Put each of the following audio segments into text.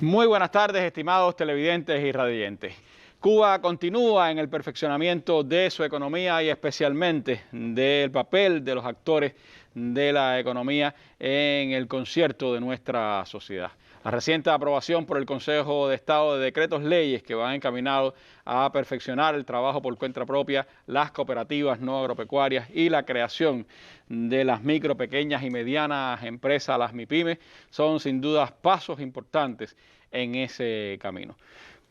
Muy buenas tardes, estimados televidentes y radiantes. Cuba continúa en el perfeccionamiento de su economía y especialmente del papel de los actores de la economía en el concierto de nuestra sociedad. La reciente aprobación por el Consejo de Estado de decretos leyes que van encaminados a perfeccionar el trabajo por cuenta propia, las cooperativas no agropecuarias y la creación de las micro, pequeñas y medianas empresas, las MIPYMES, son sin duda pasos importantes en ese camino.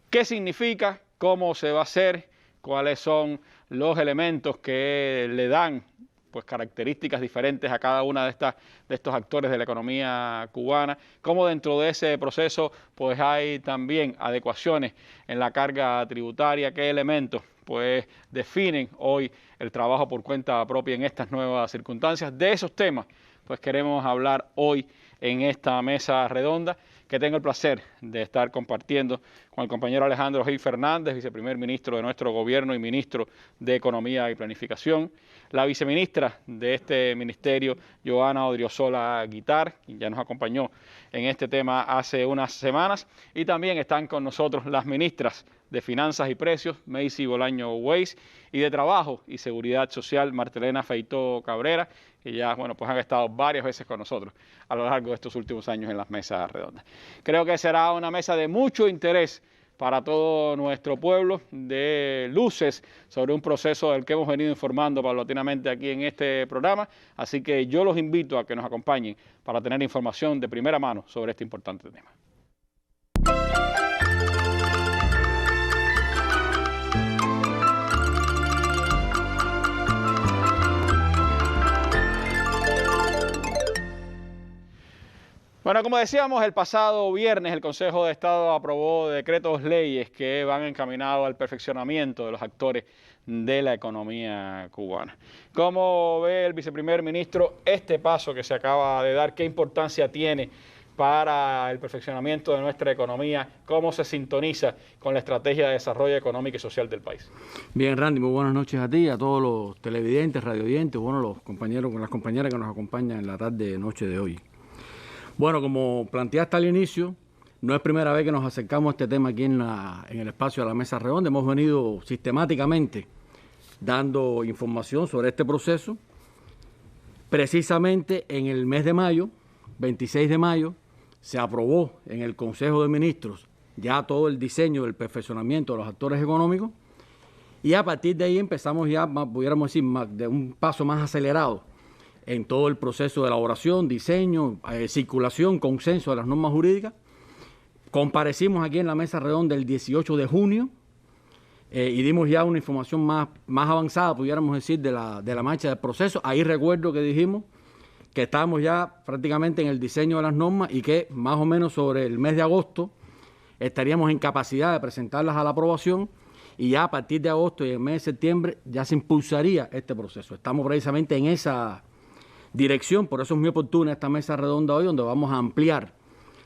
¿Qué significa? ¿Cómo se va a hacer? ¿Cuáles son los elementos que le dan características diferentes a cada una de estos actores de la economía cubana? ¿Cómo dentro de ese proceso hay también adecuaciones en la carga tributaria? ¿Qué elementos definen hoy el trabajo por cuenta propia en estas nuevas circunstancias? De esos temas queremos hablar hoy en esta mesa redonda, que tengo el placer de estar compartiendo con el compañero Alejandro Gil Fernández, viceprimer ministro de nuestro gobierno y ministro de Economía y Planificación, la viceministra de este ministerio, Joana Odriozola Guitart, quien ya nos acompañó en este tema hace unas semanas, y también están con nosotros las ministras de Finanzas y Precios, Macy Bolaño Weiss, y de Trabajo y Seguridad Social, Martelena Feitó Cabrera, que ya han estado varias veces con nosotros a lo largo de estos últimos años en las mesas redondas. Creo que será una mesa de mucho interés para todo nuestro pueblo, de luces sobre un proceso del que hemos venido informando paulatinamente aquí en este programa, así que yo los invito a que nos acompañen para tener información de primera mano sobre este importante tema. Bueno, como decíamos, el pasado viernes el Consejo de Estado aprobó decretos leyes que van encaminados al perfeccionamiento de los actores de la economía cubana. ¿Cómo ve el viceprimer ministro este paso que se acaba de dar? ¿Qué importancia tiene para el perfeccionamiento de nuestra economía? ¿Cómo se sintoniza con la estrategia de desarrollo económico y social del país? Bien, Randy, muy buenas noches a ti, a todos los televidentes, radiovidentes, los compañeros, las compañeras que nos acompañan en la tarde noche de hoy. Bueno, como planteaste al inicio, no es primera vez que nos acercamos a este tema aquí en el espacio de la mesa redonda. Hemos venido sistemáticamente dando información sobre este proceso. Precisamente en el mes de mayo, 26 de mayo, se aprobó en el Consejo de Ministros ya todo el diseño del perfeccionamiento de los actores económicos, y a partir de ahí empezamos ya, pudiéramos decir, de un paso más acelerado en todo el proceso de elaboración, diseño, circulación, consenso de las normas jurídicas. Comparecimos aquí en la mesa redonda el 18 de junio y dimos ya una información más avanzada, pudiéramos decir, de la marcha del proceso. Ahí recuerdo que dijimos que estábamos ya prácticamente en el diseño de las normas y que más o menos sobre el mes de agosto estaríamos en capacidad de presentarlas a la aprobación, y ya a partir de agosto y el mes de septiembre ya se impulsaría este proceso. Estamos precisamente en esa dirección, por eso es muy oportuna esta mesa redonda hoy, donde vamos a ampliar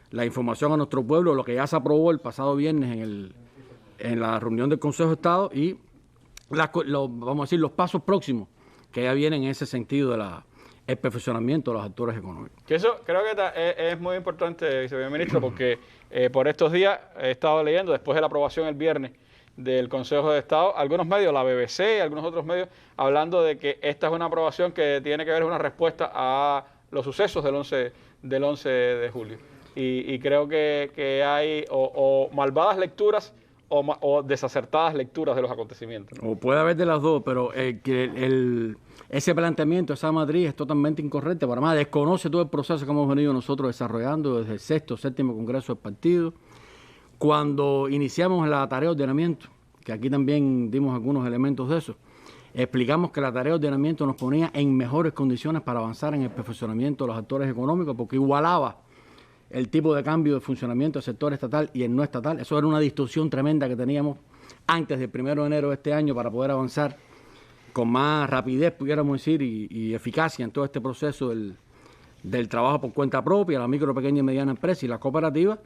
la información a nuestro pueblo, lo que ya se aprobó el pasado viernes en la reunión del Consejo de Estado, y vamos a decir, los pasos próximos que ya vienen en ese sentido el perfeccionamiento de los actores económicos. Que eso creo que es muy importante, viceministro, porque por estos días he estado leyendo, después de la aprobación el viernes del Consejo de Estado, algunos medios, la BBC y algunos otros medios, hablando de que esta es una aprobación que tiene que ver con una respuesta a los sucesos del 11 de julio. Y creo que hay o malvadas lecturas o desacertadas lecturas de los acontecimientos. O puede haber de las dos, pero ese planteamiento, esa matriz es totalmente incorrecta. Para más, desconoce todo el proceso que hemos venido nosotros desarrollando desde el 6º, 7º Congreso del Partido. Cuando iniciamos la tarea de ordenamiento, que aquí también dimos algunos elementos de eso, explicamos que la tarea de ordenamiento nos ponía en mejores condiciones para avanzar en el perfeccionamiento de los actores económicos, porque igualaba el tipo de cambio de funcionamiento del sector estatal y el no estatal. Eso era una distorsión tremenda que teníamos antes del 1 de enero de este año para poder avanzar con más rapidez, pudiéramos decir, y eficacia en todo este proceso del trabajo por cuenta propia, la micro, pequeña y mediana empresa y las cooperativas.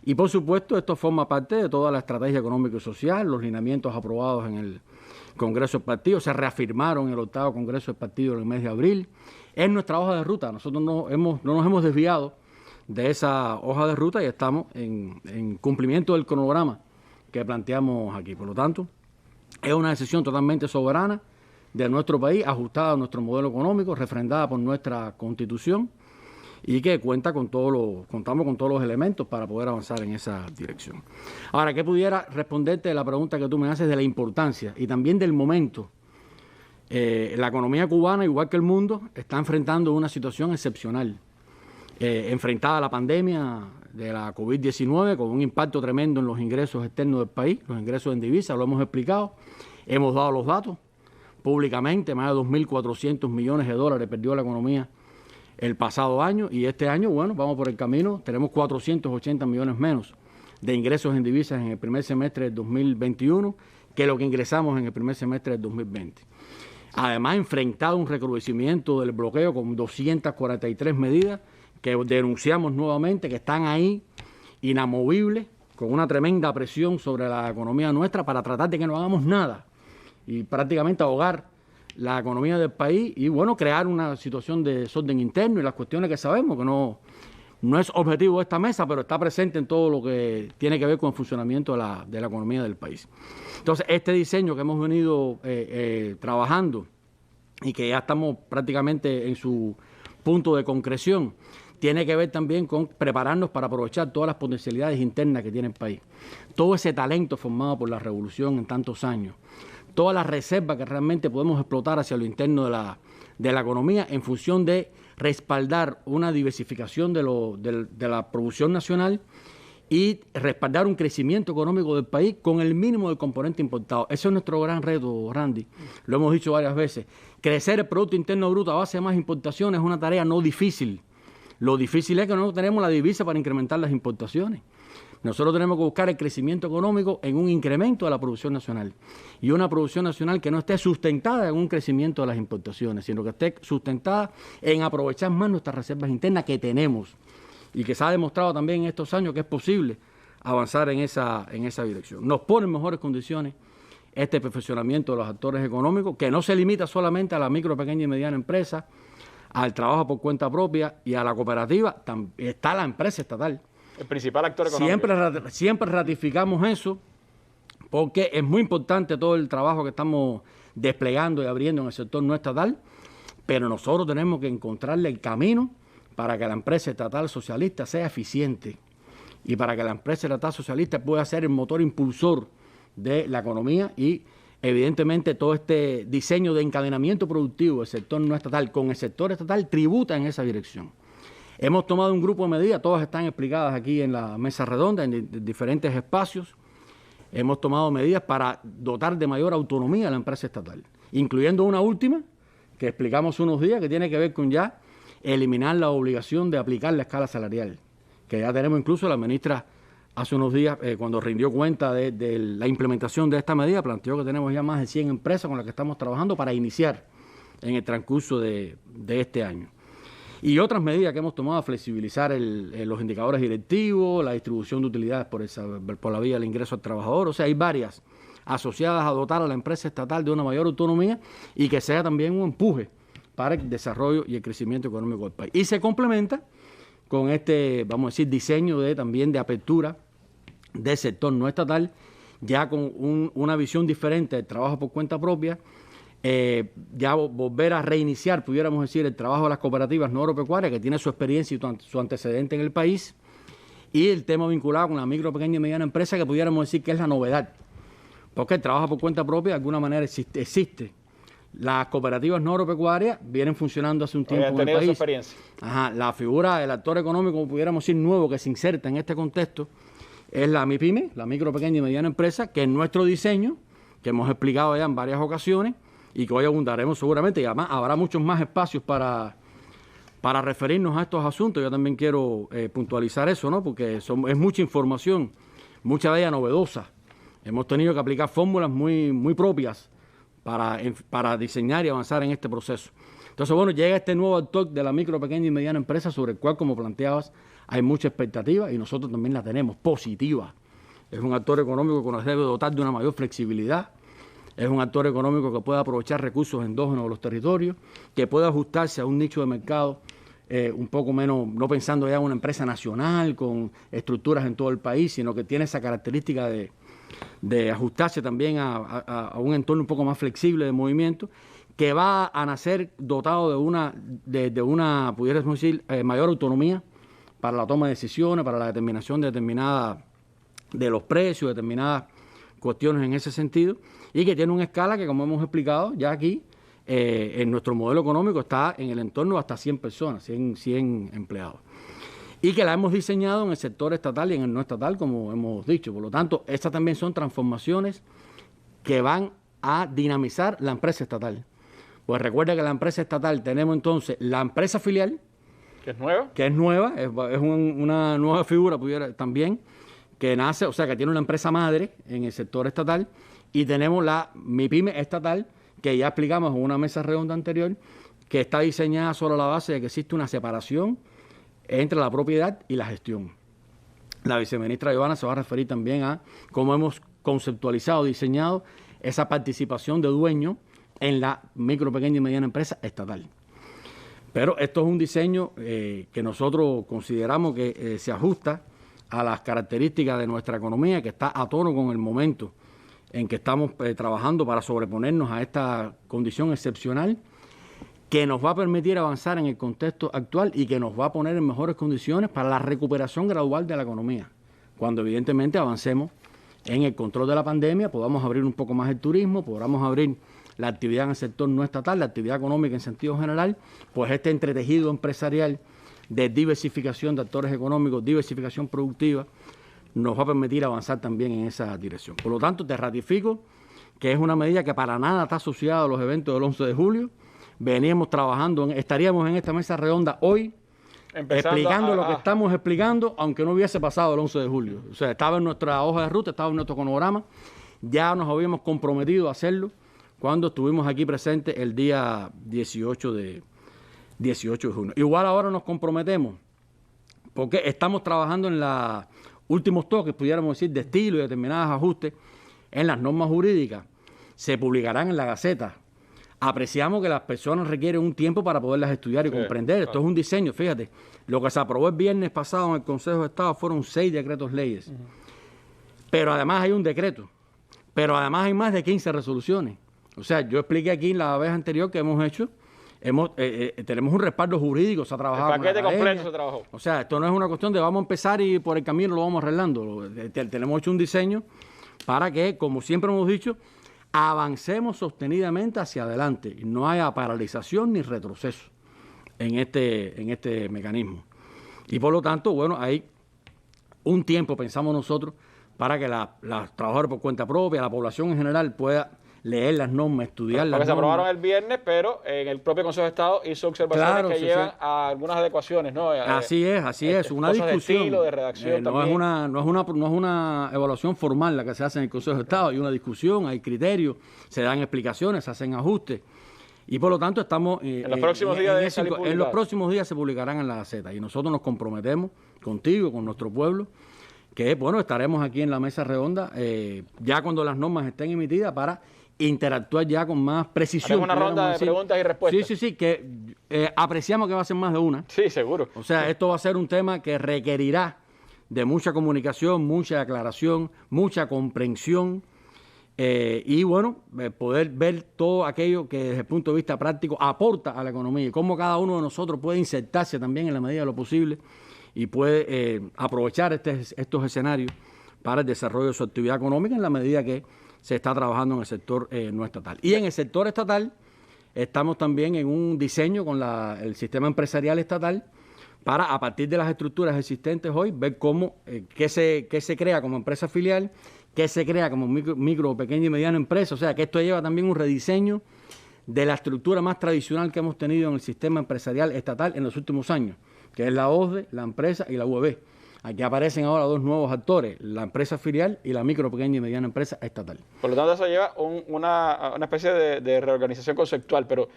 Y por supuesto esto forma parte de toda la estrategia económica y social, los lineamientos aprobados en el Congreso del Partido, se reafirmaron en el 8º Congreso del Partido en el mes de abril. Es nuestra hoja de ruta, nosotros no nos hemos desviado de esa hoja de ruta y estamos en cumplimiento del cronograma que planteamos aquí. Por lo tanto, es una decisión totalmente soberana de nuestro país, ajustada a nuestro modelo económico, refrendada por nuestra Constitución y que contamos con todos los elementos para poder avanzar en esa dirección. Ahora, ¿qué pudiera responderte de la pregunta que tú me haces de la importancia y también del momento? La economía cubana, igual que el mundo, está enfrentando una situación excepcional, enfrentada a la pandemia de la COVID-19 con un impacto tremendo en los ingresos externos del país, los ingresos en divisas, lo hemos explicado, hemos dado los datos públicamente, más de 2.400 millones de dólares perdió la economía el pasado año y este año, bueno, vamos por el camino, tenemos 480 millones menos de ingresos en divisas en el primer semestre del 2021 que lo que ingresamos en el primer semestre del 2020. Además, enfrentado a un recrudecimiento del bloqueo con 243 medidas que denunciamos nuevamente, que están ahí inamovibles, con una tremenda presión sobre la economía nuestra para tratar de que no hagamos nada y prácticamente ahogar la economía del país y, bueno, crear una situación de desorden interno y las cuestiones que sabemos que no es objetivo de esta mesa, pero está presente en todo lo que tiene que ver con el funcionamiento de la economía del país. Entonces, este diseño que hemos venido trabajando y que ya estamos prácticamente en su punto de concreción, tiene que ver también con prepararnos para aprovechar todas las potencialidades internas que tiene el país. Todo ese talento formado por la revolución en tantos años, todas las reservas que realmente podemos explotar hacia lo interno de la economía en función de respaldar una diversificación de la producción nacional y respaldar un crecimiento económico del país con el mínimo de componente importado. Ese es nuestro gran reto, Randy. Lo hemos dicho varias veces. Crecer el Producto Interno Bruto a base de más importaciones es una tarea no difícil. Lo difícil es que no tenemos la divisa para incrementar las importaciones. Nosotros tenemos que buscar el crecimiento económico en un incremento de la producción nacional y una producción nacional que no esté sustentada en un crecimiento de las importaciones, sino que esté sustentada en aprovechar más nuestras reservas internas que tenemos y que se ha demostrado también en estos años que es posible avanzar en esa dirección. Nos pone en mejores condiciones este perfeccionamiento de los actores económicos, que no se limita solamente a la micro, pequeña y mediana empresa, al trabajo por cuenta propia y a la cooperativa, está la empresa estatal. El principal actor económico. Siempre ratificamos eso porque es muy importante todo el trabajo que estamos desplegando y abriendo en el sector no estatal, pero nosotros tenemos que encontrarle el camino para que la empresa estatal socialista sea eficiente y para que la empresa estatal socialista pueda ser el motor impulsor de la economía y evidentemente todo este diseño de encadenamiento productivo del sector no estatal con el sector estatal tributa en esa dirección. Hemos tomado un grupo de medidas, todas están explicadas aquí en la mesa redonda, en diferentes espacios. Hemos tomado medidas para dotar de mayor autonomía a la empresa estatal, incluyendo una última que explicamos unos días, que tiene que ver con ya eliminar la obligación de aplicar la escala salarial, que ya tenemos incluso la ministra hace unos días, cuando rindió cuenta de la implementación de esta medida, planteó que tenemos ya más de 100 empresas con las que estamos trabajando para iniciar en el transcurso de este año. Y otras medidas que hemos tomado, flexibilizar los indicadores directivos, la distribución de utilidades por la vía del ingreso al trabajador. O sea, hay varias asociadas a dotar a la empresa estatal de una mayor autonomía y que sea también un empuje para el desarrollo y el crecimiento económico del país. Y se complementa con este, vamos a decir, diseño también de apertura del sector no estatal, ya con una visión diferente del trabajo por cuenta propia, ya volver a reiniciar, pudiéramos decir, el trabajo de las cooperativas no agropecuarias, que tiene su experiencia y su antecedente en el país, y el tema vinculado con la micro, pequeña y mediana empresa, que pudiéramos decir que es la novedad, porque el trabajo por cuenta propia de alguna manera existe. Las cooperativas no agropecuarias vienen funcionando hace un tiempo en el país. Su experiencia. Ajá, la figura del actor económico, como pudiéramos decir, nuevo, que se inserta en este contexto, es la MIPYME, la micro, pequeña y mediana empresa, que en nuestro diseño, que hemos explicado ya en varias ocasiones, y que hoy abundaremos seguramente, y además habrá muchos más espacios para referirnos a estos asuntos. Yo también quiero puntualizar eso, ¿no? Porque es mucha información, mucha de ella novedosa. Hemos tenido que aplicar fórmulas muy propias para diseñar y avanzar en este proceso. Entonces, bueno, llega este nuevo actor de la micro, pequeña y mediana empresa, sobre el cual, como planteabas, hay mucha expectativa y nosotros también la tenemos, positiva. Es un actor económico que nos debe dotar de una mayor flexibilidad. Es un actor económico que puede aprovechar recursos endógenos de los territorios, que puede ajustarse a un nicho de mercado un poco menos, no pensando ya en una empresa nacional con estructuras en todo el país, sino que tiene esa característica de ajustarse también a un entorno un poco más flexible de movimiento, que va a nacer dotado de una pudiéramos decir, mayor autonomía para la toma de decisiones, para la determinación de los precios, determinadas cuestiones en ese sentido, y que tiene una escala que, como hemos explicado ya aquí, en nuestro modelo económico está en el entorno de hasta 100 personas, 100 empleados. Y que la hemos diseñado en el sector estatal y en el no estatal, como hemos dicho. Por lo tanto, estas también son transformaciones que van a dinamizar la empresa estatal. Pues recuerda que la empresa estatal tenemos entonces la empresa filial, ¿que es nueva? Que es nueva, es una nueva figura también, que nace, o sea, que tiene una empresa madre en el sector estatal, y tenemos la MIPYME estatal, que ya explicamos en una mesa redonda anterior, que está diseñada sobre la base de que existe una separación entre la propiedad y la gestión. La viceministra Giovanna se va a referir también a cómo hemos conceptualizado, diseñado esa participación de dueño en la micro, pequeña y mediana empresa estatal. Pero esto es un diseño que nosotros consideramos que se ajusta a las características de nuestra economía, que está a tono con el momento en que estamos trabajando para sobreponernos a esta condición excepcional, que nos va a permitir avanzar en el contexto actual y que nos va a poner en mejores condiciones para la recuperación gradual de la economía, cuando evidentemente avancemos en el control de la pandemia, podamos abrir un poco más el turismo, podamos abrir la actividad en el sector no estatal, la actividad económica en sentido general, pues este entretejido empresarial de diversificación de actores económicos, diversificación productiva, nos va a permitir avanzar también en esa dirección. Por lo tanto, te ratifico que es una medida que para nada está asociada a los eventos del 11 de julio. Veníamos trabajando, estaríamos en esta mesa redonda hoy, explicando lo que estamos explicando, aunque no hubiese pasado el 11 de julio. O sea, estaba en nuestra hoja de ruta, estaba en nuestro cronograma, ya nos habíamos comprometido a hacerlo cuando estuvimos aquí presentes el día 18 de junio. Igual ahora nos comprometemos, porque estamos trabajando en los últimos toques, pudiéramos decir, de estilo y determinados ajustes en las normas jurídicas. Se publicarán en la Gaceta. Apreciamos que las personas requieren un tiempo para poderlas estudiar y comprender. Esto es un diseño, fíjate. Lo que se aprobó el viernes pasado en el Consejo de Estado fueron 6 decretos leyes. Pero además hay un decreto. Pero además hay más de 15 resoluciones. O sea, yo expliqué aquí en la vez anterior que hemos hecho, tenemos un respaldo jurídico, se ha trabajado. El paquete completo se trabajó. O sea, esto no es una cuestión de vamos a empezar y por el camino lo vamos arreglando. Tenemos hecho un diseño para que, como siempre hemos dicho, avancemos sostenidamente hacia adelante y no haya paralización ni retroceso en este mecanismo. Y por lo tanto, bueno, hay un tiempo, pensamos nosotros, para que los trabajadores por cuenta propia, la población en general pueda leer las normas, estudiar las normas. Porque se aprobaron el viernes, pero en el propio Consejo de Estado hizo observaciones que llevan a algunas adecuaciones, ¿no? Así es, una discusión. De estilo, de redacción también. No es una evaluación formal la que se hace en el Consejo de Estado, hay una discusión, hay criterios, se dan explicaciones, se hacen ajustes. Y por lo tanto estamos en los próximos días en los próximos días se publicarán en la Gaceta y nosotros nos comprometemos contigo, con nuestro pueblo, que bueno, estaremos aquí en la mesa redonda ya cuando las normas estén emitidas para interactuar ya con más precisión. Haremos una ronda de preguntas y respuestas. Sí, que apreciamos que va a ser más de una. Sí, seguro. O sea, esto va a ser un tema que requerirá de mucha comunicación, mucha aclaración, mucha comprensión y bueno, poder ver todo aquello que desde el punto de vista práctico aporta a la economía y cómo cada uno de nosotros puede insertarse también en la medida de lo posible y puede aprovechar estos escenarios para el desarrollo de su actividad económica en la medida que se está trabajando en el sector no estatal. Y en el sector estatal estamos también en un diseño con el sistema empresarial estatal para, a partir de las estructuras existentes hoy, ver cómo, qué se crea como empresa filial, qué se crea como micro, pequeña y mediana empresa. O sea, que esto lleva también un rediseño de la estructura más tradicional que hemos tenido en el sistema empresarial estatal en los últimos años, que es la OSDE, la empresa y la UEB. Aquí aparecen ahora dos nuevos actores, la empresa filial y la micro, pequeña y mediana empresa estatal. Por lo tanto, eso lleva una especie de reorganización conceptual, pero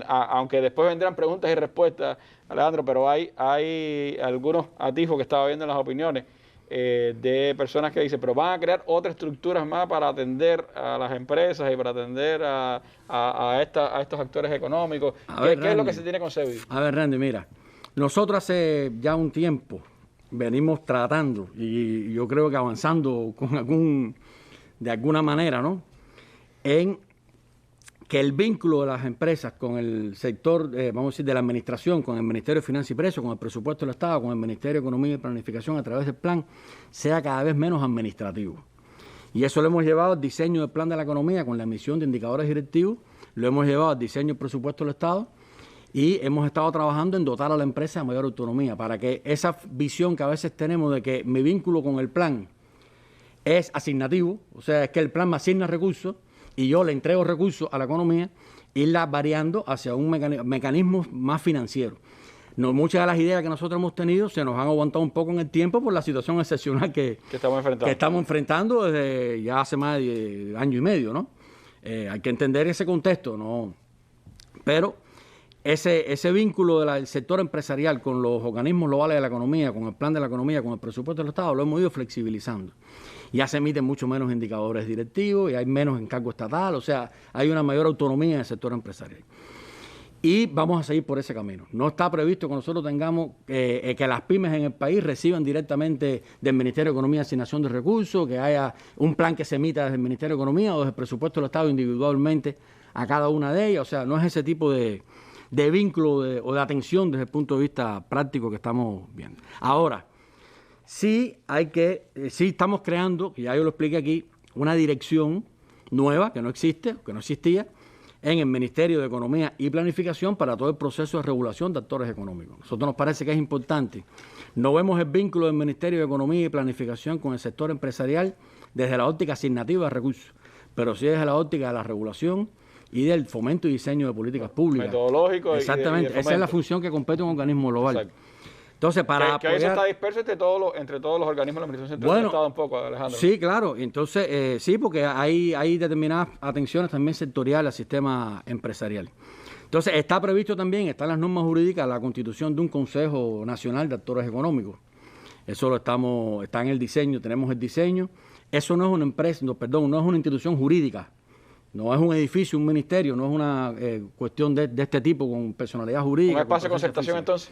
aunque después vendrán preguntas y respuestas, Alejandro, pero hay algunos atisbos que estaba viendo en las opiniones. de personas que dicen, pero van a crear otras estructuras más para atender a las empresas y para atender a estos actores económicos. ¿Qué es lo que se tiene concebido? A ver, Randy, mira, nosotros hace ya un tiempo venimos tratando, y yo creo que avanzando de alguna manera, ¿no?, en que el vínculo de las empresas con el sector, vamos a decir, de la administración, con el Ministerio de Finanzas y Precios, con el presupuesto del Estado, con el Ministerio de Economía y Planificación a través del plan, sea cada vez menos administrativo. Y eso lo hemos llevado al diseño del plan de la economía con la emisión de indicadores directivos, lo hemos llevado al diseño del presupuesto del Estado y hemos estado trabajando en dotar a la empresa de mayor autonomía para que esa visión que a veces tenemos de que mi vínculo con el plan es asignativo, o sea, es que el plan me asigna recursos, y yo le entrego recursos a la economía, irla variando hacia un mecanismo más financiero. No, muchas de las ideas que nosotros hemos tenido se nos han aguantado un poco en el tiempo por la situación excepcional que estamos enfrentando desde ya hace más de año y medio, ¿no? Hay que entender ese contexto, ¿no? Pero ese vínculo del sector empresarial con los organismos globales de la economía, con el plan de la economía, con el presupuesto del Estado, lo hemos ido flexibilizando. Ya se emiten mucho menos indicadores directivos y hay menos encargo estatal, o sea, hay una mayor autonomía en el sector empresarial. Y vamos a seguir por ese camino. No está previsto que nosotros tengamos que las pymes en el país reciban directamente del Ministerio de Economía asignación de recursos, que haya un plan que se emita desde el Ministerio de Economía o desde el presupuesto del Estado individualmente a cada una de ellas. O sea, no es ese tipo de vínculo o de atención desde el punto de vista práctico que estamos viendo. Ahora, sí estamos creando, que ya yo lo expliqué aquí, una dirección nueva que no existe, que no existía, en el Ministerio de Economía y Planificación para todo el proceso de regulación de actores económicos. A nosotros nos parece que es importante. No vemos el vínculo del Ministerio de Economía y Planificación con el sector empresarial desde la óptica asignativa de recursos, pero sí desde la óptica de la regulación y del fomento y diseño de políticas públicas. Metodológico. Exactamente, esa es la función que compete a un organismo global. Exacto. Entonces, para que eso está disperso entre todos los organismos de la Administración Central del Estado un poco, Alejandro. Sí, claro. Entonces, sí, porque hay determinadas atenciones también sectoriales al sistema empresarial. Entonces, está previsto también, están las normas jurídicas, la constitución de un Consejo Nacional de Actores Económicos. Eso está en el diseño, tenemos el diseño. Eso no es una empresa, no es una institución jurídica. No es un edificio, un ministerio, no es una cuestión de este tipo con personalidad jurídica. ¿Un espacio de concertación entonces?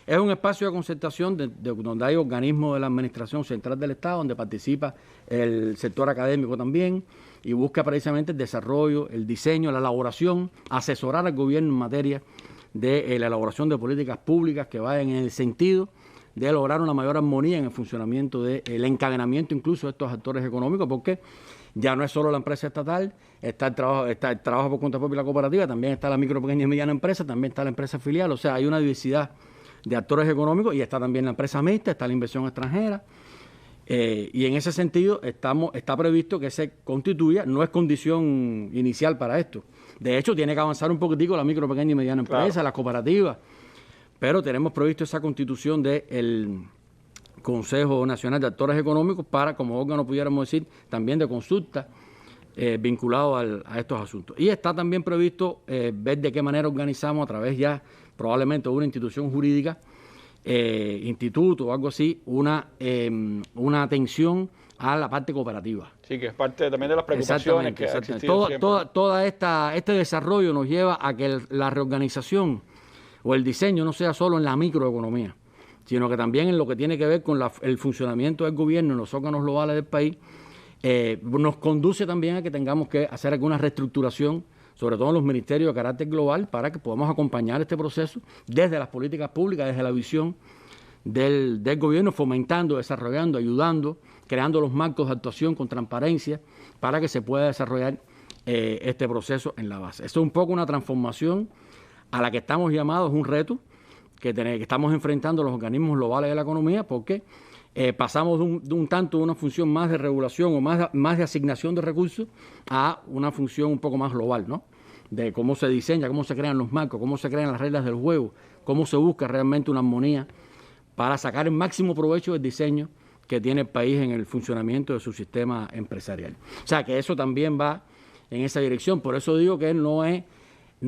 Es un espacio de concertación donde hay organismos de la Administración Central del Estado, donde participa el sector académico también y busca precisamente el desarrollo, el diseño, la elaboración, asesorar al gobierno en materia de la elaboración de políticas públicas que vayan en el sentido de lograr una mayor armonía en el funcionamiento del encadenamiento incluso de estos actores económicos, porque ya no es solo la empresa estatal, está el trabajo por cuenta propia y la cooperativa, también está la micro, pequeña y mediana empresa, también está la empresa filial, o sea, hay una diversidad de actores económicos y está también la empresa mixta, está la inversión extranjera y en ese sentido está previsto que se constituya, no es condición inicial para esto, de hecho tiene que avanzar un poquitico la micro, pequeña y mediana empresa, claro, las cooperativas, pero tenemos previsto esa constitución del Consejo Nacional de Actores Económicos para, como órgano pudiéramos decir, también de consulta vinculado a estos asuntos. Y está también previsto ver de qué manera organizamos a través ya probablemente de una institución jurídica, instituto o algo así, una atención a la parte cooperativa. Sí, que es parte también de las preocupaciones que ha existido siempre. Toda este desarrollo nos lleva a que la reorganización o el diseño no sea solo en la microeconomía, sino que también en lo que tiene que ver con el funcionamiento del gobierno en los órganos globales del país, nos conduce también a que tengamos que hacer alguna reestructuración, sobre todo en los ministerios de carácter global, para que podamos acompañar este proceso desde las políticas públicas, desde la visión del gobierno, fomentando, desarrollando, ayudando, creando los marcos de actuación con transparencia para que se pueda desarrollar este proceso en la base. Esto es un poco una transformación a la que estamos llamados, un reto que estamos enfrentando los organismos globales de la economía, porque pasamos de una función más de regulación o más de asignación de recursos a una función un poco más global, ¿no? De cómo se diseña, cómo se crean los marcos, cómo se crean las reglas del juego, cómo se busca realmente una armonía para sacar el máximo provecho del diseño que tiene el país en el funcionamiento de su sistema empresarial. O sea, que eso también va en esa dirección. Por eso digo que no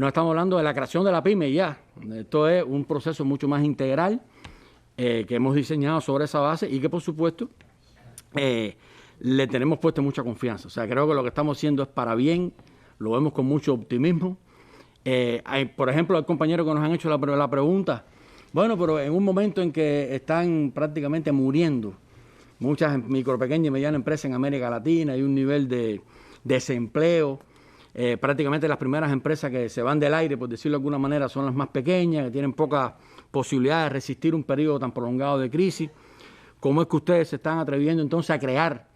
estamos hablando de la creación de la pyme ya. Esto es un proceso mucho más integral que hemos diseñado sobre esa base y que, por supuesto, le tenemos puesto mucha confianza. O sea, creo que lo que estamos haciendo es para bien, lo vemos con mucho optimismo. Por ejemplo, el compañero que nos han hecho la pregunta, bueno, pero en un momento en que están prácticamente muriendo muchas pequeñas y medianas empresas en América Latina, hay un nivel de desempleo, prácticamente las primeras empresas que se van del aire, por decirlo de alguna manera, son las más pequeñas, que tienen pocas posibilidades de resistir un periodo tan prolongado de crisis. ¿Cómo es que ustedes se están atreviendo entonces a crear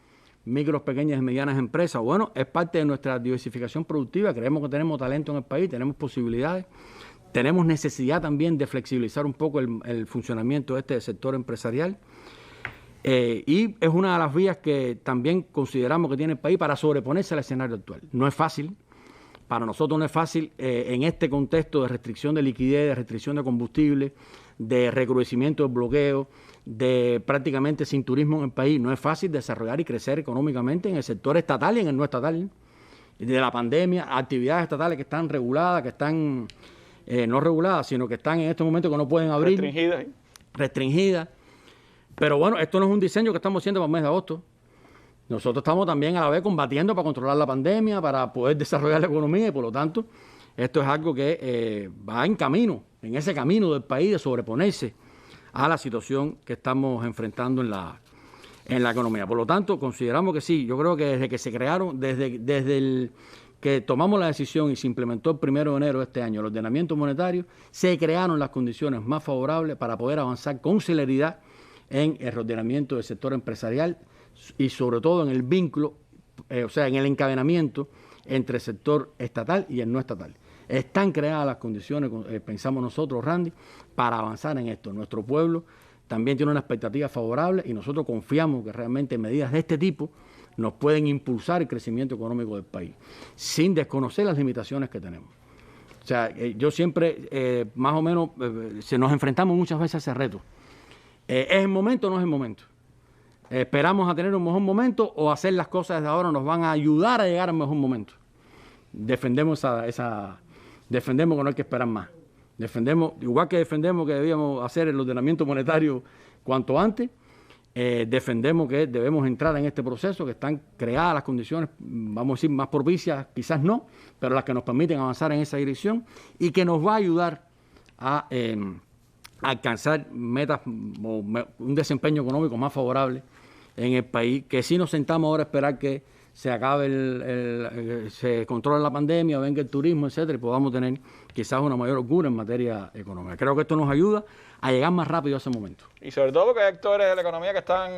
micros, pequeñas y medianas empresas? Bueno, es parte de nuestra diversificación productiva. Creemos que tenemos talento en el país, tenemos posibilidades, tenemos necesidad también de flexibilizar un poco el funcionamiento de este sector empresarial. Y es una de las vías que también consideramos que tiene el país para sobreponerse al escenario actual. No es fácil, para nosotros no es fácil en este contexto de restricción de liquidez, de restricción de combustible, de recrudecimiento del bloqueo, de prácticamente sin turismo en el país. No es fácil desarrollar y crecer económicamente en el sector estatal y en el no estatal. De la pandemia, actividades estatales que están reguladas, que están no reguladas, sino que están en estos momentos que no pueden abrir. Restringidas. Pero bueno, esto no es un diseño que estamos haciendo para el mes de agosto. Nosotros estamos también a la vez combatiendo para controlar la pandemia, para poder desarrollar la economía y por lo tanto esto es algo que va en camino, en ese camino del país de sobreponerse a la situación que estamos enfrentando en la economía. Por lo tanto, consideramos que sí, yo creo que desde que se crearon, desde el que tomamos la decisión y se implementó el 1 de enero de este año el ordenamiento monetario, se crearon las condiciones más favorables para poder avanzar con celeridad en el reordenamiento del sector empresarial y sobre todo en el vínculo, o sea, en el encadenamiento entre el sector estatal y el no estatal. Están creadas las condiciones, pensamos nosotros, Randy, para avanzar en esto. Nuestro pueblo también tiene una expectativa favorable y nosotros confiamos que realmente medidas de este tipo nos pueden impulsar el crecimiento económico del país, sin desconocer las limitaciones que tenemos. O sea, yo siempre, más o menos, nos enfrentamos muchas veces a ese reto. ¿Es el momento o no es el momento? ¿Esperamos a tener un mejor momento o hacer las cosas desde ahora nos van a ayudar a llegar al mejor momento? Defendemos defendemos que no hay que esperar más. Defendemos, igual que defendemos que debíamos hacer el ordenamiento monetario cuanto antes, defendemos que debemos entrar en este proceso, que están creadas las condiciones, vamos a decir, más propicias, quizás no, pero las que nos permiten avanzar en esa dirección y que nos va a ayudar a alcanzar metas o un desempeño económico más favorable en el país, que si nos sentamos ahora a esperar que se acabe se controle la pandemia, venga el turismo, etcétera, y podamos tener quizás una mayor holgura en materia económica. Creo que esto nos ayuda a llegar más rápido a ese momento. Y sobre todo porque hay actores de la economía que están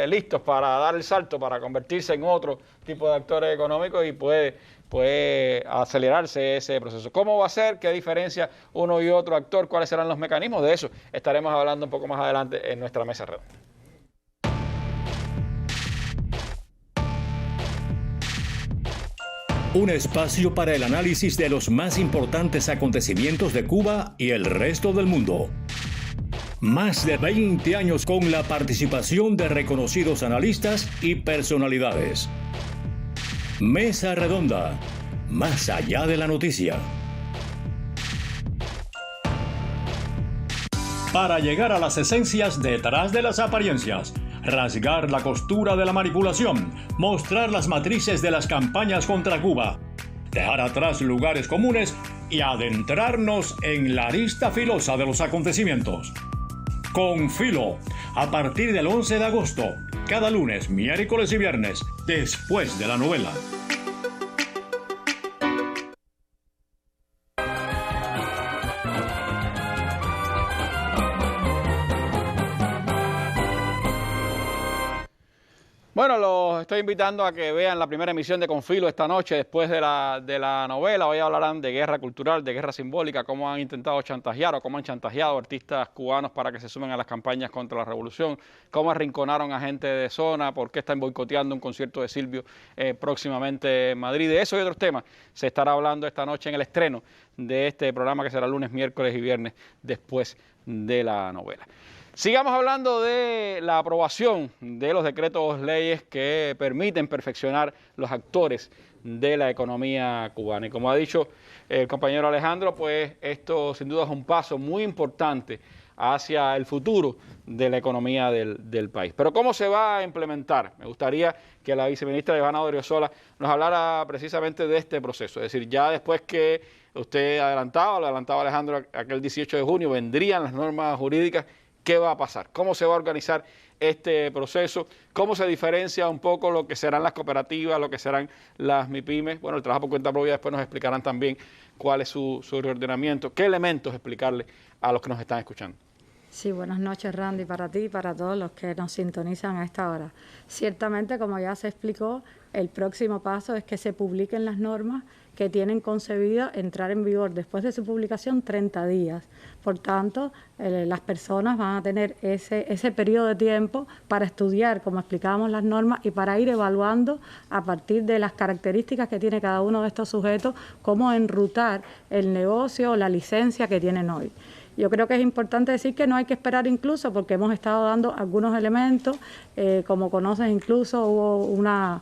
listos para dar el salto, para convertirse en otro tipo de actores económicos y puede acelerarse ese proceso. ¿Cómo va a ser? ¿Qué diferencia uno y otro actor? ¿Cuáles serán los mecanismos? De eso estaremos hablando un poco más adelante en nuestra mesa redonda. Un espacio para el análisis de los más importantes acontecimientos de Cuba y el resto del mundo. Más de 20 años con la participación de reconocidos analistas y personalidades. Mesa Redonda, más allá de la noticia. Para llegar a las esencias detrás de las apariencias, rasgar la costura de la manipulación, mostrar las matrices de las campañas contra Cuba, dejar atrás lugares comunes y adentrarnos en la arista filosa de los acontecimientos. Con Filo, a partir del 11 de agosto, cada lunes, miércoles y viernes, después de la novela. Bueno, los estoy invitando a que vean la primera emisión de Con Filo esta noche después de la novela. Hoy hablarán de guerra cultural, de guerra simbólica, cómo han intentado chantajear o cómo han chantajeado artistas cubanos para que se sumen a las campañas contra la revolución, cómo arrinconaron a gente de zona, por qué están boicoteando un concierto de Silvio próximamente en Madrid. De eso y otros temas se estará hablando esta noche en el estreno de este programa que será lunes, miércoles y viernes después de la novela. Sigamos hablando de la aprobación de los decretos leyes que permiten perfeccionar los actores de la economía cubana. Y como ha dicho el compañero Alejandro, pues esto sin duda es un paso muy importante hacia el futuro de la economía del país. Pero ¿cómo se va a implementar? Me gustaría que la viceministra Ivana Odriozola nos hablara precisamente de este proceso. Es decir, ya después que usted lo adelantaba Alejandro, aquel 18 de junio, vendrían las normas jurídicas. ¿Qué va a pasar? ¿Cómo se va a organizar este proceso? ¿Cómo se diferencia un poco lo que serán las cooperativas, lo que serán las MIPYMES? Bueno, el trabajo por cuenta propia después nos explicarán también cuál es su reordenamiento. ¿Qué elementos explicarle a los que nos están escuchando? Sí, buenas noches, Randy, para ti y para todos los que nos sintonizan a esta hora. Ciertamente, como ya se explicó, el próximo paso es que se publiquen las normas que tienen concebido entrar en vigor después de su publicación 30 días. Por tanto, las personas van a tener ese periodo de tiempo para estudiar, como explicábamos, las normas y para ir evaluando a partir de las características que tiene cada uno de estos sujetos, cómo enrutar el negocio o la licencia que tienen hoy. Yo creo que es importante decir que no hay que esperar incluso porque hemos estado dando algunos elementos, como conoces incluso hubo una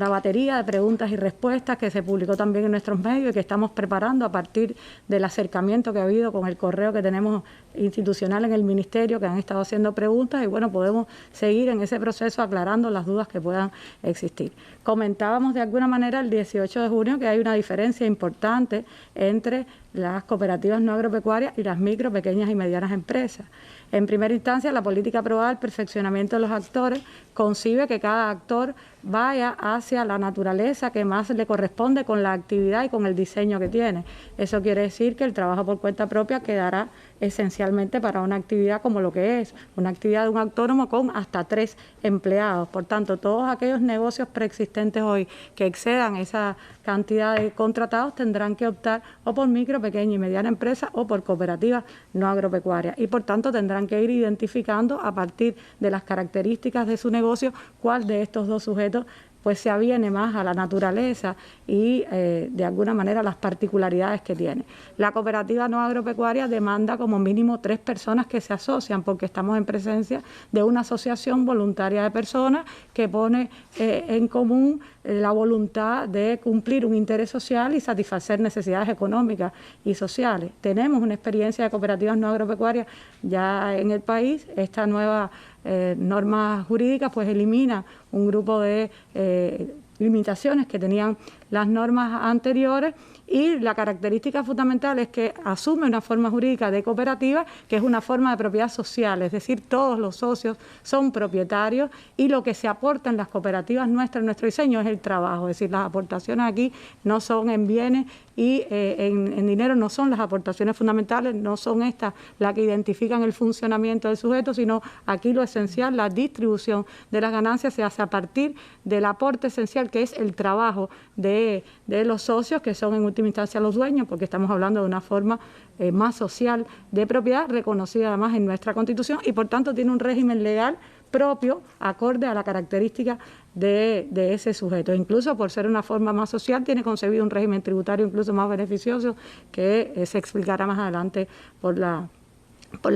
batería de preguntas y respuestas que se publicó también en nuestros medios y que estamos preparando a partir del acercamiento que ha habido con el correo que tenemos institucional en el Ministerio, que han estado haciendo preguntas y bueno, podemos seguir en ese proceso aclarando las dudas que puedan existir. Comentábamos de alguna manera el 18 de junio que hay una diferencia importante entre las cooperativas no agropecuarias y las micro, pequeñas y medianas empresas. En primera instancia, la política aprobada del perfeccionamiento de los actores concibe que cada actor vaya hacia la naturaleza que más le corresponde con la actividad y con el diseño que tiene. Eso quiere decir que el trabajo por cuenta propia quedará esencialmente para una actividad como lo que es, una actividad de un autónomo con hasta 3 empleados. Por tanto, todos aquellos negocios preexistentes hoy que excedan esa cantidad de contratados tendrán que optar o por micro, pequeña y mediana empresa o por cooperativas no agropecuarias y por tanto tendrán que ir identificando a partir de las características de su negocio cuál de estos dos sujetos pues se aviene más a la naturaleza y de alguna manera las particularidades que tiene. La cooperativa no agropecuaria demanda como mínimo 3 personas que se asocian porque estamos en presencia de una asociación voluntaria de personas que pone en común la voluntad de cumplir un interés social y satisfacer necesidades económicas y sociales. Tenemos una experiencia de cooperativas no agropecuarias ya en el país. Esta nueva norma jurídica pues elimina un grupo de limitaciones que tenían las normas anteriores y la característica fundamental es que asume una forma jurídica de cooperativa que es una forma de propiedad social, es decir, todos los socios son propietarios y lo que se aporta en las cooperativas nuestras, en nuestro diseño es el trabajo, es decir, las aportaciones aquí no son en bienes y en dinero no son las aportaciones fundamentales, no son estas las que identifican el funcionamiento del sujeto, sino aquí lo esencial, la distribución de las ganancias se hace a partir del aporte esencial que es el trabajo de los socios, que son en última instancia los dueños, porque estamos hablando de una forma más social de propiedad, reconocida además en nuestra Constitución y por tanto tiene un régimen legal propio, acorde a la característica de ese sujeto. Incluso por ser una forma más social, tiene concebido un régimen tributario incluso más beneficioso que se explicará más adelante por la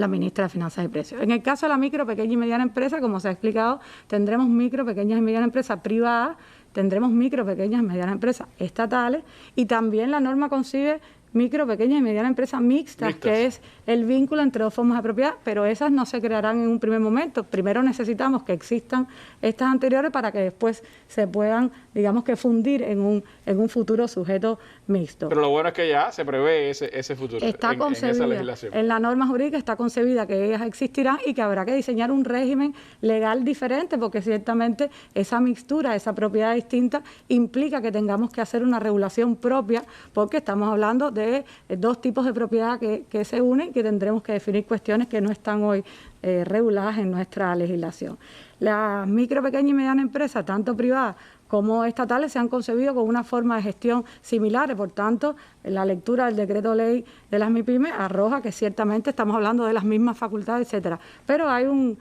ministra de Finanzas y Precios. En el caso de la micro, pequeña y mediana empresa, como se ha explicado, tendremos micro, pequeñas y medianas empresas privadas, tendremos micro, pequeñas y medianas empresas estatales y también la norma concibe micro, pequeñas y medianas empresas mixtas, que es el vínculo entre dos formas de propiedad, pero esas no se crearán en un primer momento. Primero necesitamos que existan estas anteriores para que después se puedan, digamos que fundir en un futuro sujeto mixto. Pero lo bueno es que ya se prevé ese futuro está concebida, en esa legislación. En la norma jurídica está concebida que ellas existirán y que habrá que diseñar un régimen legal diferente, porque ciertamente esa mixtura, esa propiedad distinta, implica que tengamos que hacer una regulación propia, porque estamos hablando de dos tipos de propiedad que se unen, que tendremos que definir cuestiones que no están hoy reguladas en nuestra legislación. Las micro, pequeñas y medianas empresas, tanto privadas como estatales, se han concebido con una forma de gestión similar, por tanto, la lectura del decreto ley de las MIPYMES arroja que ciertamente estamos hablando de las mismas facultades, etcétera. Pero hay un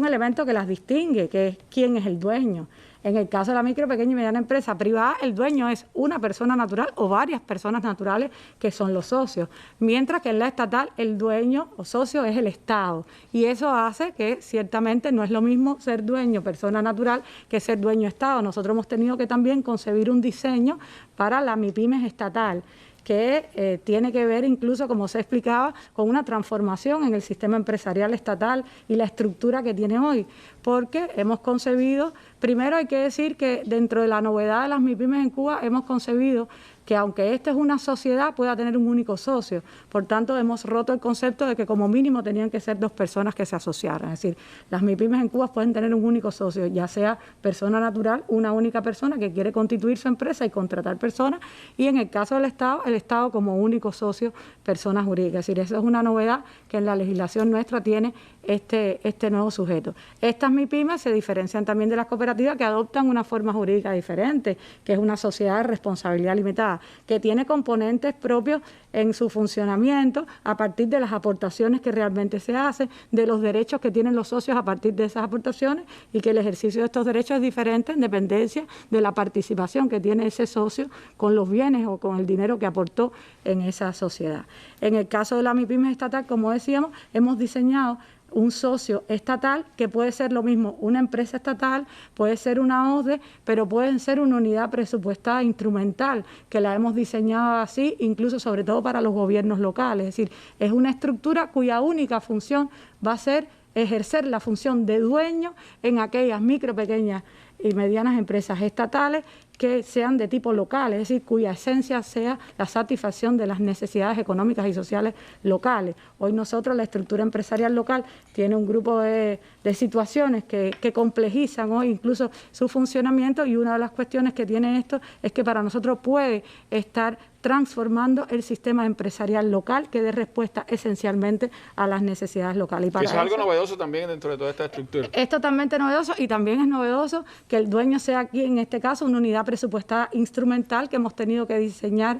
elemento que las distingue, que es quién es el dueño. En el caso de la micro, pequeña y mediana empresa privada, el dueño es una persona natural o varias personas naturales que son los socios, mientras que en la estatal el dueño o socio es el Estado. Y eso hace que ciertamente no es lo mismo ser dueño persona natural que ser dueño Estado. Nosotros hemos tenido que también concebir un diseño para la MIPYMES estatal, que tiene que ver incluso, como se explicaba, con una transformación en el sistema empresarial estatal y la estructura que tiene hoy, porque hemos concebido, primero hay que decir que dentro de la novedad de las MIPYMES en Cuba hemos concebido que aunque esta es una sociedad, pueda tener un único socio. Por tanto, hemos roto el concepto de que como mínimo tenían que ser 2 personas que se asociaran. Es decir, las MIPYMES en Cuba pueden tener un único socio, ya sea persona natural, una única persona que quiere constituir su empresa y contratar personas, y en el caso del Estado, el Estado como único socio, persona jurídica. Es decir, eso es una novedad que en la legislación nuestra tiene este nuevo sujeto. Estas MIPYMES se diferencian también de las cooperativas que adoptan una forma jurídica diferente, que es una sociedad de responsabilidad limitada, que tiene componentes propios en su funcionamiento a partir de las aportaciones que realmente se hacen, de los derechos que tienen los socios a partir de esas aportaciones, y que el ejercicio de estos derechos es diferente en dependencia de la participación que tiene ese socio con los bienes o con el dinero que aportó en esa sociedad. En el caso de la MIPYMES estatal, como decíamos, hemos diseñado un socio estatal, que puede ser lo mismo una empresa estatal, puede ser una OSDE, pero pueden ser una unidad presupuestada instrumental, que la hemos diseñado así, incluso sobre todo para los gobiernos locales. Es decir, es una estructura cuya única función va a ser ejercer la función de dueño en aquellas micro, pequeñas y medianas empresas estatales que sean de tipo local, es decir, cuya esencia sea la satisfacción de las necesidades económicas y sociales locales. Hoy nosotros, la estructura empresarial local tiene un grupo de situaciones que complejizan hoy incluso su funcionamiento, y una de las cuestiones que tiene esto es que para nosotros puede estar transformando el sistema empresarial local que dé respuesta esencialmente a las necesidades locales. Y para eso es algo novedoso también dentro de toda esta estructura. Es totalmente novedoso, y también es novedoso que el dueño sea aquí, en este caso, una unidad presupuestada instrumental, que hemos tenido que diseñar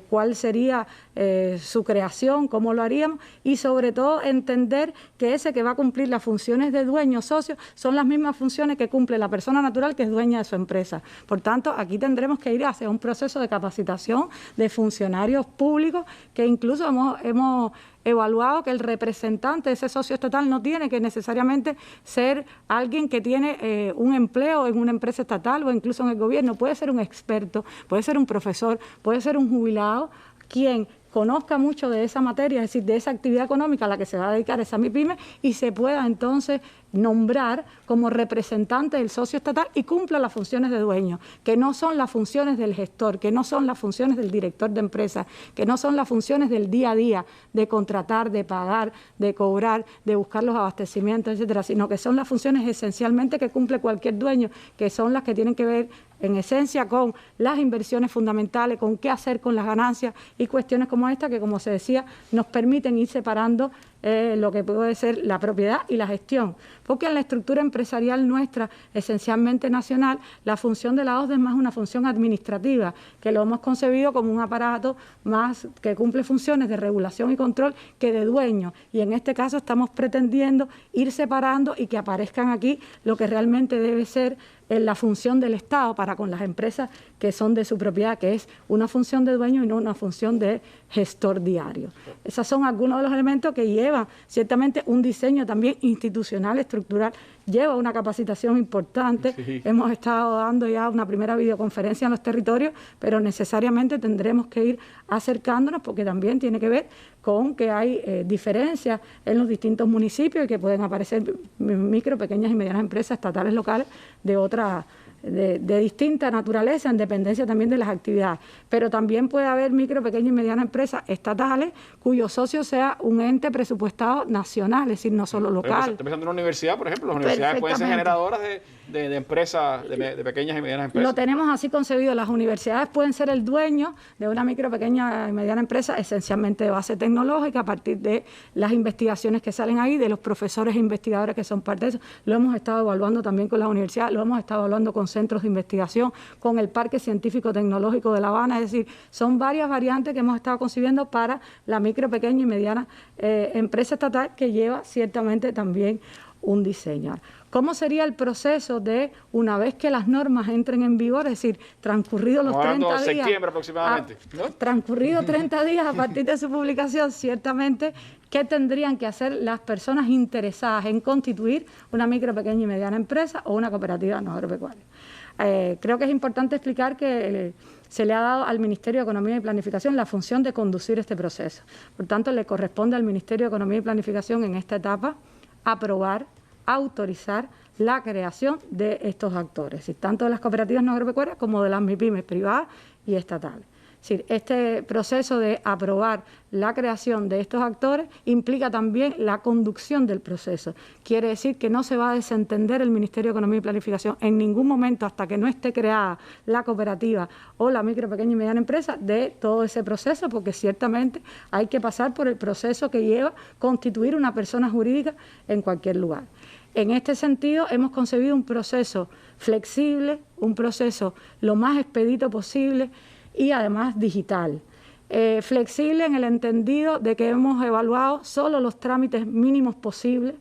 cuál sería su creación, cómo lo haríamos, y sobre todo entender que ese que va a cumplir las funciones de dueño socio son las mismas funciones que cumple la persona natural que es dueña de su empresa. Por tanto, aquí tendremos que ir hacia un proceso de capacitación de funcionarios públicos, que incluso hemos evaluado que el representante de ese socio estatal no tiene que necesariamente ser alguien que tiene un empleo en una empresa estatal o incluso en el gobierno. Puede ser un experto, puede ser un profesor, puede ser un jubilado, quien conozca mucho de esa materia, es decir, de esa actividad económica a la que se va a dedicar esa MIPYME, y se pueda entonces nombrar como representante del socio estatal y cumpla las funciones de dueño, que no son las funciones del gestor, que no son las funciones del director de empresa, que no son las funciones del día a día, de contratar, de pagar, de cobrar, de buscar los abastecimientos, etcétera, sino que son las funciones esencialmente que cumple cualquier dueño, que son las que tienen que ver en esencia con las inversiones fundamentales, con qué hacer con las ganancias y cuestiones como esta que, como se decía, nos permiten ir separando lo que puede ser la propiedad y la gestión. Porque en la estructura empresarial nuestra, esencialmente nacional, la función de la OSDE es más una función administrativa, que lo hemos concebido como un aparato más que cumple funciones de regulación y control que de dueño. Y en este caso estamos pretendiendo ir separando y que aparezcan aquí lo que realmente debe ser la función del Estado para con las empresas que son de su propiedad, que es una función de dueño y no una función de gestor diario. Esos son algunos de los elementos que llevan ciertamente un diseño también institucional, estructural, lleva una capacitación importante. Sí. Hemos estado dando ya una primera videoconferencia en los territorios, pero necesariamente tendremos que ir acercándonos, porque también tiene que ver con que hay diferencias en los distintos municipios y que pueden aparecer micro, pequeñas y medianas empresas estatales locales de distinta naturaleza, en dependencia también de las actividades. Pero también puede haber micro, pequeñas y medianas empresas estatales cuyo socio sea un ente presupuestado nacional, es decir, no solo local. Estoy pensando en una universidad, por ejemplo. Las universidades pueden ser generadoras de empresas, de pequeñas y medianas empresas. Lo tenemos así concebido. Las universidades pueden ser el dueño de una micro, pequeña y mediana empresa, esencialmente de base tecnológica, a partir de las investigaciones que salen ahí, de los profesores e investigadores que son parte de eso. Lo hemos estado evaluando también con las universidades, lo hemos estado evaluando con centros de investigación, con el Parque Científico Tecnológico de La Habana. Es decir, son varias variantes que hemos estado concibiendo para la micro, pequeña y mediana empresa estatal, que lleva ciertamente también un diseño. ¿Cómo sería el proceso de, una vez que las normas entren en vigor, es decir, transcurridos los 30 días, septiembre aproximadamente, ¿no? Transcurridos 30 días a partir de su publicación, ciertamente, ¿qué tendrían que hacer las personas interesadas en constituir una micro, pequeña y mediana empresa o una cooperativa no agropecuaria? Creo que es importante explicar que se le ha dado al Ministerio de Economía y Planificación la función de conducir este proceso. Por tanto, le corresponde al Ministerio de Economía y Planificación en esta etapa aprobar, autorizar la creación de estos actores, tanto de las cooperativas no agropecuarias como de las MIPYMES privadas y estatales. Es decir, este proceso de aprobar la creación de estos actores implica también la conducción del proceso. Quiere decir que no se va a desentender el Ministerio de Economía y Planificación en ningún momento hasta que no esté creada la cooperativa o la micro, pequeña y mediana empresa de todo ese proceso, porque ciertamente hay que pasar por el proceso que lleva constituir una persona jurídica en cualquier lugar. En este sentido, hemos concebido un proceso flexible, un proceso lo más expedito posible y además digital. Flexible en el entendido de que hemos evaluado solo los trámites mínimos posibles.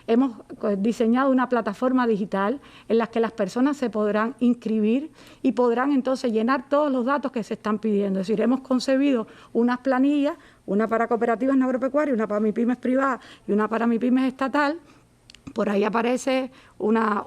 Hemos diseñado una plataforma digital en la que las personas se podrán inscribir y podrán entonces llenar todos los datos que se están pidiendo. Es decir, hemos concebido unas planillas, una para cooperativas no agropecuarias, una para MIPYMES privadas y una para MIPYMES estatal. Por ahí aparece una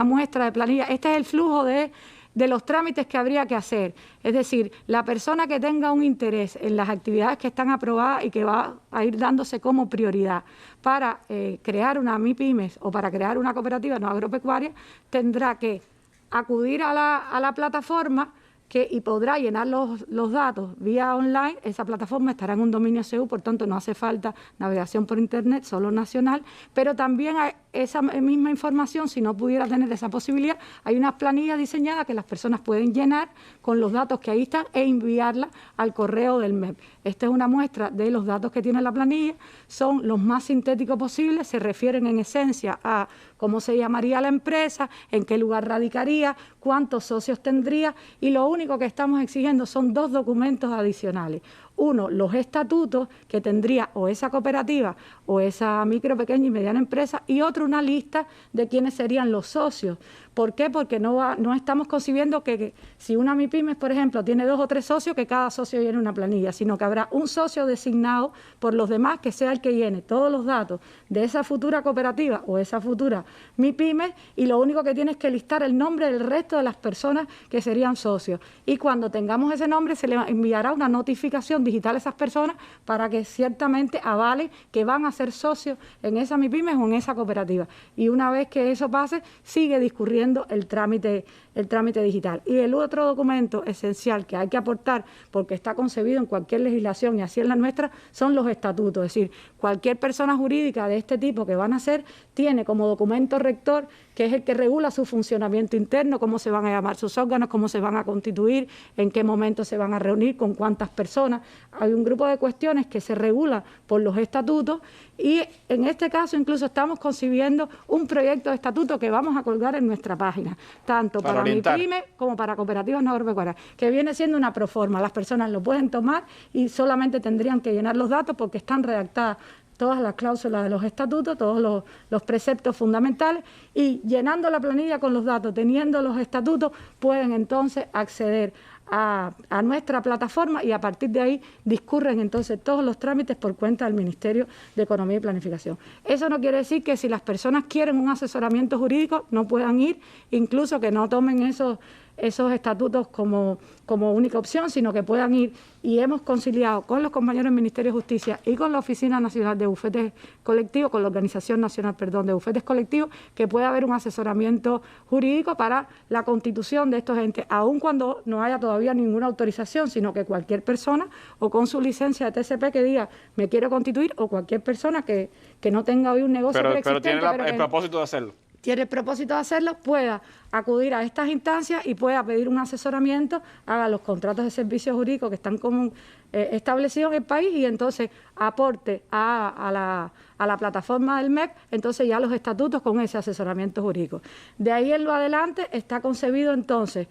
muestra de planilla. Este es el flujo de los trámites que habría que hacer. Es decir, la persona que tenga un interés en las actividades que están aprobadas y que va a ir dándose como prioridad para crear una MIPYMES o para crear una cooperativa no agropecuaria, tendrá que acudir a la plataforma y podrá llenar los datos vía online. Esa plataforma estará en un dominio CEU, por tanto no hace falta navegación por Internet, solo nacional, pero también esa misma información, si no pudiera tener esa posibilidad, hay unas planillas diseñadas que las personas pueden llenar con los datos que ahí están e enviarla al correo del MEP. Esta es una muestra de los datos que tiene la planilla, son los más sintéticos posibles, se refieren en esencia a cómo se llamaría la empresa, en qué lugar radicaría, cuántos socios tendría, y lo único que estamos exigiendo son 2 documentos adicionales. Uno, los estatutos que tendría o esa cooperativa o esa micro, pequeña y mediana empresa, y otro, una lista de quiénes serían los socios. ¿Por qué? Porque no estamos concibiendo que si una MIPYMES, por ejemplo, tiene 2 o 3 socios, que cada socio llene una planilla, sino que habrá un socio designado por los demás que sea el que llene todos los datos de esa futura cooperativa o esa futura MIPYMES, y lo único que tiene es que listar el nombre del resto de las personas que serían socios. Y cuando tengamos ese nombre se le enviará una notificación digital a esas personas para que ciertamente avalen que van a ser socios en esa MIPYMES o en esa cooperativa. Y una vez que eso pase, sigue discurriendo el trámite digital. Y el otro documento esencial que hay que aportar, porque está concebido en cualquier legislación y así en la nuestra, son los estatutos. Es decir, cualquier persona jurídica de este tipo que van a hacer tiene como documento rector, que es el que regula su funcionamiento interno, cómo se van a llamar sus órganos, cómo se van a constituir, en qué momento se van a reunir, con cuántas personas. Hay un grupo de cuestiones que se regula por los estatutos y en este caso incluso estamos concibiendo un proyecto de estatuto que vamos a colgar en nuestra página, tanto para MIPYMES como para cooperativas no agropecuarias, que viene siendo una proforma. Las personas lo pueden tomar y solamente tendrían que llenar los datos porque están redactadas todas las cláusulas de los estatutos, todos los preceptos fundamentales, y llenando la planilla con los datos, teniendo los estatutos, pueden entonces acceder a nuestra plataforma y a partir de ahí discurren entonces todos los trámites por cuenta del Ministerio de Economía y Planificación. Eso no quiere decir que si las personas quieren un asesoramiento jurídico no puedan ir, incluso que no tomen esos estatutos como única opción, sino que puedan ir, y hemos conciliado con los compañeros del Ministerio de Justicia y con la Oficina Nacional de Bufetes Colectivos, con la Organización Nacional, de Bufetes Colectivos, que pueda haber un asesoramiento jurídico para la constitución de estos entes, aun cuando no haya todavía ninguna autorización, sino que cualquier persona o con su licencia de TCP que diga me quiero constituir, o cualquier persona que no tenga hoy un negocio preexistente, pero tiene el propósito de hacerlo. Tiene el propósito de hacerlo, pueda acudir a estas instancias y pueda pedir un asesoramiento, haga los contratos de servicios jurídicos que están establecidos en el país y entonces aporte a la plataforma del MEP, entonces ya los estatutos con ese asesoramiento jurídico. De ahí en lo adelante está concebido entonces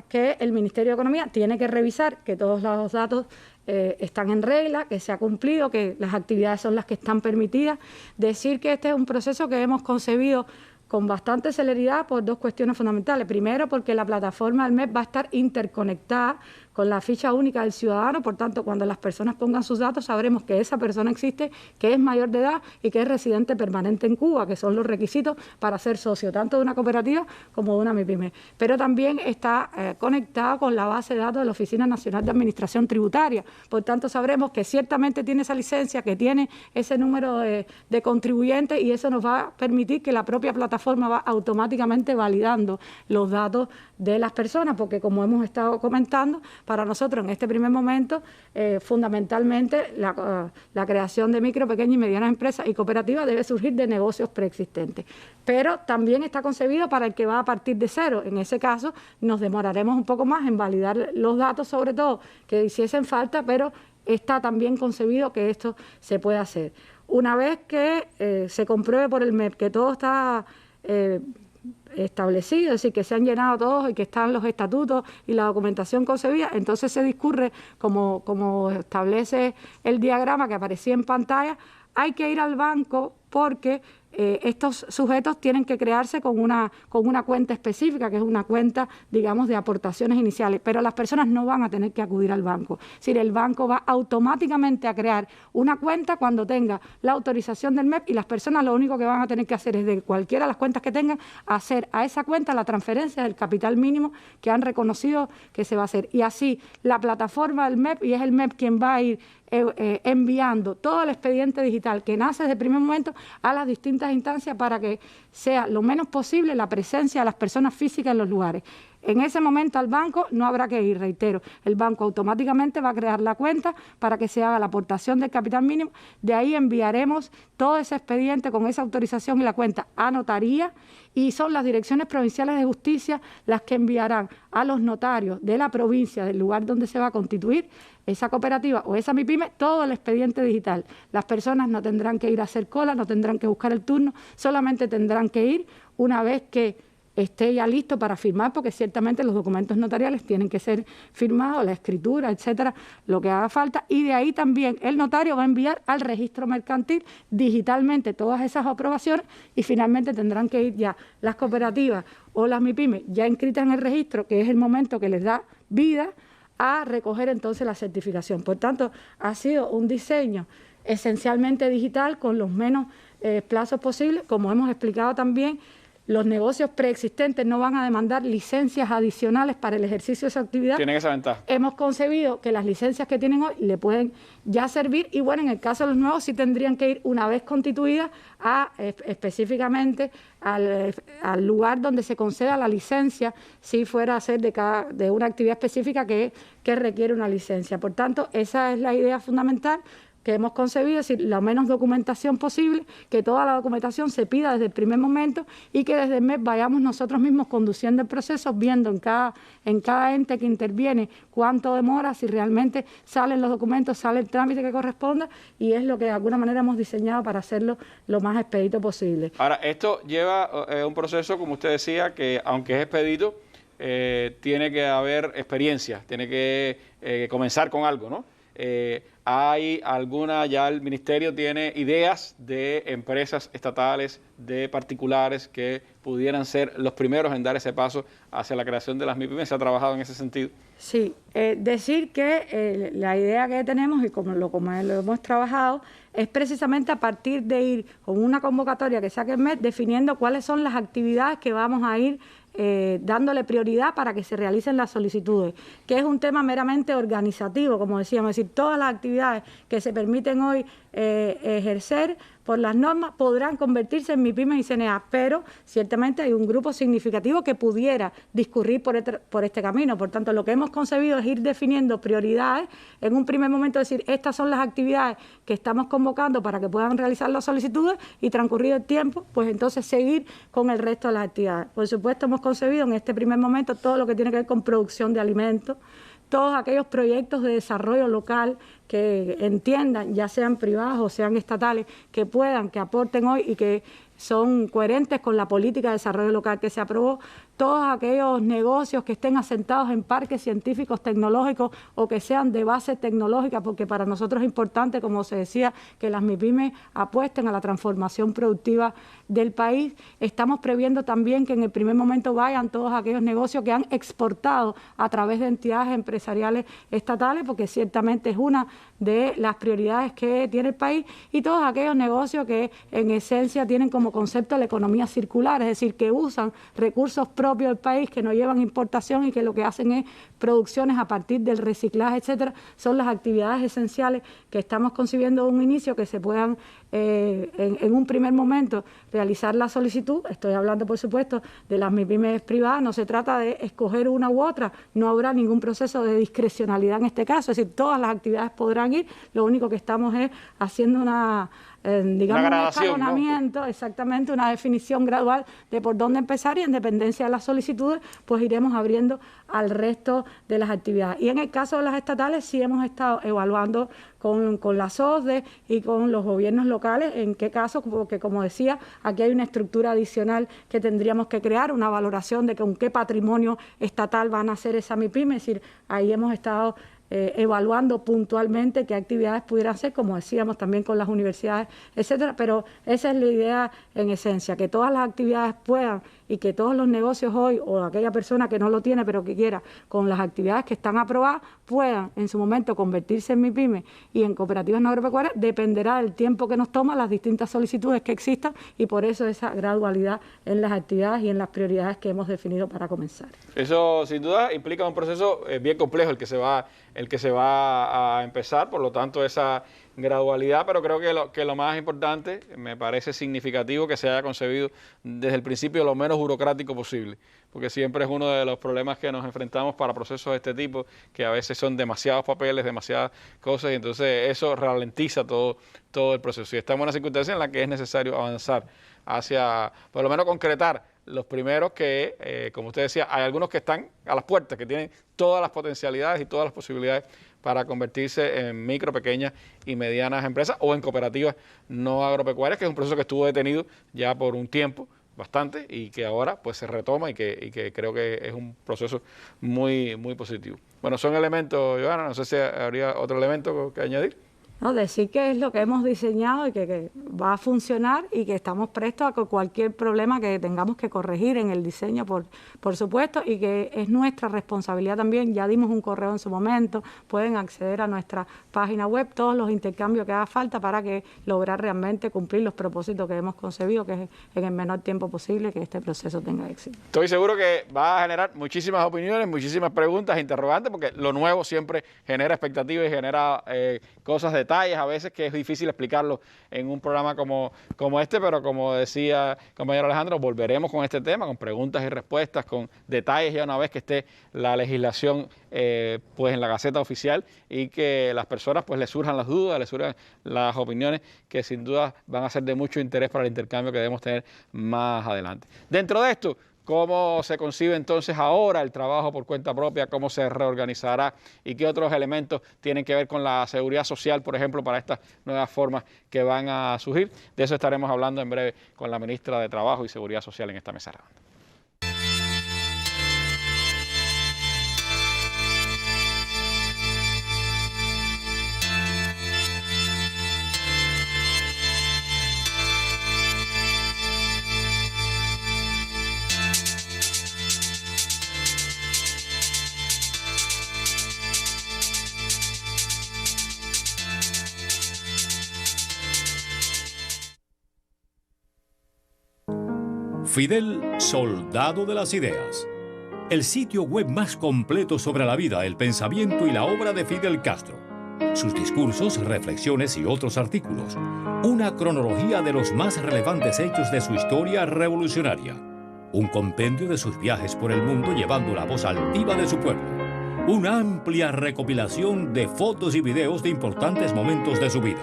que el Ministerio de Economía tiene que revisar que todos los datos están en regla, que se ha cumplido, que las actividades son las que están permitidas. Decir que este es un proceso que hemos concebido con bastante celeridad por 2 cuestiones fundamentales. Primero, porque la plataforma del MEP va a estar interconectada con la ficha única del ciudadano. Por tanto, cuando las personas pongan sus datos, sabremos que esa persona existe, que es mayor de edad y que es residente permanente en Cuba, que son los requisitos para ser socio, tanto de una cooperativa como de una MIPYME. Pero también está conectado con la base de datos de la Oficina Nacional de Administración Tributaria. Por tanto, sabremos que ciertamente tiene esa licencia, que tiene ese número de contribuyentes, y eso nos va a permitir que la propia plataforma va automáticamente validando los datos de las personas, porque como hemos estado comentando, para nosotros en este primer momento, fundamentalmente la creación de micro, pequeñas y medianas empresas y cooperativas debe surgir de negocios preexistentes. Pero también está concebido para el que va a partir de cero. En ese caso nos demoraremos un poco más en validar los datos, sobre todo que hiciesen falta, pero está también concebido que esto se puede hacer. Una vez que se compruebe por el MEP que todo está establecido, es decir, que se han llenado todos y que están los estatutos y la documentación concebida, entonces se discurre como establece el diagrama que aparecía en pantalla. Hay que ir al banco porque estos sujetos tienen que crearse con una cuenta específica, que es una cuenta, digamos, de aportaciones iniciales, pero las personas no van a tener que acudir al banco. Es decir, el banco va automáticamente a crear una cuenta cuando tenga la autorización del MEP, y las personas lo único que van a tener que hacer es, de cualquiera de las cuentas que tengan, hacer a esa cuenta la transferencia del capital mínimo que han reconocido que se va a hacer. Y así la plataforma del MEP, y es el MEP quien va a ir enviando todo el expediente digital que nace desde el primer momento a las distintas instancias para que sea lo menos posible la presencia de las personas físicas en los lugares. En ese momento al banco no habrá que ir, reitero, el banco automáticamente va a crear la cuenta para que se haga la aportación del capital mínimo. De ahí enviaremos todo ese expediente con esa autorización y la cuenta a notaría, y son las direcciones provinciales de justicia las que enviarán a los notarios de la provincia, del lugar donde se va a constituir esa cooperativa o esa MIPYME, todo el expediente digital. Las personas no tendrán que ir a hacer cola, no tendrán que buscar el turno, solamente tendrán que ir una vez que esté ya listo para firmar, porque ciertamente los documentos notariales tienen que ser firmados, la escritura, etcétera, lo que haga falta, y de ahí también el notario va a enviar al registro mercantil digitalmente todas esas aprobaciones, y finalmente tendrán que ir ya las cooperativas o las MIPYME ya inscritas en el registro, que es el momento que les da vida, a recoger entonces la certificación. Por tanto, ha sido un diseño esencialmente digital con los menos plazos posibles. Como hemos explicado también, los negocios preexistentes no van a demandar licencias adicionales para el ejercicio de esa actividad. Tienen esa ventaja. Hemos concebido que las licencias que tienen hoy le pueden ya servir, y bueno, en el caso de los nuevos sí tendrían que ir una vez constituidas específicamente al lugar donde se conceda la licencia, si fuera a ser de una actividad específica que requiere una licencia. Por tanto, esa es la idea fundamental que hemos concebido, es decir, la menos documentación posible, que toda la documentación se pida desde el primer momento, y que desde el MEP vayamos nosotros mismos conduciendo el proceso, viendo en cada ente que interviene cuánto demora, si realmente salen los documentos, sale el trámite que corresponda, y es lo que de alguna manera hemos diseñado para hacerlo lo más expedito posible. Ahora, esto lleva un proceso, como usted decía, que aunque es expedito, tiene que haber experiencia, tiene que comenzar con algo, ¿no? ¿Hay alguna, ya el Ministerio tiene ideas de empresas estatales, de particulares que pudieran ser los primeros en dar ese paso hacia la creación de las MIPYME? ¿Se ha trabajado en ese sentido? Sí, decir que la idea que tenemos, y como lo hemos trabajado, es precisamente a partir de ir con una convocatoria que saque el MEP, definiendo cuáles son las actividades que vamos a ir dándole prioridad para que se realicen las solicitudes, que es un tema meramente organizativo, como decíamos, es decir, todas las actividades que se permiten hoy ejercer por las normas podrán convertirse en MIPYME y CNA, pero ciertamente hay un grupo significativo que pudiera discurrir por este camino. Por tanto, lo que hemos concebido es ir definiendo prioridades, en un primer momento decir, estas son las actividades que estamos convocando para que puedan realizar las solicitudes, y transcurrido el tiempo, pues entonces seguir con el resto de las actividades. Por supuesto, hemos concebido en este primer momento todo lo que tiene que ver con producción de alimentos, todos aquellos proyectos de desarrollo local que entiendan, ya sean privadas o sean estatales, que puedan, que aporten hoy y que son coherentes con la política de desarrollo local que se aprobó. Todos aquellos negocios que estén asentados en parques científicos tecnológicos o que sean de base tecnológica, porque para nosotros es importante, como se decía, que las MIPYMES apuesten a la transformación productiva del país. Estamos previendo también que en el primer momento vayan todos aquellos negocios que han exportado a través de entidades empresariales estatales, porque ciertamente es una de las prioridades que tiene el país, y todos aquellos negocios que en esencia tienen como concepto la economía circular, es decir, que usan recursos propios del país, que no llevan importación y que lo que hacen es producciones a partir del reciclaje, etcétera. Son las actividades esenciales que estamos concibiendo de un inicio, que se puedan en un primer momento realizar la solicitud. Estoy hablando, por supuesto, de las MIPYMES privadas. No se trata de escoger una u otra, no habrá ningún proceso de discrecionalidad en este caso, es decir, todas las actividades podrán ir. Lo único que estamos es haciendo digamos, un escalonamiento, ¿no? Exactamente, una definición gradual de por dónde empezar, y en dependencia de las solicitudes, pues iremos abriendo al resto de las actividades. Y en el caso de las estatales, sí hemos estado evaluando con las OSDE y con los gobiernos locales en qué caso, porque como decía, aquí hay una estructura adicional que tendríamos que crear, una valoración de con qué patrimonio estatal van a hacer esa MIPYME, es decir, ahí hemos estado evaluando puntualmente qué actividades pudieran ser, como decíamos, también con las universidades, etcétera, pero esa es la idea en esencia, que todas las actividades puedan y que todos los negocios hoy, o aquella persona que no lo tiene pero que quiera, con las actividades que están aprobadas, puedan en su momento convertirse en MIPYME y en cooperativas no agropecuarias. Dependerá del tiempo que nos toma, las distintas solicitudes que existan, y por eso esa gradualidad en las actividades y en las prioridades que hemos definido para comenzar. Eso sin duda implica un proceso bien complejo el que se va a empezar, por lo tanto esa gradualidad, pero creo que lo más importante, me parece significativo que se haya concebido desde el principio lo menos burocrático posible, porque siempre es uno de los problemas que nos enfrentamos para procesos de este tipo, que a veces son demasiados papeles, demasiadas cosas, y entonces eso ralentiza todo el proceso. Y estamos en una circunstancia en la que es necesario avanzar hacia, por lo menos concretar los primeros que, como usted decía, hay algunos que están a las puertas, que tienen todas las potencialidades y todas las posibilidades para convertirse en micro, pequeñas y medianas empresas o en cooperativas no agropecuarias, que es un proceso que estuvo detenido ya por un tiempo bastante y que ahora pues se retoma y que creo que es un proceso muy, muy positivo. Bueno, son elementos, Johanna, no sé si habría otro elemento que añadir. No, decir que es lo que hemos diseñado y que va a funcionar y que estamos prestos a cualquier problema que tengamos que corregir en el diseño, por supuesto, y que es nuestra responsabilidad también. Ya dimos un correo en su momento, pueden acceder a nuestra página web, todos los intercambios que haga falta para que lograr realmente cumplir los propósitos que hemos concebido, que es en el menor tiempo posible que este proceso tenga éxito. Estoy seguro que va a generar muchísimas opiniones, muchísimas preguntas, interrogantes, porque lo nuevo siempre genera expectativas y genera cosas, detalles a veces que es difícil explicarlo en un programa como este, pero como decía el compañero Alejandro, volveremos con este tema, con preguntas y respuestas, con detalles ya una vez que esté la legislación pues en la Gaceta Oficial y que las personas pues les surjan las dudas, les surjan las opiniones que sin duda van a ser de mucho interés para el intercambio que debemos tener más adelante. Dentro de esto, ¿cómo se concibe entonces ahora el trabajo por cuenta propia? ¿Cómo se reorganizará? ¿Y qué otros elementos tienen que ver con la seguridad social, por ejemplo, para estas nuevas formas que van a surgir? De eso estaremos hablando en breve con la ministra de Trabajo y Seguridad Social en esta mesa redonda. Fidel, soldado de las ideas. El sitio web más completo sobre la vida, el pensamiento y la obra de Fidel Castro. Sus discursos, reflexiones y otros artículos. Una cronología de los más relevantes hechos de su historia revolucionaria. Un compendio de sus viajes por el mundo llevando la voz altiva de su pueblo. Una amplia recopilación de fotos y videos de importantes momentos de su vida.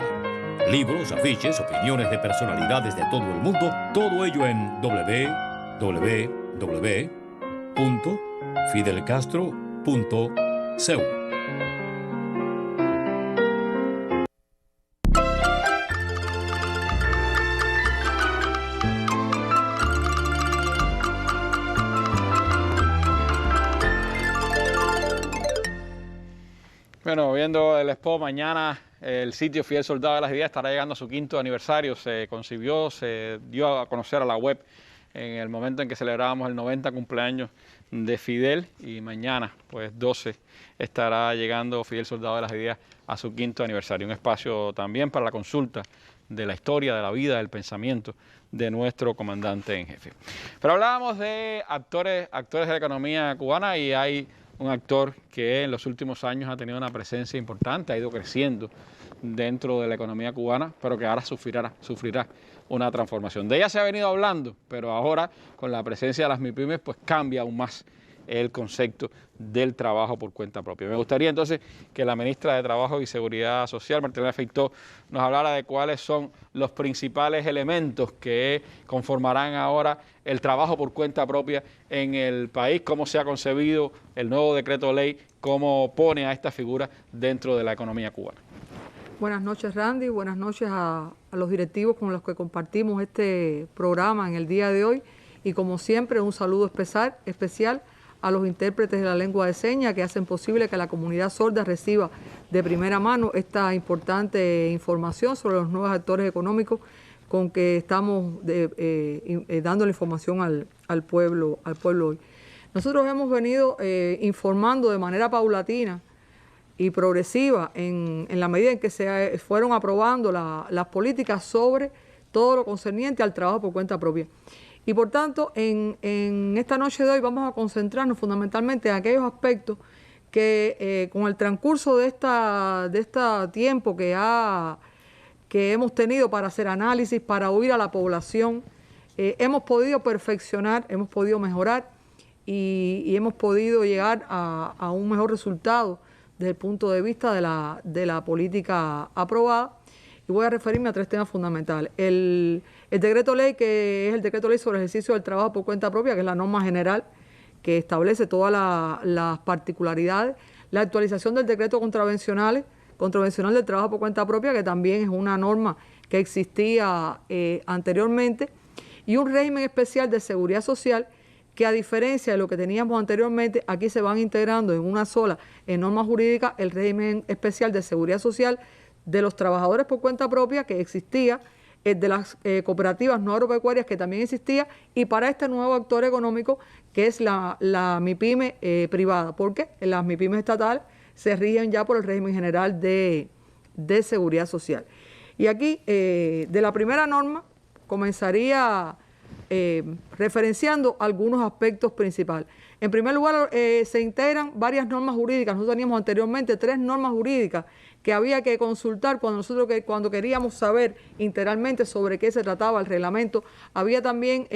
Libros, afiches, opiniones de personalidades de todo el mundo, todo ello en www.fidelcastro.cu. Bueno, viendo el spot, mañana el sitio Fidel Soldado de las Ideas estará llegando a su 5º aniversario. Se concibió, se dio a conocer a la web en el momento en que celebrábamos el 90 cumpleaños de Fidel, y mañana, pues 12, estará llegando Fidel Soldado de las Ideas a su 5º aniversario. Un espacio también para la consulta de la historia, de la vida, del pensamiento de nuestro comandante en jefe. Pero hablábamos de actores de la economía cubana, y hay un actor que en los últimos años ha tenido una presencia importante, ha ido creciendo dentro de la economía cubana, pero que ahora sufrirá una transformación. De ella se ha venido hablando, pero ahora con la presencia de las MIPYMES pues cambia aún más el concepto del trabajo por cuenta propia. Me gustaría entonces que la ministra de Trabajo y Seguridad Social, Martelena Feitó, nos hablara de cuáles son los principales elementos que conformarán ahora el trabajo por cuenta propia en el país, cómo se ha concebido el nuevo decreto ley, cómo pone a esta figura dentro de la economía cubana. Buenas noches, Randy, buenas noches a los directivos con los que compartimos este programa en el día de hoy, y como siempre un saludo especial a los intérpretes de la lengua de señas que hacen posible que la comunidad sorda reciba de primera mano esta importante información sobre los nuevos actores económicos con que estamos dando la información al pueblo hoy. Nosotros hemos venido informando de manera paulatina y progresiva en la medida en que se fueron aprobando las políticas sobre todo lo concerniente al trabajo por cuenta propia. Y por tanto, en esta noche de hoy vamos a concentrarnos fundamentalmente en aquellos aspectos que con el transcurso de este tiempo que hemos tenido para hacer análisis, para oír a la población, hemos podido perfeccionar, hemos podido mejorar y hemos podido llegar a un mejor resultado desde el punto de vista de la política aprobada. Y voy a referirme a 3 temas fundamentales. El decreto ley, que es el decreto ley sobre el ejercicio del trabajo por cuenta propia, que es la norma general que establece todas las particularidades. La actualización del decreto contravencional del trabajo por cuenta propia, que también es una norma que existía anteriormente. Y un régimen especial de seguridad social, que a diferencia de lo que teníamos anteriormente, aquí se van integrando en una sola norma jurídica el régimen especial de seguridad social de los trabajadores por cuenta propia que existía, de las cooperativas no agropecuarias que también existía, y para este nuevo actor económico que es la MIPYME privada, porque las MIPYMES estatales se rigen ya por el régimen general de seguridad social. Y aquí, de la primera norma, comenzaría referenciando algunos aspectos principales. En primer lugar, se integran varias normas jurídicas. Nosotros teníamos anteriormente 3 normas jurídicas que había que consultar cuando queríamos saber integralmente sobre qué se trataba el reglamento. Había también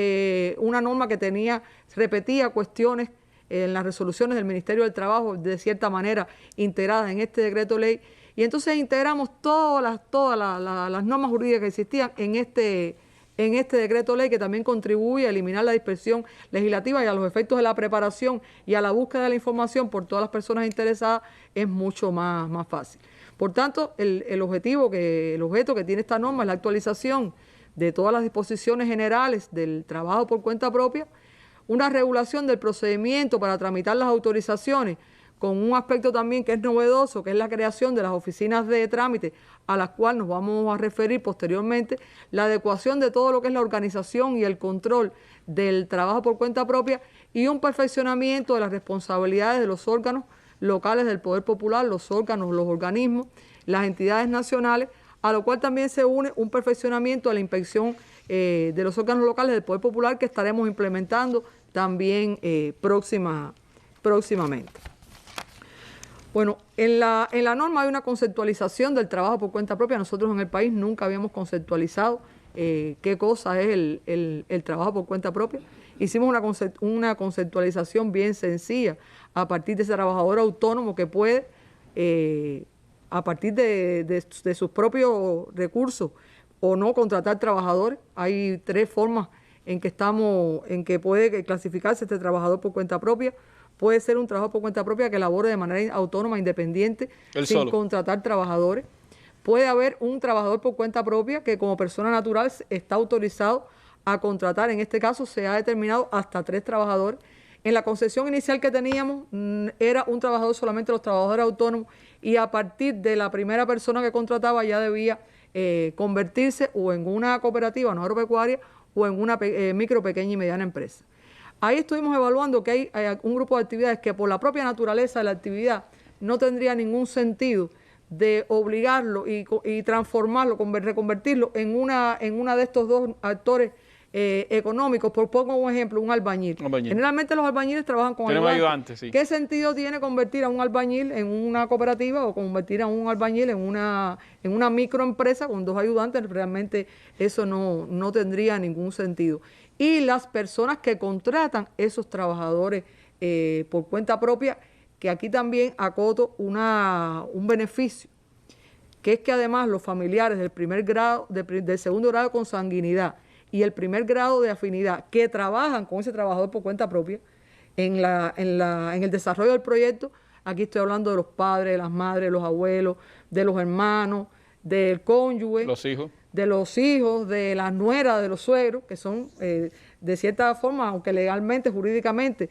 una norma que repetía cuestiones en las resoluciones del Ministerio del Trabajo, de cierta manera integradas en este decreto ley, y entonces integramos todas las normas jurídicas que existían en este decreto ley, que también contribuye a eliminar la dispersión legislativa, y a los efectos de la preparación y a la búsqueda de la información por todas las personas interesadas es mucho más fácil. Por tanto, el objeto que tiene esta norma es la actualización de todas las disposiciones generales del trabajo por cuenta propia, una regulación del procedimiento para tramitar las autorizaciones, con un aspecto también que es novedoso, que es la creación de las oficinas de trámite, a las cuales nos vamos a referir posteriormente, la adecuación de todo lo que es la organización y el control del trabajo por cuenta propia, y un perfeccionamiento de las responsabilidades de los órganos locales del Poder Popular, los organismos, las entidades nacionales, a lo cual también se une un perfeccionamiento de la inspección de los órganos locales del Poder Popular, que estaremos implementando también próximamente. Bueno, en la norma hay una conceptualización del trabajo por cuenta propia. Nosotros en el país nunca habíamos conceptualizado qué cosa es el trabajo por cuenta propia. Hicimos una conceptualización bien sencilla a partir de ese trabajador autónomo que puede, a partir de sus propios recursos o no, contratar trabajadores. Hay 3 formas en que puede clasificarse este trabajador por cuenta propia. Puede ser un trabajo por cuenta propia que labore de manera autónoma, independiente, sin contratar trabajadores. Puede haber un trabajador por cuenta propia que como persona natural está autorizado a contratar. En este caso se ha determinado hasta 3 trabajadores. En la concepción inicial que teníamos era un trabajador, solamente los trabajadores autónomos y a partir de la primera persona que contrataba ya debía convertirse o en una cooperativa no agropecuaria o en una micro, pequeña y mediana empresa. Ahí estuvimos evaluando que hay un grupo de actividades que por la propia naturaleza de la actividad no tendría ningún sentido de obligarlo y transformarlo, reconvertirlo en una de estos dos actores económicos. Pongo un ejemplo, un albañil. Generalmente los albañiles trabajan con ayudantes. Sí. ¿Qué sentido tiene convertir a un albañil en una cooperativa o convertir a un albañil en una microempresa con dos ayudantes? Realmente eso no tendría ningún sentido. Y las personas que contratan esos trabajadores por cuenta propia, que aquí también acoto un beneficio, que es que además los familiares del primer grado, del segundo grado de consanguinidad y el primer grado de afinidad que trabajan con ese trabajador por cuenta propia en el desarrollo del proyecto, aquí estoy hablando de los padres, de las madres, de los abuelos, de los hermanos, del cónyuge, de los hijos, de las nueras, de los suegros, que son de cierta forma, aunque legalmente, jurídicamente,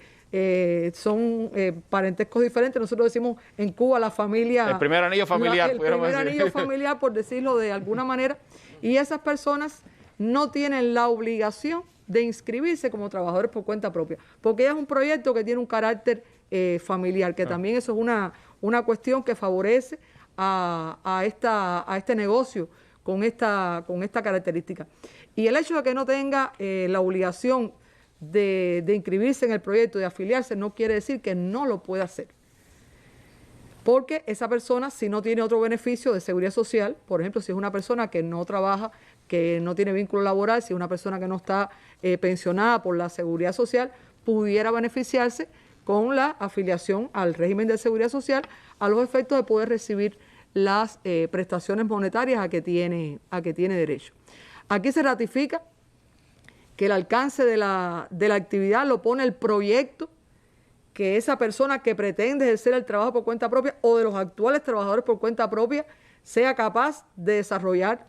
son parentescos diferentes. Nosotros decimos en Cuba la familia... El primer anillo familiar. El primer anillo familiar, por decirlo de alguna manera. Y esas personas no tienen la obligación de inscribirse como trabajadores por cuenta propia, porque es un proyecto que tiene un carácter familiar, que también eso es una cuestión que favorece a este negocio con esta característica. Y el hecho de que no tenga la obligación de inscribirse en el proyecto, de afiliarse, no quiere decir que no lo pueda hacer. Porque esa persona, si no tiene otro beneficio de seguridad social, por ejemplo, si es una persona que no trabaja, que no tiene vínculo laboral, si es una persona que no está pensionada por la seguridad social, pudiera beneficiarse con la afiliación al régimen de seguridad social a los efectos de poder recibir las prestaciones monetarias a que tiene derecho. Aquí se ratifica que el alcance de la actividad lo pone el proyecto que esa persona que pretende ejercer el trabajo por cuenta propia o de los actuales trabajadores por cuenta propia sea capaz de desarrollar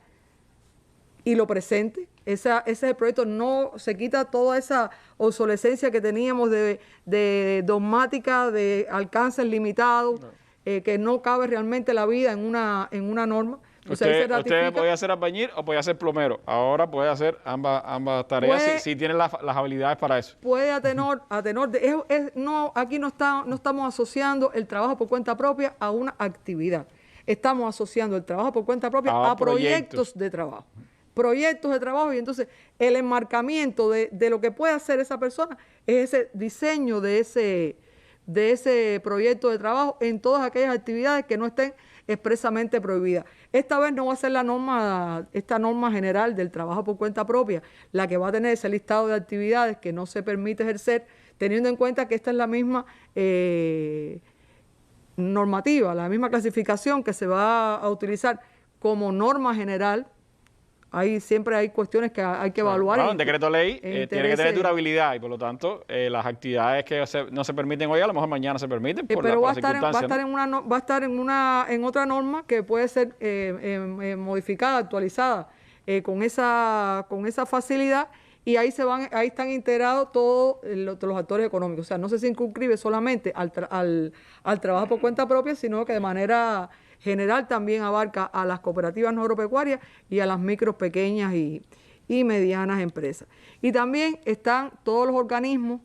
y lo presente. Ese es el proyecto. No se quita toda esa obsolescencia que teníamos de dogmática, de alcances limitados, que no cabe realmente la vida en una norma. Usted podía ser albañil o podía ser plomero. Ahora puede hacer ambas tareas si tiene las habilidades para eso. Puede a tenor aquí no estamos asociando el trabajo por cuenta propia a una actividad. Estamos asociando el trabajo por cuenta propia a proyectos de trabajo. Proyectos de trabajo, y entonces el enmarcamiento de lo que puede hacer esa persona es ese diseño de ese proyecto de trabajo en todas aquellas actividades que no estén expresamente prohibidas. Esta vez no va a ser esta norma general del trabajo por cuenta propia la que va a tener ese listado de actividades que no se permite ejercer, teniendo en cuenta que esta es la misma normativa, la misma clasificación que se va a utilizar como norma general. Siempre hay cuestiones que hay que evaluar. Bueno, un decreto ley tiene que tener durabilidad y por lo tanto las actividades que no se permiten hoy a lo mejor mañana se permiten por las circunstancias. Va a estar en otra norma que puede ser modificada, actualizada con esa facilidad, y ahí están integrados todos los actores económicos. O sea, no se circunscribe solamente al trabajo por cuenta propia, sino que de manera general también abarca a las cooperativas no agropecuarias y a las micros, pequeñas y medianas empresas. Y también están todos los organismos,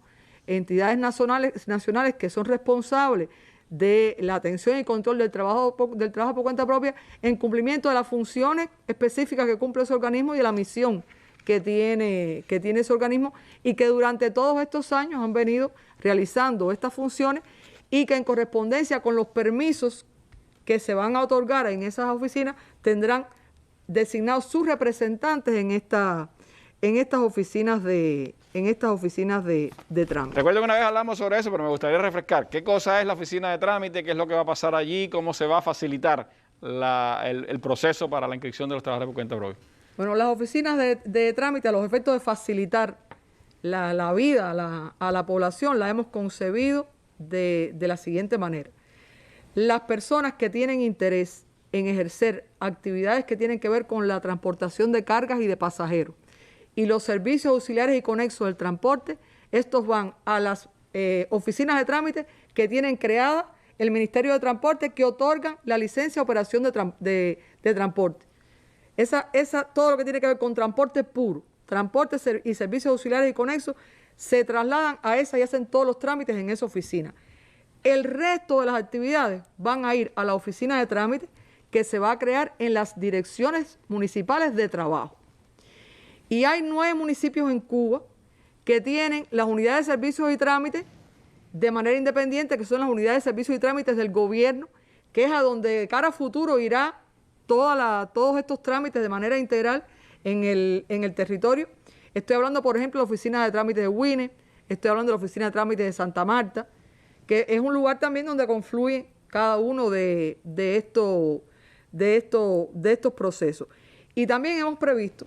entidades nacionales que son responsables de la atención y control del trabajo por cuenta propia en cumplimiento de las funciones específicas que cumple ese organismo y de la misión que tiene ese organismo, y que durante todos estos años han venido realizando estas funciones, y que en correspondencia con los permisos que se van a otorgar en esas oficinas tendrán designados sus representantes en estas oficinas de trámite. Recuerdo que una vez hablamos sobre eso, pero me gustaría refrescar. ¿Qué cosa es la oficina de trámite? ¿Qué es lo que va a pasar allí? ¿Cómo se va a facilitar el proceso para la inscripción de los trabajadores por cuenta propia? Bueno, las oficinas de trámite, a los efectos de facilitar la vida a la población, la hemos concebido de la siguiente manera. Las personas que tienen interés en ejercer actividades que tienen que ver con la transportación de cargas y de pasajeros y los servicios auxiliares y conexos del transporte, estos van a las oficinas de trámite que tienen creadas el Ministerio de Transporte, que otorgan la licencia de operación de transporte. Todo lo que tiene que ver con transporte puro, transporte y servicios auxiliares y conexos, se trasladan a esa y hacen todos los trámites en esa oficina. El resto de las actividades van a ir a la oficina de trámites que se va a crear en las direcciones municipales de trabajo. Y hay 9 municipios en Cuba que tienen las unidades de servicios y trámites de manera independiente, que son las unidades de servicios y trámites del gobierno, que es a donde de cara a futuro irá todos estos trámites de manera integral en el territorio. Estoy hablando, por ejemplo, de la oficina de trámites de Huine, estoy hablando de la oficina de trámites de Santa Marta, que es un lugar también donde confluyen cada uno de estos procesos. Y también hemos previsto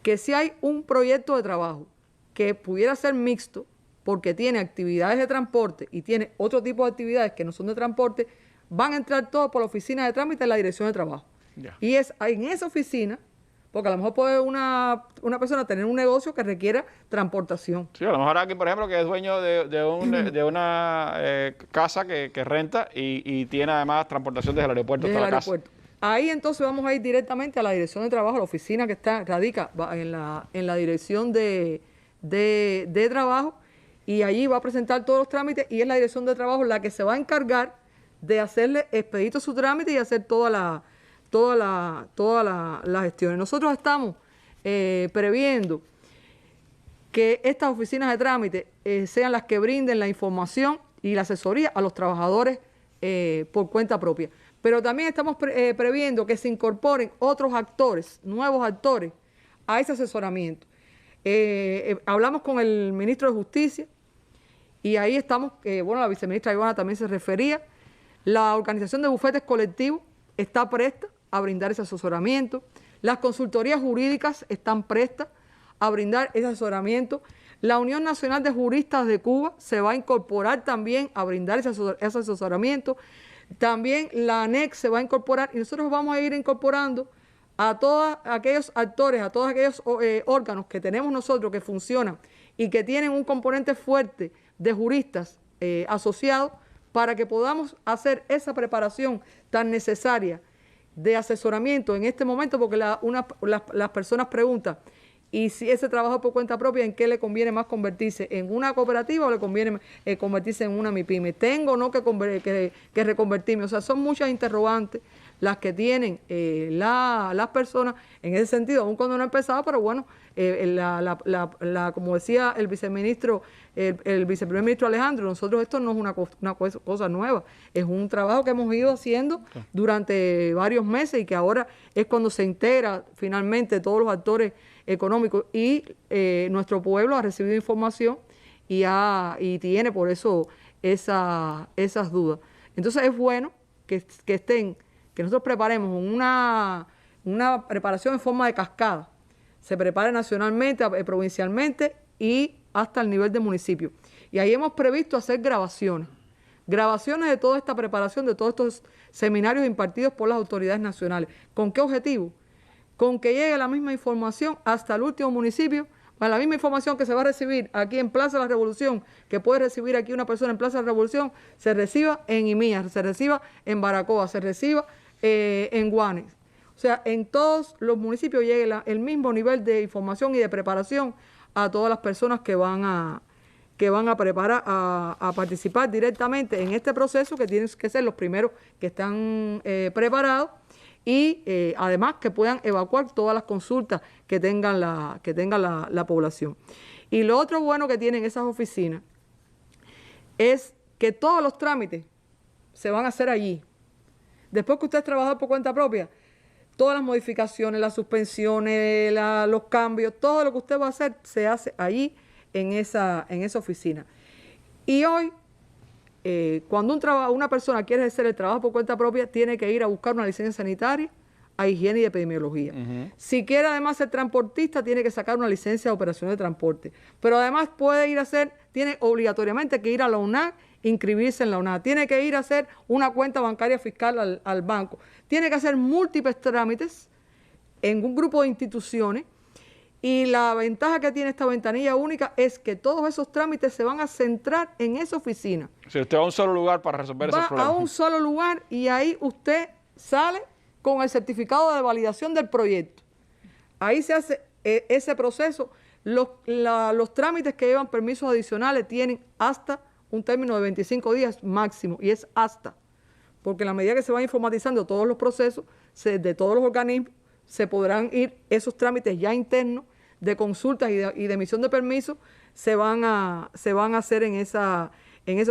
que si hay un proyecto de trabajo que pudiera ser mixto, porque tiene actividades de transporte y tiene otro tipo de actividades que no son de transporte, van a entrar todos por la oficina de trámite en la dirección de trabajo. Yeah. Y es en esa oficina, porque a lo mejor puede una persona tener un negocio que requiera transportación. Sí, a lo mejor aquí, por ejemplo, que es dueño de una casa que renta y tiene además transportación desde el aeropuerto hasta la casa. Ahí entonces vamos a ir directamente a la dirección de trabajo, a la oficina que radica en la dirección de trabajo, y allí va a presentar todos los trámites y es la dirección de trabajo la que se va a encargar de hacerle expedito su trámite y hacer toda la gestión. Nosotros estamos previendo que estas oficinas de trámite sean las que brinden la información y la asesoría a los trabajadores por cuenta propia. Pero también estamos previendo que se incorporen otros actores, nuevos actores, a ese asesoramiento. Hablamos con el ministro de Justicia y ahí estamos, la viceministra Ivana también se refería. La organización de bufetes colectivos está presta a brindar ese asesoramiento. Las consultorías jurídicas están prestas a brindar ese asesoramiento. La Unión Nacional de Juristas de Cuba se va a incorporar también a brindar ese asesoramiento. También la ANEC se va a incorporar y nosotros vamos a ir incorporando a todos aquellos actores, a todos aquellos órganos que tenemos nosotros que funcionan y que tienen un componente fuerte de juristas asociados para que podamos hacer esa preparación tan necesaria de asesoramiento en este momento, porque las personas preguntan, ¿y si ese trabajo por cuenta propia, en qué le conviene más convertirse? ¿En una cooperativa o le conviene convertirse en una MIPYME? ¿Tengo o no que reconvertirme? O sea, son muchas interrogantes las que tienen las personas en ese sentido, aun cuando no ha empezado, pero bueno, como decía el viceministro, el viceprimer ministro Alejandro, nosotros esto no es una cosa nueva, es un trabajo que hemos ido haciendo durante varios meses y que ahora es cuando se integra finalmente todos los actores económicos y nuestro pueblo ha recibido información y tiene por eso esas dudas. Entonces es bueno que nosotros preparemos una preparación en forma de cascada. Se prepare nacionalmente, provincialmente y hasta el nivel de municipio. Y ahí hemos previsto hacer grabaciones de toda esta preparación, de todos estos seminarios impartidos por las autoridades nacionales. ¿Con qué objetivo? Con que llegue la misma información hasta el último municipio, la misma información que se va a recibir aquí en Plaza de la Revolución, que puede recibir aquí una persona en Plaza de la Revolución, se reciba en Imía, se reciba en Baracoa, se reciba en Guanes. O sea, en todos los municipios llegue el mismo nivel de información y de preparación a todas las personas que van a preparar, a participar directamente en este proceso, que tienen que ser los primeros que están preparados y además que puedan evacuar todas las consultas que tengan la población. Y lo otro bueno que tienen esas oficinas es que todos los trámites se van a hacer allí. Después que usted trabaja por cuenta propia, todas las modificaciones, las suspensiones, los cambios, todo lo que usted va a hacer se hace allí en esa oficina. Y hoy, cuando una persona quiere hacer el trabajo por cuenta propia, tiene que ir a buscar una licencia sanitaria, a higiene y epidemiología. Si quiere además ser transportista, tiene que sacar una licencia de operación de transporte. Pero además tiene obligatoriamente que ir a la UNAC, inscribirse en la UNAC, tiene que ir a hacer una cuenta bancaria fiscal al banco, tiene que hacer múltiples trámites en un grupo de instituciones Y la ventaja que tiene esta ventanilla única es que todos esos trámites se van a centrar en esa oficina. Si usted va a un solo lugar para resolver esos problemas. Va a un solo lugar y ahí usted sale con el certificado de validación del proyecto. Ahí se hace ese proceso. Los trámites que llevan permisos adicionales tienen hasta un término de 25 días máximo, y es hasta, porque en la medida que se van informatizando todos los procesos de todos los organismos, se podrán ir esos trámites ya internos de consultas y de emisión de permisos, se van a hacer en esa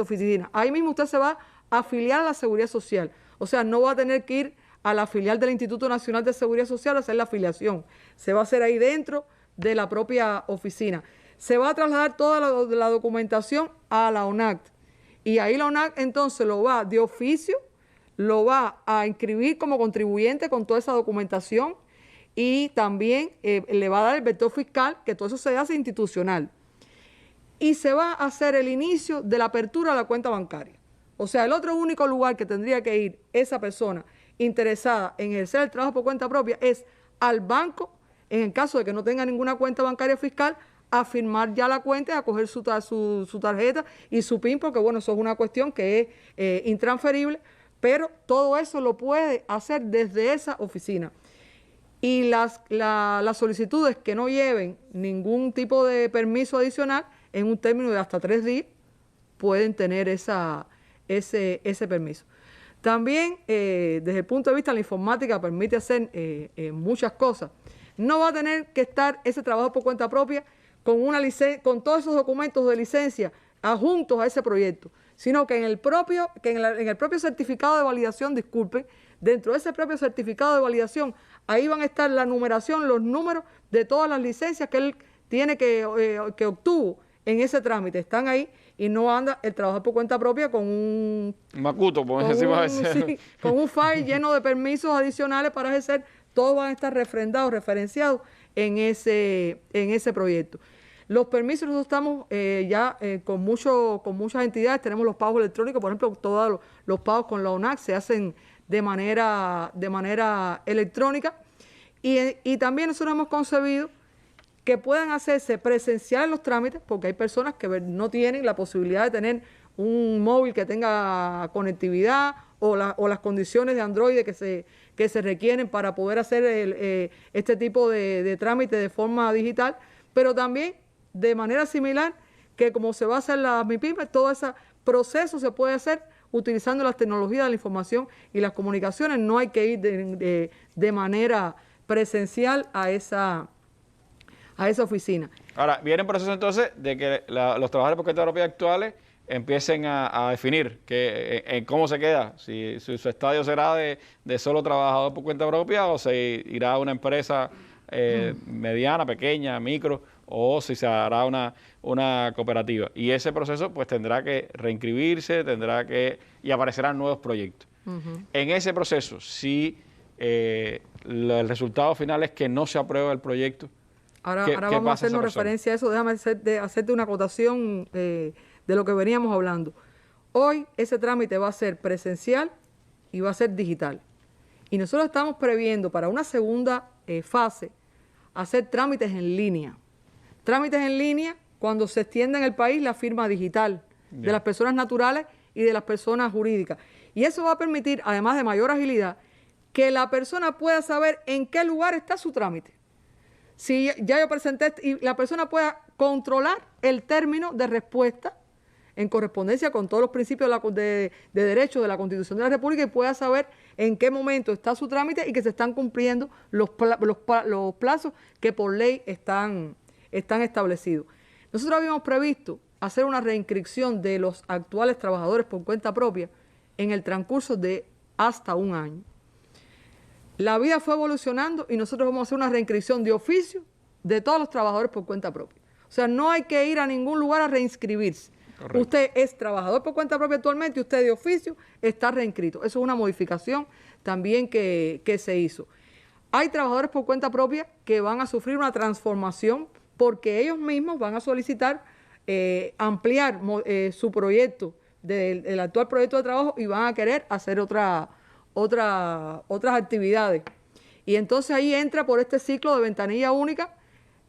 oficina. Ahí mismo usted se va a afiliar a la Seguridad Social, o sea, no va a tener que ir a la filial del Instituto Nacional de Seguridad Social a hacer la afiliación, se va a hacer ahí dentro de la propia oficina. Se va a trasladar toda la documentación a la ONACT, y ahí la ONACT entonces lo va de oficio, lo va a inscribir como contribuyente con toda esa documentación, y también le va a dar el vector fiscal, que todo eso se hace institucional. Y se va a hacer el inicio de la apertura de la cuenta bancaria. O sea, el otro único lugar que tendría que ir esa persona interesada en ejercer el trabajo por cuenta propia es al banco, en el caso de que no tenga ninguna cuenta bancaria fiscal, a firmar ya la cuenta y a coger su tarjeta y su PIN, porque bueno, eso es una cuestión que es intransferible, pero todo eso lo puede hacer desde esa oficina. Y las solicitudes que no lleven ningún tipo de permiso adicional, en un término de hasta 3 días, pueden tener ese permiso. También, desde el punto de vista de la informática, permite hacer muchas cosas. No va a tener que estar ese trabajo por cuenta propia con todos esos documentos de licencia adjuntos a ese proyecto, sino que en el propio certificado de validación, dentro de ese propio certificado de validación, ahí van a estar la numeración, los números de todas las licencias que él tiene que obtuvo en ese trámite. Están ahí y no anda el trabajador por cuenta propia con un macuto, con un file lleno de permisos adicionales para ejercer. Todos van a estar refrendados, referenciados en ese proyecto. Los permisos, nosotros estamos con muchas entidades, tenemos los pagos electrónicos, por ejemplo, todos los pagos con la ONACT se hacen de manera electrónica, y también nosotros hemos concebido que puedan hacerse presencial los trámites, porque hay personas que no tienen la posibilidad de tener un móvil que tenga conectividad o las condiciones de Android que se requieren para poder hacer este tipo de trámite de forma digital, pero también de manera similar que como se va a hacer la MIPYME, todo ese proceso se puede hacer utilizando las tecnologías de la información y las comunicaciones. No hay que ir de manera presencial a esa oficina. Ahora, viene el proceso entonces de que los trabajadores por cuenta propia actuales empiecen a definir en cómo se queda, si su estadio será de solo trabajador por cuenta propia o se irá a una empresa mediana, pequeña, micro, o si se hará una cooperativa. Y ese proceso pues tendrá que reinscribirse, y aparecerán nuevos proyectos. En ese proceso, si el resultado final es que no se aprueba el proyecto, Ahora vamos a hacernos referencia a eso. Déjame hacerte una acotación de lo que veníamos hablando. Hoy ese trámite va a ser presencial y va a ser digital. Y nosotros estamos previendo para una segunda fase hacer trámites en línea. Trámites en línea cuando se extienda en el país la firma digital de las personas naturales y de las personas jurídicas. Y eso va a permitir, además de mayor agilidad, que la persona pueda saber en qué lugar está su trámite. Si ya yo presenté y la persona pueda controlar el término de respuesta en correspondencia con todos los principios de derecho de la Constitución de la República, y pueda saber en qué momento está su trámite y que se están cumpliendo los plazos que por ley están establecidos. Nosotros habíamos previsto hacer una reinscripción de los actuales trabajadores por cuenta propia en el transcurso de hasta un año. La vida fue evolucionando y nosotros vamos a hacer una reinscripción de oficio de todos los trabajadores por cuenta propia. O sea, no hay que ir a ningún lugar a reinscribirse. Correcto. Usted es trabajador por cuenta propia actualmente y usted de oficio está reinscrito. Eso es una modificación también que se hizo. Hay trabajadores por cuenta propia que van a sufrir una transformación porque ellos mismos van a solicitar ampliar su proyecto, el actual proyecto de trabajo, y van a querer hacer otras actividades. Y entonces ahí entra por este ciclo de ventanilla única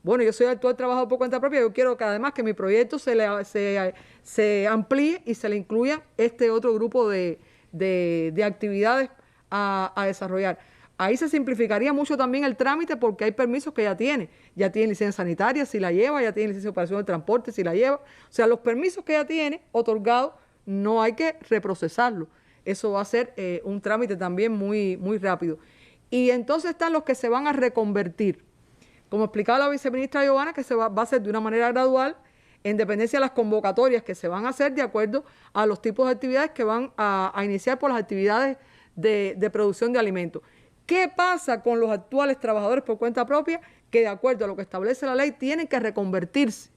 Bueno, yo soy actual trabajador por cuenta propia, yo quiero que además que mi proyecto se amplíe y se le incluya este otro grupo de actividades a desarrollar. Ahí se simplificaría mucho también el trámite porque hay permisos que ya tiene licencia sanitaria si la lleva, ya tiene licencia de operación de transporte si la lleva. O sea, los permisos que ya tiene otorgados no hay que reprocesarlo. Eso va a ser un trámite también muy, muy rápido. Y entonces están los que se van a reconvertir. Como explicaba la viceministra Giovanna, que va a hacer de una manera gradual, en dependencia de las convocatorias que se van a hacer de acuerdo a los tipos de actividades que van a iniciar por las actividades de producción de alimentos. ¿Qué pasa con los actuales trabajadores por cuenta propia? Que de acuerdo a lo que establece la ley tienen que reconvertirse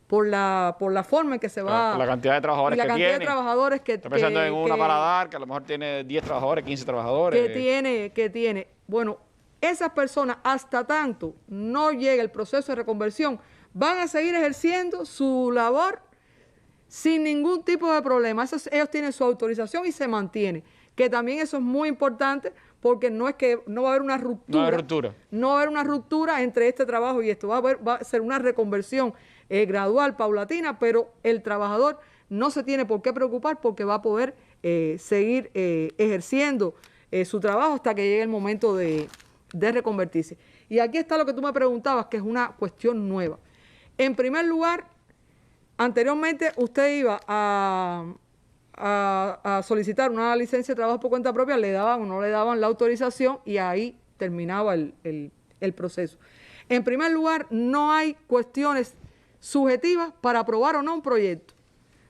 por la forma en que se va... La cantidad de trabajadores que tiene. La cantidad de trabajadores que... Está pensando en una paladar que a lo mejor tiene 10 trabajadores, 15 trabajadores. Que tiene. Bueno, esas personas, hasta tanto no llegue el proceso de reconversión, van a seguir ejerciendo su labor sin ningún tipo de problema. Ellos tienen su autorización y se mantiene. Que también eso es muy importante porque no va a haber una ruptura. No va a haber una ruptura entre este trabajo y esto. Va a ser una reconversión gradual, paulatina, pero el trabajador no se tiene por qué preocupar porque va a poder seguir ejerciendo su trabajo hasta que llegue el momento de reconvertirse. Y aquí está lo que tú me preguntabas, que es una cuestión nueva. En primer lugar, anteriormente usted iba a solicitar una licencia de trabajo por cuenta propia, le daban o no le daban la autorización y ahí terminaba el proceso. En primer lugar, no hay cuestiones subjetivas para aprobar o no un proyecto.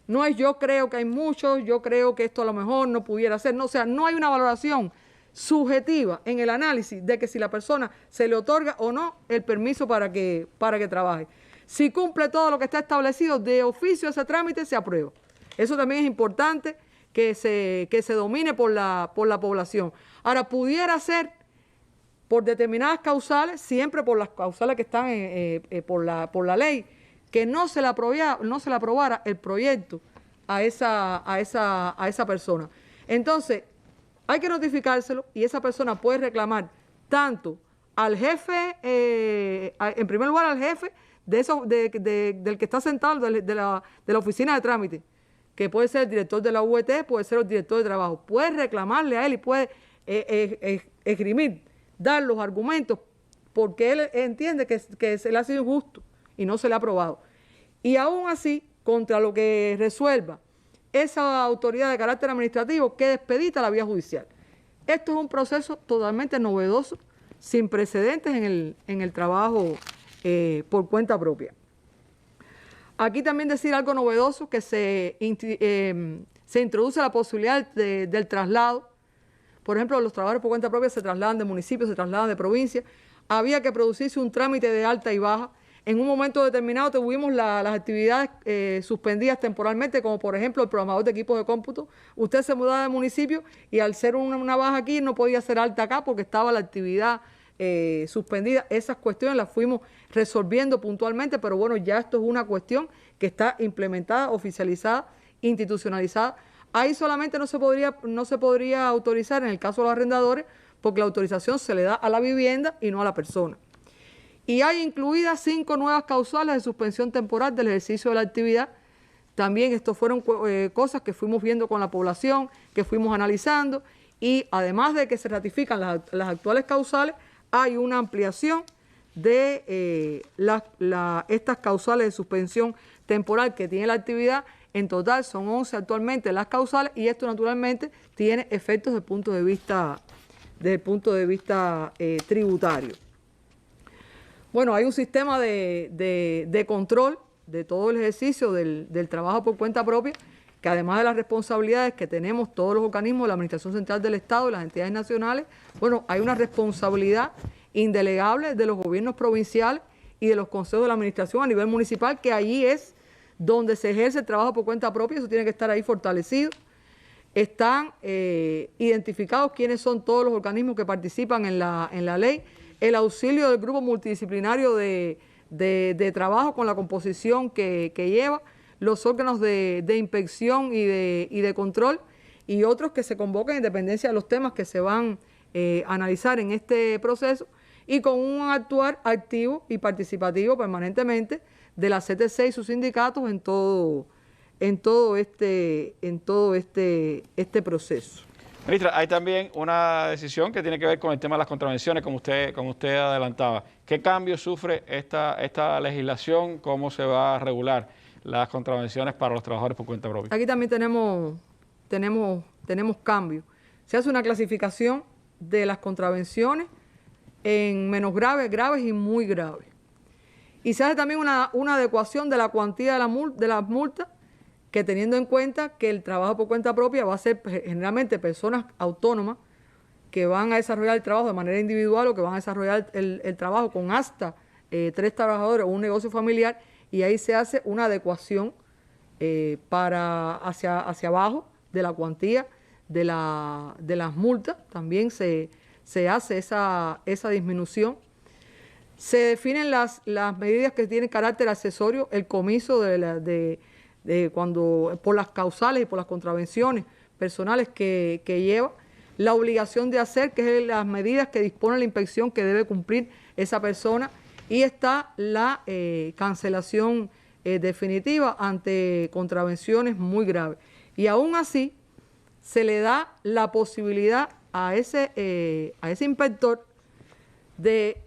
No es yo creo que hay muchos, yo creo que esto a lo mejor no pudiera ser. No, o sea, no hay una valoración subjetiva en el análisis de que si la persona se le otorga o no el permiso para que trabaje. Si cumple todo lo que está establecido de oficio, ese trámite se aprueba. Eso también es importante que se domine por la población. Ahora, pudiera ser por determinadas causales, siempre por las causales que están por la ley, que no se le aprobara el proyecto a esa persona. Entonces, hay que notificárselo y esa persona puede reclamar tanto al jefe, en primer lugar al jefe del que está sentado de la oficina de trámite, que puede ser el director de la UET, puede ser el director de trabajo, puede reclamarle a él y puede esgrimir, dar los argumentos porque él entiende que se le ha sido injusto y no se le ha aprobado. Y aún así, contra lo que resuelva esa autoridad de carácter administrativo, queda expedita la vía judicial. Esto es un proceso totalmente novedoso, sin precedentes en el trabajo por cuenta propia. Aquí también decir algo novedoso, que se introduce la posibilidad del traslado. Por ejemplo, los trabajadores por cuenta propia se trasladan de municipios, se trasladan de provincias. Había que producirse un trámite de alta y baja. En un momento determinado tuvimos las actividades suspendidas temporalmente, como por ejemplo el programador de equipos de cómputo. Usted se mudaba de municipio y al ser una baja aquí no podía ser alta acá porque estaba la actividad suspendida. Esas cuestiones las fuimos resolviendo puntualmente, pero bueno, ya esto es una cuestión que está implementada, oficializada, institucionalizada. Ahí solamente no se podría autorizar en el caso de los arrendadores porque la autorización se le da a la vivienda y no a la persona. Y hay incluidas 5 nuevas causales de suspensión temporal del ejercicio de la actividad. También estos fueron cosas que fuimos viendo con la población, que fuimos analizando, y además de que se ratifican las actuales causales, hay una ampliación de estas causales de suspensión temporal que tiene la actividad. En total son 11 actualmente las causales y esto naturalmente tiene efectos desde el punto de vista tributario. Bueno, hay un sistema de control de todo el ejercicio del trabajo por cuenta propia, que además de las responsabilidades que tenemos todos los organismos de la Administración Central del Estado y las entidades nacionales, bueno, hay una responsabilidad indelegable de los gobiernos provinciales y de los consejos de la administración a nivel municipal, que allí es donde se ejerce el trabajo por cuenta propia. Eso tiene que estar ahí fortalecido. Están identificados quiénes son todos los organismos que participan en la ley, el auxilio del grupo multidisciplinario de trabajo con la composición que lleva, los órganos de inspección y de control y otros que se convoquen en dependencia de los temas que se van a analizar en este proceso. y con un actuar activo y participativo permanentemente de la CTC y sus sindicatos en todo este proceso. Ministra, hay también una decisión que tiene que ver con el tema de las contravenciones, como usted adelantaba. ¿Qué cambios sufre esta legislación? ¿Cómo se va a regular las contravenciones para los trabajadores por cuenta propia? Aquí también tenemos cambios. Se hace una clasificación de las contravenciones en menos graves, graves y muy graves. Y se hace también una adecuación de la cuantía de las multas, que teniendo en cuenta que el trabajo por cuenta propia va a ser generalmente personas autónomas que van a desarrollar el trabajo de manera individual o que van a desarrollar el trabajo con hasta 3 trabajadores o un negocio familiar, y ahí se hace una adecuación hacia abajo de la cuantía de las multas. También se hace esa disminución. Se definen las medidas que tienen carácter accesorio, el comiso por las causales y por las contravenciones personales que lleva, la obligación de hacer, que es las medidas que dispone la inspección que debe cumplir esa persona, y está la cancelación definitiva ante contravenciones muy graves. Y aún así se le da la posibilidad a ese inspector de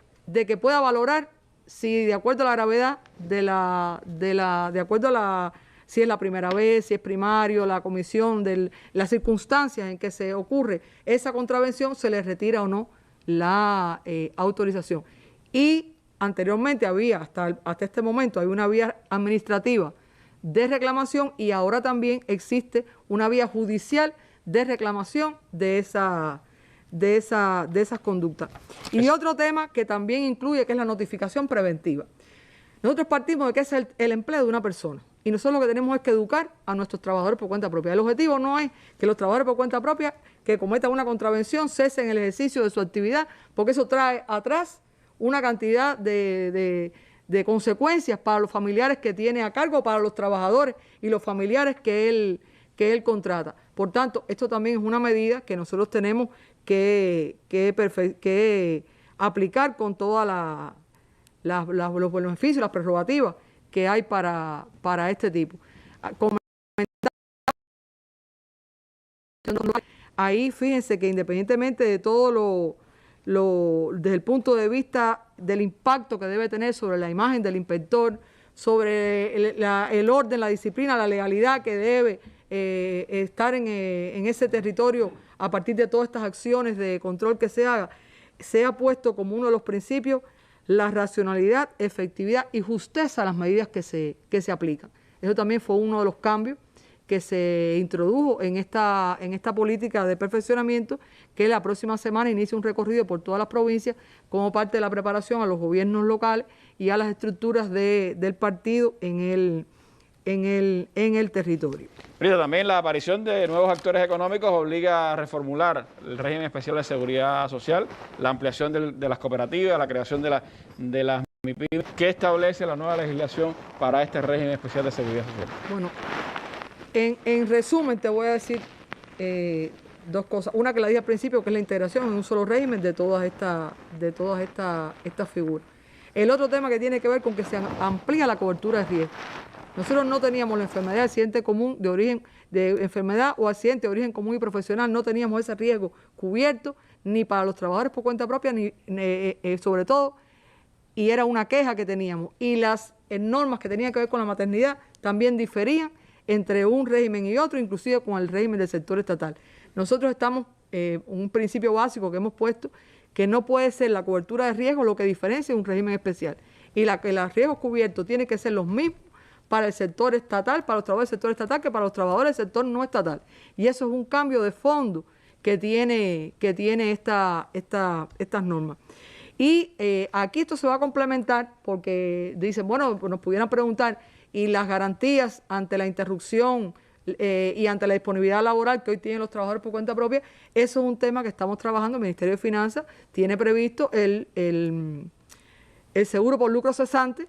que pueda valorar si, de acuerdo a la gravedad de acuerdo a si es la primera vez, si es primario, la comisión, las circunstancias en que se ocurre esa contravención, se le retira o no la autorización. Y anteriormente había, hasta este momento, hay una vía administrativa de reclamación, y ahora también existe una vía judicial de reclamación de esas conductas. Y otro tema que también incluye, que es la notificación preventiva. Nosotros partimos de que es el empleo de una persona, y nosotros lo que tenemos es que educar a nuestros trabajadores por cuenta propia. El objetivo no es que los trabajadores por cuenta propia que cometan una contravención cesen el ejercicio de su actividad, porque eso trae atrás una cantidad de consecuencias para los familiares que tiene a cargo, para los trabajadores y los familiares que él contrata. Por tanto, esto también es una medida que nosotros tenemos que aplicar con todos los beneficios, las prerrogativas que hay para este tipo. Ahí fíjense que independientemente de todo desde el punto de vista del impacto que debe tener sobre la imagen del inspector, sobre el orden, la disciplina, la legalidad que debe estar en ese territorio a partir de todas estas acciones de control que se haga, se ha puesto como uno de los principios la racionalidad, efectividad y justeza a las medidas que se aplican. Eso también fue uno de los cambios que se introdujo en esta política de perfeccionamiento, que la próxima semana inicia un recorrido por todas las provincias como parte de la preparación a los gobiernos locales y a las estructuras del partido en el territorio. Pero también la aparición de nuevos actores económicos obliga a reformular el régimen especial de seguridad social, la ampliación de las cooperativas, la creación de las MIPYME. ¿Qué establece la nueva legislación para este régimen especial de seguridad social? Bueno, en resumen te voy a decir dos cosas. Una que la dije al principio, que es la integración en un solo régimen de todas estas figuras. El otro tema que tiene que ver con que se amplía la cobertura de riesgo. Nosotros no teníamos la enfermedad de accidente común de enfermedad o accidente de origen común y profesional, no teníamos ese riesgo cubierto ni para los trabajadores por cuenta propia, ni sobre todo, y era una queja que teníamos. Y las normas que tenían que ver con la maternidad también diferían entre un régimen y otro, inclusive con el régimen del sector estatal. Nosotros estamos, un principio básico que hemos puesto, que no puede ser la cobertura de riesgo lo que diferencia un régimen especial. Y los riesgos cubiertos tienen que ser los mismos para el sector estatal, para los trabajadores del sector estatal, que para los trabajadores del sector no estatal. Y eso es un cambio de fondo que tiene estas normas. Y aquí esto se va a complementar porque dicen, bueno, pues nos pudieran preguntar, y las garantías ante la interrupción y ante la disponibilidad laboral que hoy tienen los trabajadores por cuenta propia, eso es un tema que estamos trabajando. El Ministerio de Finanzas tiene previsto el seguro por lucro cesante,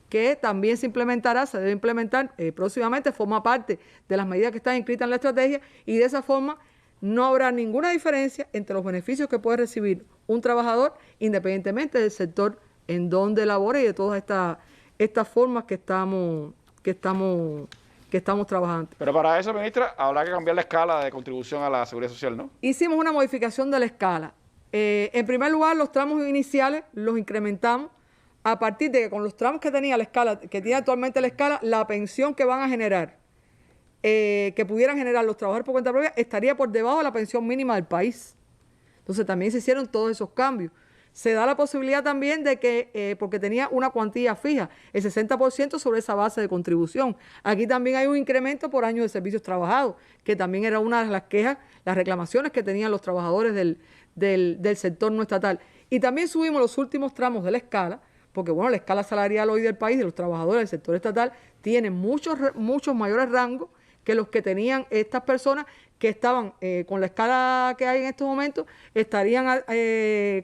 que también se debe implementar próximamente, forma parte de las medidas que están inscritas en la estrategia, y de esa forma no habrá ninguna diferencia entre los beneficios que puede recibir un trabajador independientemente del sector en donde labore y de todas estas formas que estamos trabajando. Pero para eso, ministra, habrá que cambiar la escala de contribución a la seguridad social, ¿no? Hicimos una modificación de la escala. En primer lugar, los tramos iniciales los incrementamos a partir de que con los tramos que tenía la escala, que tiene actualmente la escala, la pensión que van a generar, que pudieran generar los trabajadores por cuenta propia, estaría por debajo de la pensión mínima del país. Entonces también se hicieron todos esos cambios. Se da la posibilidad también de que, porque tenía una cuantía fija, el 60% sobre esa base de contribución. Aquí también hay un incremento por año de servicios trabajados, que también era una de las quejas, las reclamaciones que tenían los trabajadores del sector no estatal. Y también subimos los últimos tramos de la escala, porque bueno, la escala salarial hoy del país, de los trabajadores del sector estatal, tiene muchos mayores rangos que los que tenían estas personas que estaban con la escala que hay en estos momentos, estarían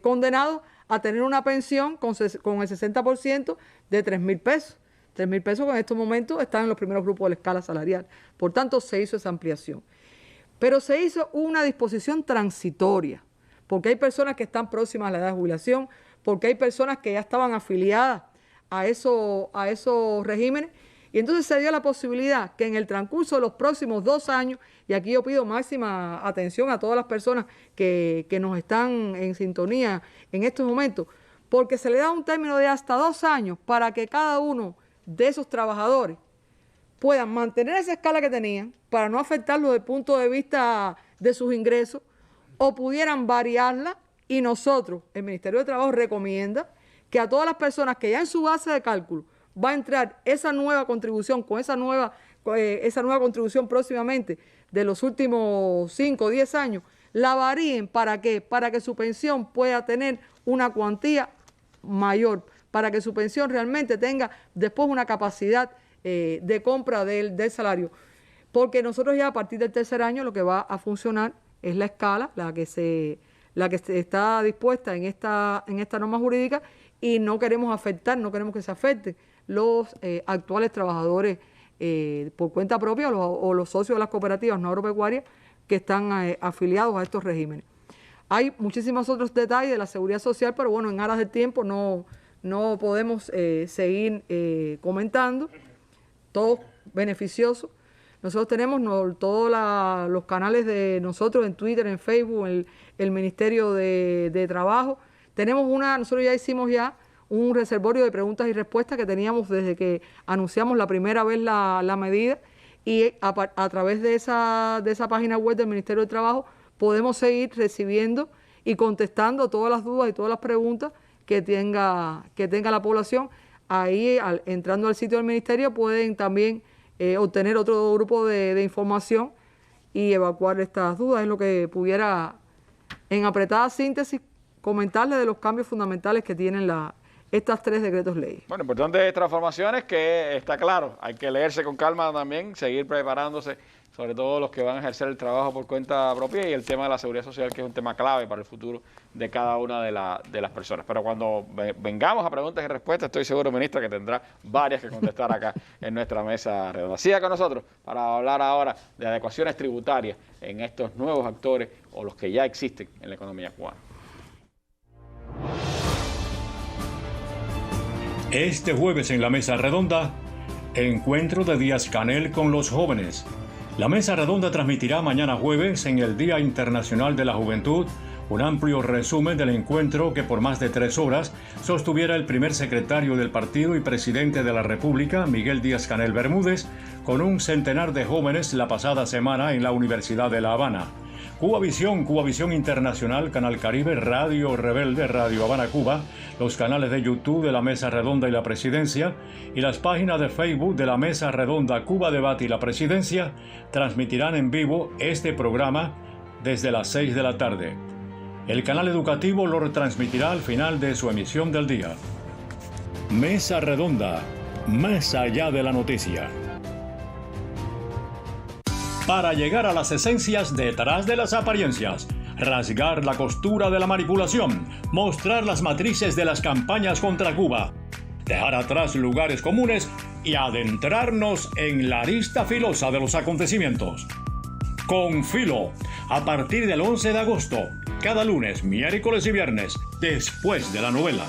condenados a tener una pensión con el 60% de 3.000 pesos. 3.000 pesos que en estos momentos están en los primeros grupos de la escala salarial. Por tanto, se hizo esa ampliación. Pero se hizo una disposición transitoria, porque hay personas que están próximas a la edad de jubilación, porque hay personas que ya estaban afiliadas a esos regímenes, y entonces se dio la posibilidad que en el transcurso de los próximos 2 años, y aquí yo pido máxima atención a todas las personas que nos están en sintonía en estos momentos, porque se le da un término de hasta 2 años para que cada uno de esos trabajadores puedan mantener esa escala que tenían para no afectarlo desde el punto de vista de sus ingresos, o pudieran variarla, y nosotros, el Ministerio de Trabajo, recomienda que a todas las personas que ya en su base de cálculo va a entrar esa nueva contribución, con esa nueva contribución próximamente de los últimos 5 o 10 años, la varíen. ¿Para qué? Para que su pensión pueda tener una cuantía mayor, para que su pensión realmente tenga después una capacidad de compra del salario. Porque nosotros ya a partir del 3er año lo que va a funcionar es la escala, la que está dispuesta en esta norma jurídica, y no queremos que se afecten los actuales trabajadores por cuenta propia o los socios de las cooperativas no agropecuarias que están afiliados a estos regímenes. Hay muchísimos otros detalles de la seguridad social, pero bueno, en aras del tiempo no podemos seguir comentando. Todos beneficiosos. Nosotros tenemos todos los canales de nosotros en Twitter, en Facebook, el Ministerio de Trabajo. Nosotros ya hicimos un reservorio de preguntas y respuestas que teníamos desde que anunciamos la primera vez la medida, y a través de esa página web del Ministerio de Trabajo podemos seguir recibiendo y contestando todas las dudas y todas las preguntas que tenga la población. Ahí, entrando al sitio del Ministerio, pueden también obtener otro grupo de información y evacuar estas dudas. Es lo que pudiera, en apretada síntesis, comentarles de los cambios fundamentales que tienen estas 3 decretos ley. Bueno, importantes transformaciones que está claro, hay que leerse con calma también, seguir preparándose, sobre todo los que van a ejercer el trabajo por cuenta propia, y el tema de la seguridad social, que es un tema clave para el futuro de cada una de las personas. Pero cuando vengamos a preguntas y respuestas, estoy seguro, ministra, que tendrá varias que contestar acá en nuestra mesa redonda. Siga con nosotros para hablar ahora de adecuaciones tributarias en estos nuevos actores o los que ya existen en la economía cubana. Este jueves en la Mesa Redonda, encuentro de Díaz-Canel con los jóvenes. La Mesa Redonda transmitirá mañana jueves, en el Día Internacional de la Juventud, un amplio resumen del encuentro que por más de 3 horas sostuviera el primer secretario del partido y presidente de la República, Miguel Díaz-Canel Bermúdez, con un centenar de jóvenes la pasada semana en la Universidad de La Habana. Cubavisión Internacional, Canal Caribe, Radio Rebelde, Radio Habana Cuba, los canales de YouTube de la Mesa Redonda y la Presidencia, y las páginas de Facebook de la Mesa Redonda, Cuba Debate y la Presidencia transmitirán en vivo este programa desde las 6 de la tarde. El canal educativo lo retransmitirá al final de su emisión del día. Mesa Redonda, más allá de la noticia. Para llegar a las esencias detrás de las apariencias, rasgar la costura de la manipulación, mostrar las matrices de las campañas contra Cuba, dejar atrás lugares comunes y adentrarnos en la arista filosa de los acontecimientos. Con Filo, a partir del 11 de agosto, cada lunes, miércoles y viernes, después de la novela.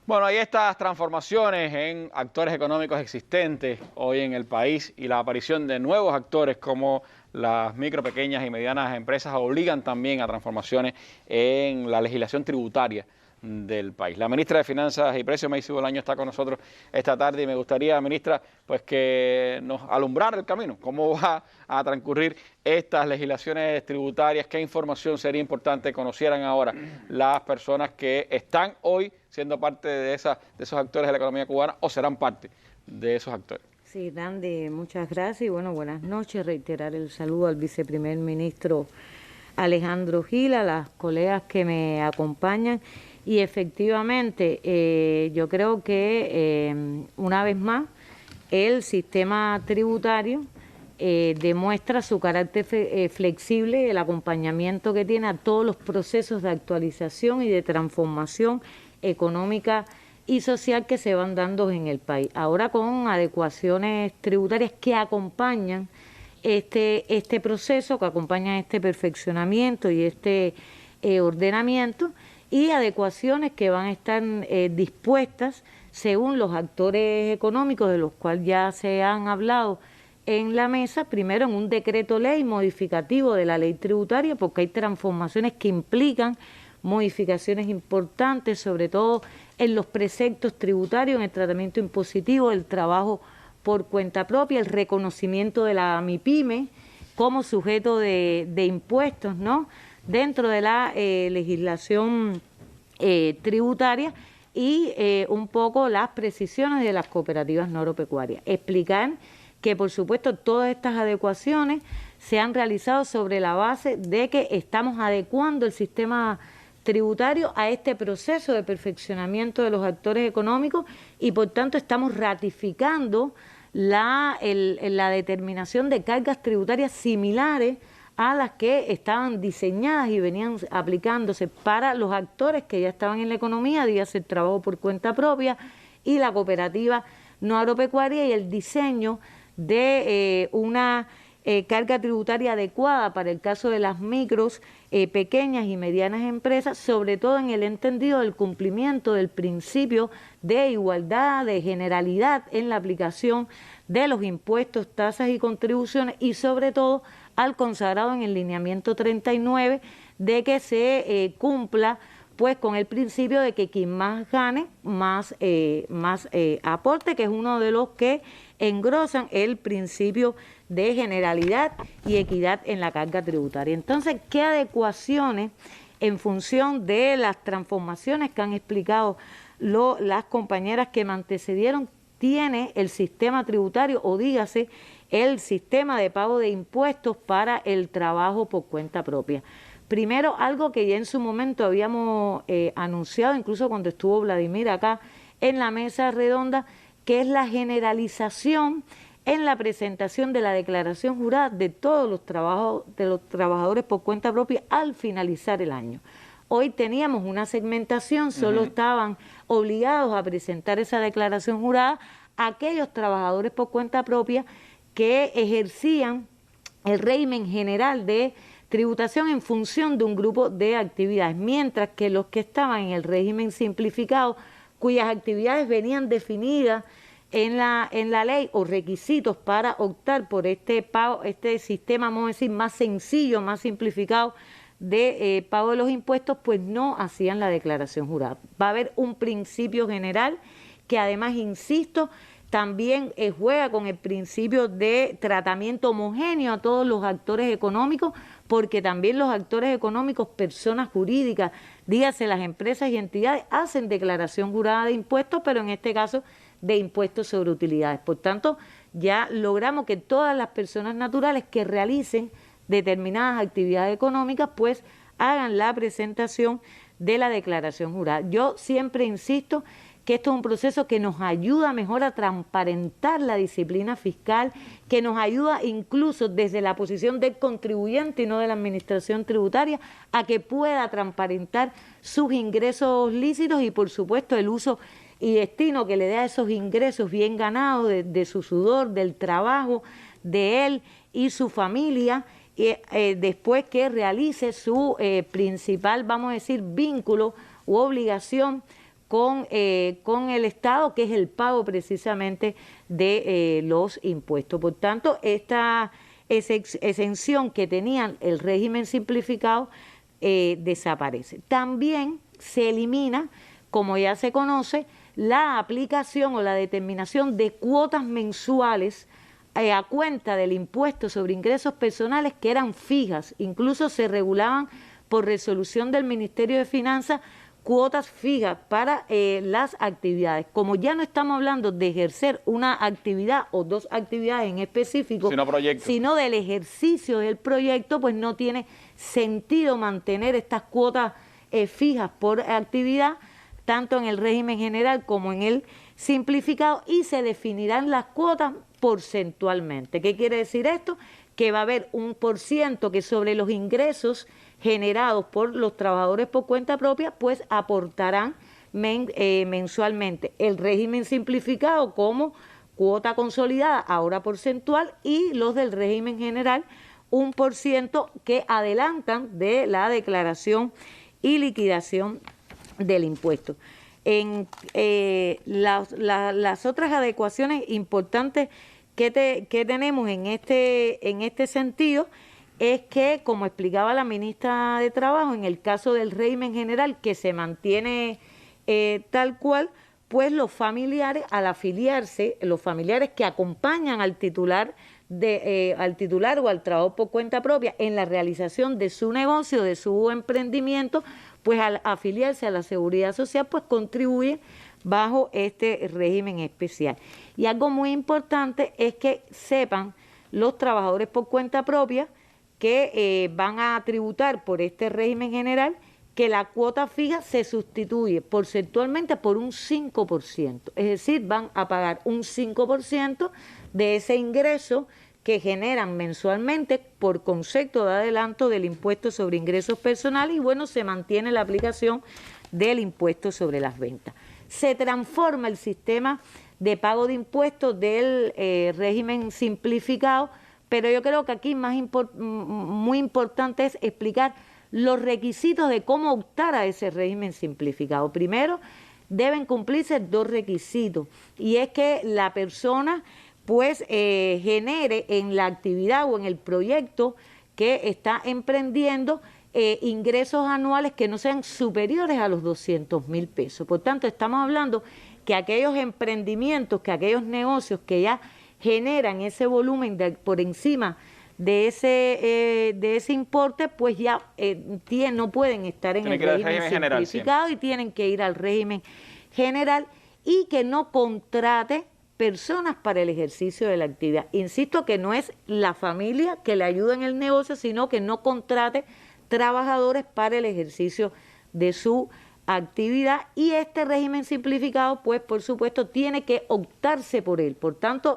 Bueno, hay estas transformaciones en actores económicos existentes hoy en el país y la aparición de nuevos actores como las micro, pequeñas y medianas empresas obligan también a transformaciones en la legislación tributaria del país. La ministra de Finanzas y Precios, Macy Bolaño, está con nosotros esta tarde y me gustaría, ministra, pues que nos alumbrara el camino, cómo va a transcurrir estas legislaciones tributarias, qué información sería importante que conocieran ahora las personas que están hoy siendo parte de esos actores de la economía cubana o serán parte de esos actores. Sí, Randy, muchas gracias y bueno, buenas noches. Reiterar el saludo al viceprimer ministro Alejandro Gil, a las colegas que me acompañan. Y efectivamente, yo creo que una vez más el sistema tributario demuestra su carácter flexible, el acompañamiento que tiene a todos los procesos de actualización y de transformación económica y social que se van dando en el país. Ahora con adecuaciones tributarias que acompañan este proceso, que acompañan este perfeccionamiento y este ordenamiento, y adecuaciones que van a estar dispuestas según los actores económicos de los cuales ya se han hablado en la mesa, primero en un decreto ley modificativo de la ley tributaria, porque hay transformaciones que implican modificaciones importantes, sobre todo en los preceptos tributarios, en el tratamiento impositivo, el trabajo por cuenta propia, el reconocimiento de la MIPYME como sujeto de impuestos, ¿no?, dentro de la legislación tributaria y un poco las precisiones de las cooperativas no agropecuarias. Explicar que, por supuesto, todas estas adecuaciones se han realizado sobre la base de que estamos adecuando el sistema tributario a este proceso de perfeccionamiento de los actores económicos y, por tanto, estamos ratificando la determinación de cargas tributarias similares a las que estaban diseñadas y venían aplicándose para los actores que ya estaban en la economía, dígase el trabajo por cuenta propia y la cooperativa no agropecuaria, y el diseño de una carga tributaria adecuada para el caso de las micros, pequeñas y medianas empresas, sobre todo en el entendido del cumplimiento del principio de igualdad, de generalidad en la aplicación de los impuestos, tasas y contribuciones, y sobre todo al consagrado en el lineamiento 39 de que se cumpla pues con el principio de que quien más gane, más aporte, que es uno de los que engrosan el principio de generalidad y equidad en la carga tributaria. Entonces, ¿qué adecuaciones en función de las transformaciones que han explicado las compañeras que me antecedieron tiene el sistema tributario, o dígase el sistema de pago de impuestos para el trabajo por cuenta propia? Primero, algo que ya en su momento habíamos anunciado, incluso cuando estuvo Vladimir acá en la mesa redonda, que es la generalización en la presentación de la declaración jurada de todos los trabajadores por cuenta propia al finalizar el año. Hoy teníamos una segmentación, solo estaban obligados a presentar esa declaración jurada aquellos trabajadores por cuenta propia que ejercían el régimen general de tributación en función de un grupo de actividades, mientras que los que estaban en el régimen simplificado, cuyas actividades venían definidas en la ley o requisitos para optar por este pago, este sistema, vamos a decir, más sencillo, más simplificado de pago de los impuestos, pues no hacían la declaración jurada. Va a haber un principio general que además, insisto, también juega con el principio de tratamiento homogéneo a todos los actores económicos, porque también los actores económicos, personas jurídicas, dígase las empresas y entidades, hacen declaración jurada de impuestos, pero en este caso de impuestos sobre utilidades. Por tanto, ya logramos que todas las personas naturales que realicen determinadas actividades económicas, pues hagan la presentación de la declaración jurada. Yo siempre insisto que esto es un proceso que nos ayuda mejor a transparentar la disciplina fiscal, que nos ayuda incluso desde la posición del contribuyente y no de la administración tributaria a que pueda transparentar sus ingresos lícitos y por supuesto el uso y destino que le dé a esos ingresos bien ganados de su sudor, del trabajo de él y su familia, después que realice su principal, vamos a decir, vínculo u obligación con el Estado, que es el pago precisamente de los impuestos. Por tanto, esta exención que tenían el régimen simplificado desaparece. También se elimina, como ya se conoce, la aplicación o la determinación de cuotas mensuales a cuenta del impuesto sobre ingresos personales que eran fijas, incluso se regulaban por resolución del Ministerio de Finanzas cuotas fijas para las actividades. Como ya no estamos hablando de ejercer una actividad o dos actividades en específico, sino del ejercicio del proyecto, pues no tiene sentido mantener estas cuotas fijas por actividad, tanto en el régimen general como en el simplificado, y se definirán las cuotas porcentualmente. ¿Qué quiere decir esto? Que va a haber un % que sobre los ingresos generados por los trabajadores por cuenta propia, pues aportarán mensualmente el régimen simplificado como cuota consolidada, ahora porcentual, y los del régimen general, un % que adelantan de la declaración y liquidación del impuesto. En las otras adecuaciones importantes que tenemos en este sentido es que, como explicaba la ministra de Trabajo, en el caso del régimen general que se mantiene tal cual, pues los familiares, al afiliarse, los familiares que acompañan al titular o al trabajo por cuenta propia en la realización de su negocio, de su emprendimiento, pues al afiliarse a la Seguridad Social, pues contribuyen bajo este régimen especial. Y algo muy importante es que sepan los trabajadores por cuenta propia que van a tributar por este régimen general, que la cuota fija se sustituye porcentualmente por un 5%, es decir, van a pagar un 5% de ese ingreso que generan mensualmente por concepto de adelanto del impuesto sobre ingresos personales, y bueno, se mantiene la aplicación del impuesto sobre las ventas. Se transforma el sistema de pago de impuestos del régimen simplificado, pero yo creo que aquí muy importante es explicar los requisitos de cómo optar a ese régimen simplificado. Primero, deben cumplirse dos requisitos, y es que la persona pues genere en la actividad o en el proyecto que está emprendiendo ingresos anuales que no sean superiores a los 200.000 pesos. Por tanto, estamos hablando que aquellos emprendimientos, que aquellos negocios que ya generan ese volumen por encima de ese importe, pues ya no pueden estar en el régimen simplificado y tienen que ir al régimen general, y que no contrate personas para el ejercicio de la actividad. Insisto que no es la familia que le ayuda en el negocio, sino que no contrate trabajadores para el ejercicio de su actividad, y este régimen simplificado, pues por supuesto, tiene que optarse por él. Por tanto,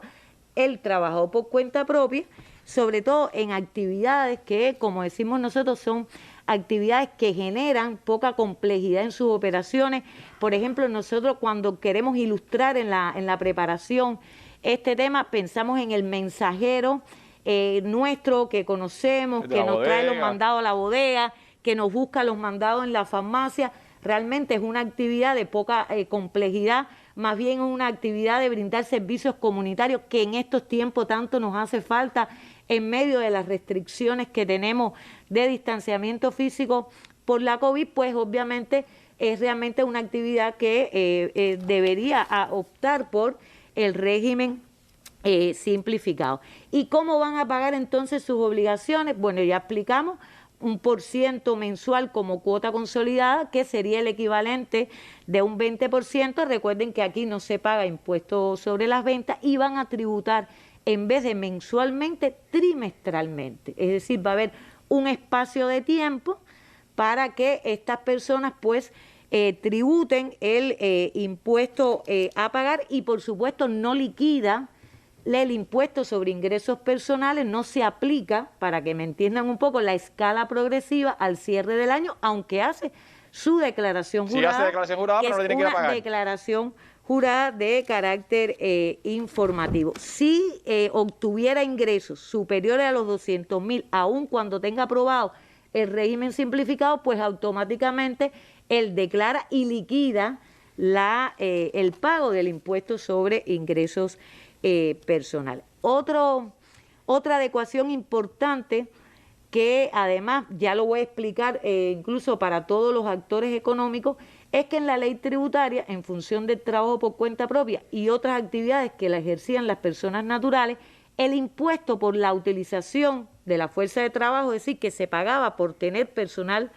el trabajador por cuenta propia, sobre todo en actividades que, como decimos nosotros, son actividades que generan poca complejidad en sus operaciones. Por ejemplo, nosotros cuando queremos ilustrar en la preparación este tema, pensamos en el mensajero nuestro que conocemos, que nos trae los mandados a la bodega, que nos busca los mandados en la farmacia. Realmente es una actividad de poca complejidad, más bien es una actividad de brindar servicios comunitarios que en estos tiempos tanto nos hace falta en medio de las restricciones que tenemos de distanciamiento físico por la COVID. Pues obviamente es realmente una actividad que debería optar por el régimen simplificado. ¿Y cómo van a pagar entonces sus obligaciones? Bueno, ya explicamos, un % mensual como cuota consolidada, que sería el equivalente de un 20%. Recuerden que aquí no se paga impuesto sobre las ventas, y van a tributar, en vez de mensualmente, trimestralmente. Es decir, va a haber un espacio de tiempo para que estas personas pues tributen el impuesto a pagar y por supuesto no liquida el impuesto sobre ingresos personales, no se aplica, para que me entiendan un poco, la escala progresiva al cierre del año, aunque hace su declaración jurada. Sí hace declaración jurada, pero no tiene que ir a pagar. Declaración jurada de carácter informativo. Si obtuviera ingresos superiores a los 200.000, aun cuando tenga aprobado el régimen simplificado, pues automáticamente él declara y liquida el pago del impuesto sobre ingresos personales. Otra adecuación importante que además ya lo voy a explicar incluso para todos los actores económicos, es que en la ley tributaria, en función del trabajo por cuenta propia y otras actividades que la ejercían las personas naturales, el impuesto por la utilización de la fuerza de trabajo, es decir, que se pagaba por tener personal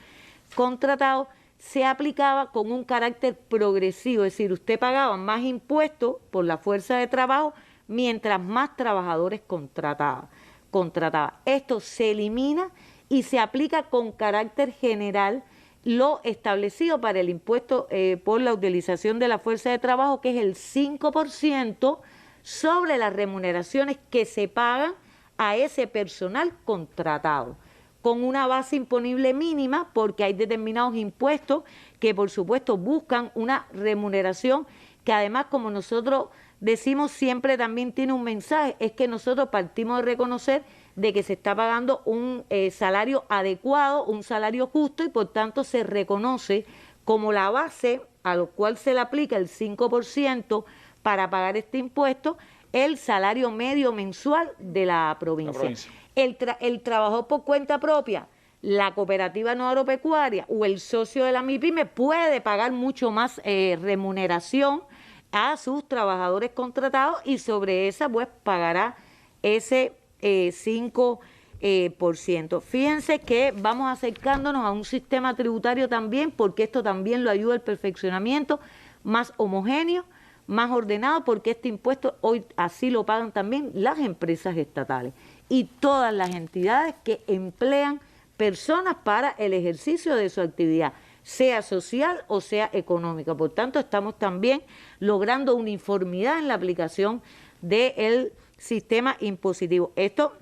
contratado, se aplicaba con un carácter progresivo, es decir, usted pagaba más impuestos por la fuerza de trabajo mientras más trabajadores contrataba. Esto se elimina y se aplica con carácter general lo establecido para el impuesto por la utilización de la fuerza de trabajo, que es el 5% sobre las remuneraciones que se pagan a ese personal contratado, con una base imponible mínima, porque hay determinados impuestos que por supuesto buscan una remuneración que además, como nosotros decimos siempre, también tiene un mensaje, es que nosotros partimos de reconocer de que se está pagando un salario adecuado, un salario justo, y por tanto se reconoce como la base a lo cual se le aplica el 5% para pagar este impuesto, el salario medio mensual de la provincia. El trabajador por cuenta propia, la cooperativa no agropecuaria o el socio de la MIPYME puede pagar mucho más remuneración a sus trabajadores contratados y sobre esa pues pagará ese 5%. Fíjense que vamos acercándonos a un sistema tributario también, porque esto también lo ayuda al perfeccionamiento, más homogéneo, más ordenado, porque este impuesto hoy así lo pagan también las empresas estatales y todas las entidades que emplean personas para el ejercicio de su actividad, sea social o sea económica. Por tanto, estamos también logrando uniformidad en la aplicación del sistema impositivo. Esto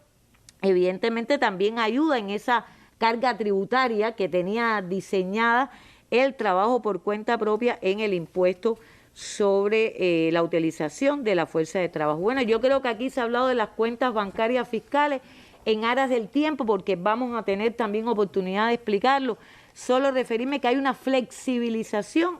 evidentemente también ayuda en esa carga tributaria que tenía diseñada el trabajo por cuenta propia en el impuesto sobre la utilización de la fuerza de trabajo. Bueno, yo creo que aquí se ha hablado de las cuentas bancarias fiscales en aras del tiempo, porque vamos a tener también oportunidad de explicarlo. Solo referirme que hay una flexibilización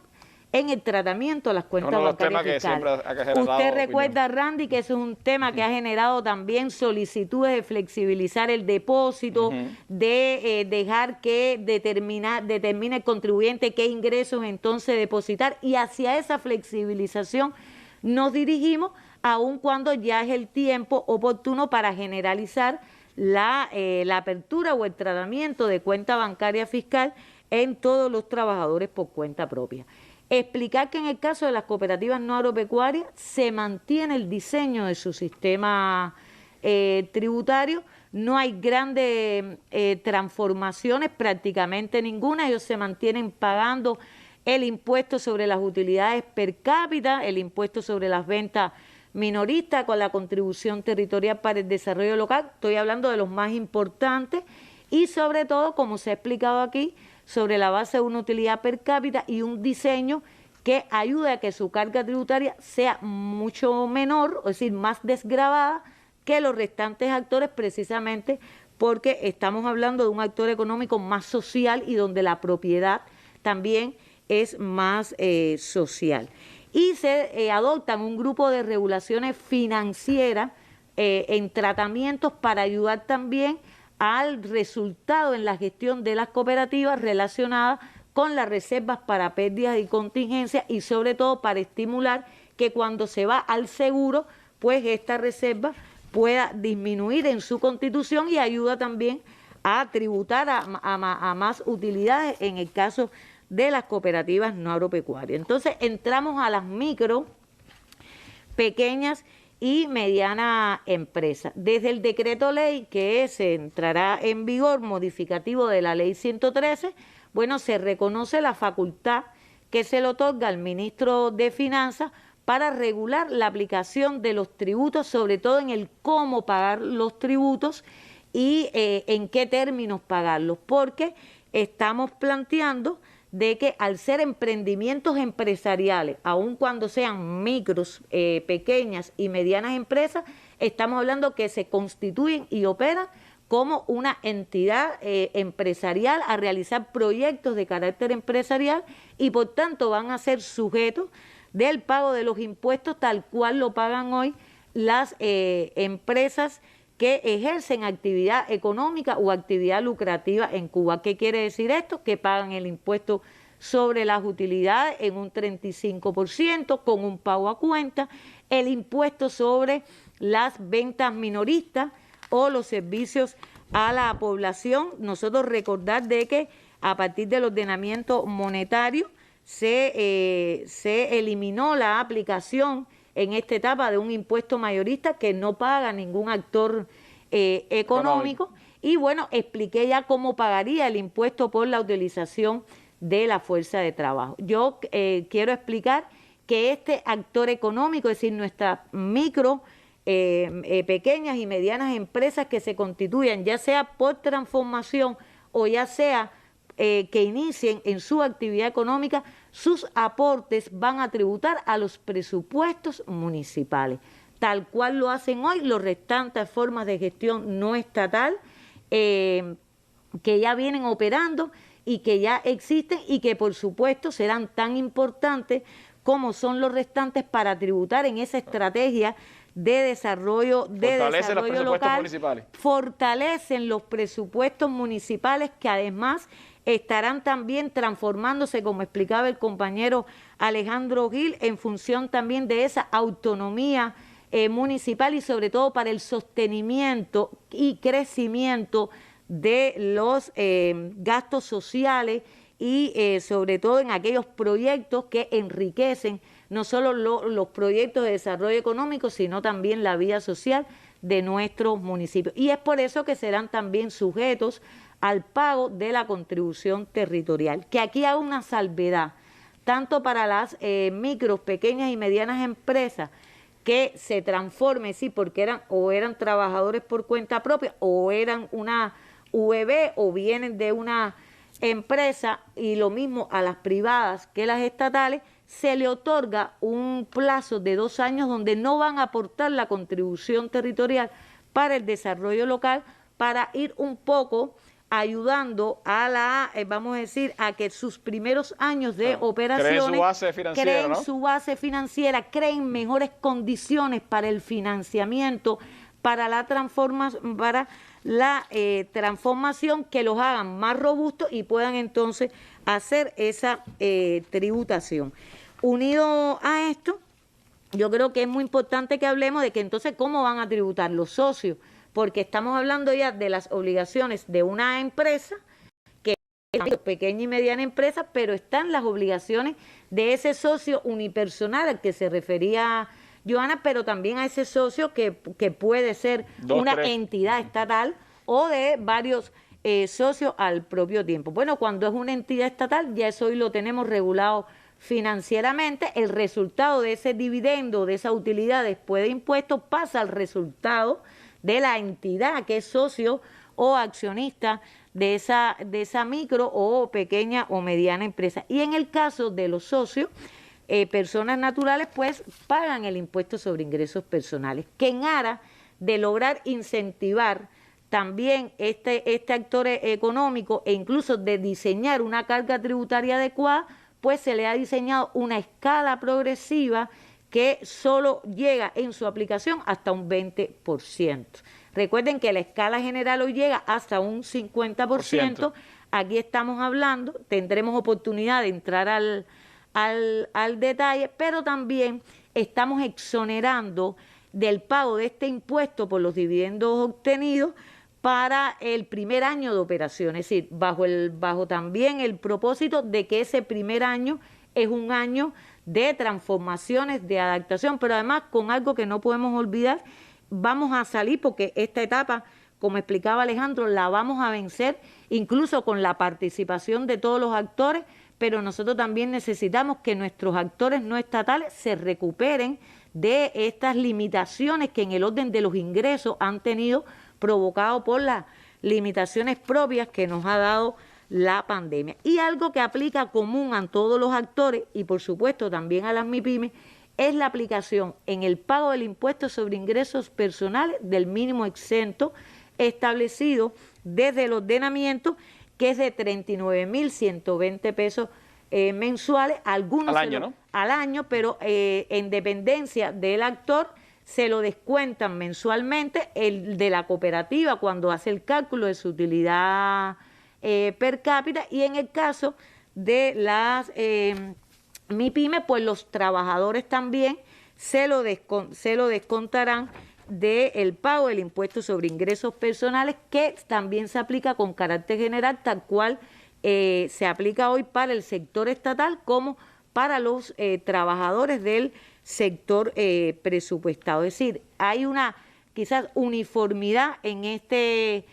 en el tratamiento de las cuentas bancarias fiscales. Usted recuerda, Randy, que eso es un tema que ha generado también solicitudes de flexibilizar el depósito, de dejar que determine el contribuyente qué ingresos entonces depositar, y hacia esa flexibilización nos dirigimos, aun cuando ya es el tiempo oportuno para generalizar la apertura o el tratamiento de cuenta bancaria fiscal en todos los trabajadores por cuenta propia. Explicar que en el caso de las cooperativas no agropecuarias se mantiene el diseño de su sistema tributario, no hay grandes transformaciones, prácticamente ninguna. Ellos se mantienen pagando el impuesto sobre las utilidades per cápita, el impuesto sobre las ventas minoristas con la contribución territorial para el desarrollo local. Estoy hablando de los más importantes y sobre todo, como se ha explicado aquí, sobre la base de una utilidad per cápita y un diseño que ayude a que su carga tributaria sea mucho menor, es decir, más desgravada que los restantes actores, precisamente porque estamos hablando de un actor económico más social y donde la propiedad también es más social. Y se adoptan un grupo de regulaciones financieras en tratamientos para ayudar también al resultado en la gestión de las cooperativas relacionadas con las reservas para pérdidas y contingencias, y sobre todo para estimular que cuando se va al seguro, pues esta reserva pueda disminuir en su constitución, y ayuda también a tributar a más utilidades en el caso de las cooperativas no agropecuarias. Entonces entramos a las micro, pequeñas y mediana empresa. Desde el decreto ley que se entrará en vigor, modificativo de la ley 113, bueno, se reconoce la facultad que se le otorga al ministro de Finanzas para regular la aplicación de los tributos, sobre todo en el cómo pagar los tributos y en qué términos pagarlos, porque estamos planteando de que al ser emprendimientos empresariales, aun cuando sean micros, pequeñas y medianas empresas, estamos hablando que se constituyen y operan como una entidad empresarial a realizar proyectos de carácter empresarial y por tanto van a ser sujetos del pago de los impuestos tal cual lo pagan hoy las empresas que ejercen actividad económica o actividad lucrativa en Cuba. ¿Qué quiere decir esto? Que pagan el impuesto sobre las utilidades en un 35% con un pago a cuenta, el impuesto sobre las ventas minoristas o los servicios a la población. Nosotros recordar de que a partir del ordenamiento monetario se eliminó la aplicación en esta etapa de un impuesto mayorista que no paga ningún actor económico. Y bueno, expliqué ya cómo pagaría el impuesto por la utilización de la fuerza de trabajo. Yo quiero explicar que este actor económico, es decir, nuestras micro, pequeñas y medianas empresas que se constituyan, ya sea por transformación o ya sea que inicien en su actividad económica, sus aportes van a tributar a los presupuestos municipales, tal cual lo hacen hoy los restantes formas de gestión no estatal que ya vienen operando y que ya existen y que por supuesto serán tan importantes como son los restantes para tributar en esa estrategia de desarrollo local, municipales. Fortalecen los presupuestos municipales que además estarán también transformándose, como explicaba el compañero Alejandro Gil, en función también de esa autonomía municipal y sobre todo para el sostenimiento y crecimiento de los gastos sociales y sobre todo en aquellos proyectos que enriquecen no solo los proyectos de desarrollo económico, sino también la vida social de nuestros municipios. Y es por eso que serán también sujetos al pago de la contribución territorial, que aquí hago una salvedad, tanto para las micros, pequeñas y medianas empresas que se transformen, sí, porque eran trabajadores por cuenta propia o eran una VB o vienen de una empresa, y lo mismo a las privadas que las estatales, se le otorga un plazo de 2 años donde no van a aportar la contribución territorial para el desarrollo local, para ir un poco ayudando a vamos a decir, a que sus primeros años de operaciones creen su base financiera, creen mejores condiciones para el financiamiento, para la transformación, que los hagan más robustos y puedan entonces hacer esa tributación. Unido a esto, yo creo que es muy importante que hablemos de que entonces cómo van a tributar los socios, porque estamos hablando ya de las obligaciones de una empresa, que es pequeña y mediana empresa, pero están las obligaciones de ese socio unipersonal al que se refería Joana, pero también a ese socio que puede ser una entidad estatal o de varios socios al propio tiempo. Bueno, cuando es una entidad estatal, ya eso hoy lo tenemos regulado financieramente. El resultado de ese dividendo, de esa utilidad después de impuestos, pasa al resultado de la entidad que es socio o accionista de esa micro o pequeña o mediana empresa. Y en el caso de los socios, personas naturales, pues pagan el impuesto sobre ingresos personales, que en aras de lograr incentivar también este actor económico e incluso de diseñar una carga tributaria adecuada, pues se le ha diseñado una escala progresiva que solo llega en su aplicación hasta un 20%. Recuerden que la escala general hoy llega hasta un 50%. Aquí estamos hablando, tendremos oportunidad de entrar al detalle, pero también estamos exonerando del pago de este impuesto por los dividendos obtenidos para el primer año de operación, es decir, bajo también el propósito de que ese primer año es un año de transformaciones, de adaptación, pero además con algo que no podemos olvidar, vamos a salir, porque esta etapa, como explicaba Alejandro, la vamos a vencer incluso con la participación de todos los actores, pero nosotros también necesitamos que nuestros actores no estatales se recuperen de estas limitaciones que en el orden de los ingresos han tenido provocado por las limitaciones propias que nos ha dado la pandemia. Y algo que aplica común a todos los actores y por supuesto también a las MIPYMES es la aplicación en el pago del impuesto sobre ingresos personales del mínimo exento establecido desde el ordenamiento, que es de 39.120 pesos mensuales, algunos al año, ¿no? Al año, pero en dependencia del actor se lo descuentan mensualmente. El de la cooperativa cuando hace el cálculo de su utilidad per cápita, y en el caso de las MIPYME, pues los trabajadores también se lo descontarán del pago del impuesto sobre ingresos personales, que también se aplica con carácter general, tal cual se aplica hoy para el sector estatal como para los trabajadores del sector presupuestado. Es decir, hay una quizás uniformidad en este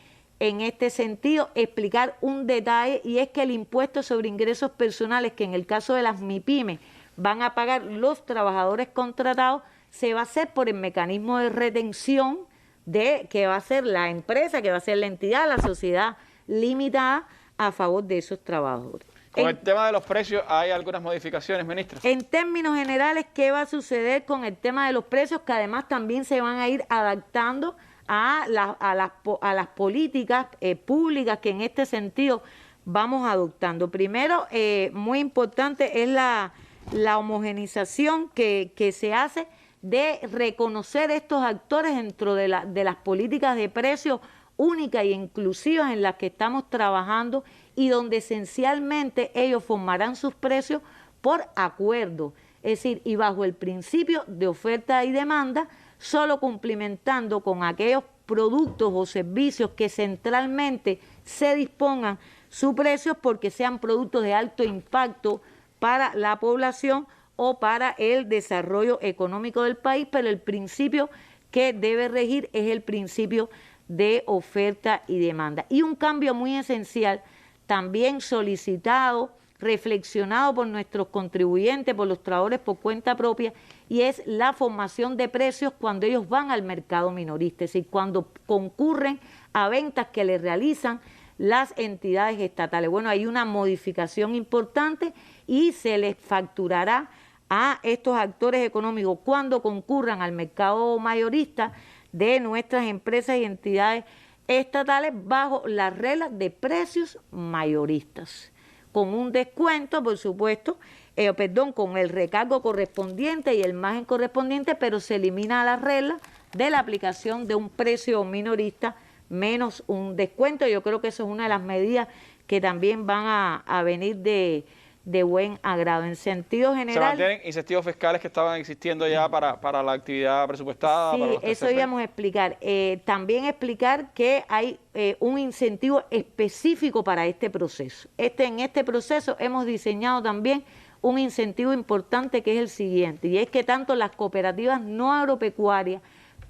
sentido. Explicar un detalle, y es que el impuesto sobre ingresos personales, que en el caso de las MIPYMES van a pagar los trabajadores contratados, se va a hacer por el mecanismo de retención que va a hacer la empresa, que va a ser la entidad, la sociedad limitada a favor de esos trabajadores. Con el tema de los precios, ¿hay algunas modificaciones, ministra? En términos generales, ¿qué va a suceder con el tema de los precios? Que además también se van a ir adaptando a las políticas públicas que en este sentido vamos adoptando. Primero, muy importante es la homogenización que se hace de reconocer estos actores dentro de las políticas de precios únicas e inclusivas en las que estamos trabajando, y donde esencialmente ellos formarán sus precios por acuerdo, es decir, y bajo el principio de oferta y demanda, solo cumplimentando con aquellos productos o servicios que centralmente se dispongan sus precios porque sean productos de alto impacto para la población o para el desarrollo económico del país, pero el principio que debe regir es el principio de oferta y demanda. Y un cambio muy esencial, también solicitado, reflexionado por nuestros contribuyentes, por los trabajadores por cuenta propia, y es la formación de precios cuando ellos van al mercado minorista, es decir, cuando concurren a ventas que les realizan las entidades estatales. Bueno, hay una modificación importante y se les facturará a estos actores económicos cuando concurran al mercado mayorista de nuestras empresas y entidades estatales bajo las reglas de precios mayoristas, con un descuento, por supuesto, con el recargo correspondiente y el margen correspondiente, pero se elimina la regla de la aplicación de un precio minorista menos un descuento. Yo creo que eso es una de las medidas que también van a venir de buen agrado. En sentido general, ¿se mantienen incentivos fiscales que estaban existiendo ya para la actividad presupuestada? Sí, eso íbamos a explicar. También explicar que hay un incentivo específico para este proceso. En este proceso hemos diseñado también un incentivo importante, que es el siguiente, y es que tanto las cooperativas no agropecuarias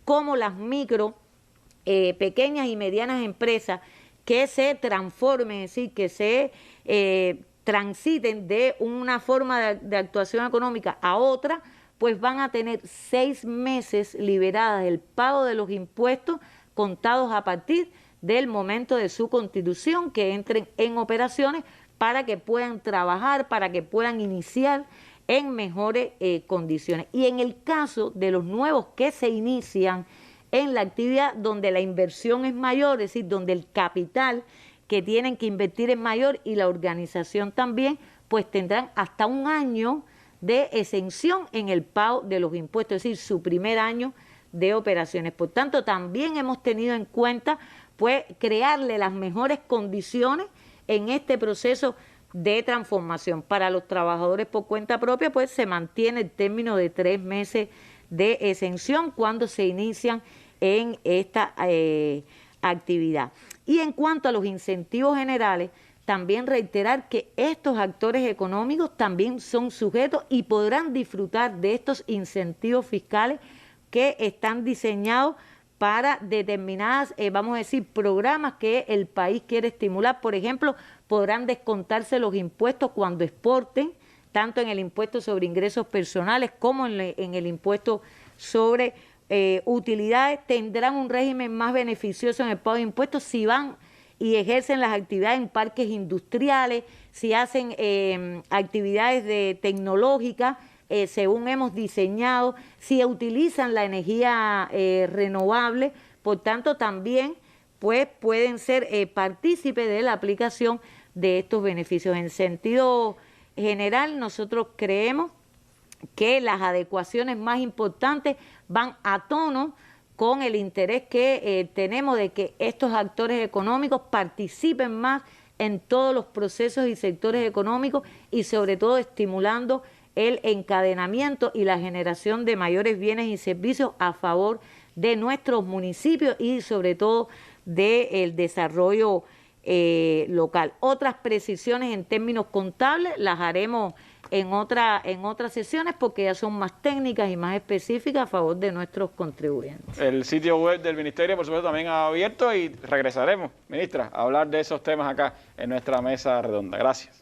como las pequeñas y medianas empresas que se transformen, es decir, que se transiten de una forma de actuación económica a otra, pues van a tener 6 meses liberadas del pago de los impuestos contados a partir del momento de su constitución, que entren en operaciones para que puedan trabajar, para que puedan iniciar en mejores condiciones. Y en el caso de los nuevos que se inician en la actividad donde la inversión es mayor, es decir, donde el capital que tienen que invertir es mayor y la organización también, pues tendrán hasta 1 año de exención en el pago de los impuestos, es decir, su primer año de operaciones. Por tanto, también hemos tenido en cuenta pues crearle las mejores condiciones en este proceso de transformación. Para los trabajadores por cuenta propia, pues se mantiene el término de 3 meses de exención cuando se inician en esta actividad. Y en cuanto a los incentivos generales, también reiterar que estos actores económicos también son sujetos y podrán disfrutar de estos incentivos fiscales que están diseñados para determinadas, vamos a decir, programas que el país quiere estimular. Por ejemplo, podrán descontarse los impuestos cuando exporten, tanto en el impuesto sobre ingresos personales como en el impuesto sobre utilidades. Tendrán un régimen más beneficioso en el pago de impuestos si van y ejercen las actividades en parques industriales, si hacen actividades tecnológicas, según hemos diseñado, si utilizan la energía renovable. Por tanto, también pues pueden ser partícipes de la aplicación de estos beneficios. En sentido general, nosotros creemos que las adecuaciones más importantes van a tono con el interés que tenemos de que estos actores económicos participen más en todos los procesos y sectores económicos y sobre todo estimulando el encadenamiento y la generación de mayores bienes y servicios a favor de nuestros municipios y sobre todo del desarrollo local. Otras precisiones en términos contables las haremos en otras sesiones porque ya son más técnicas y más específicas a favor de nuestros contribuyentes. El sitio web del Ministerio, por supuesto, también ha abierto y regresaremos, ministra, a hablar de esos temas acá en nuestra mesa redonda. Gracias.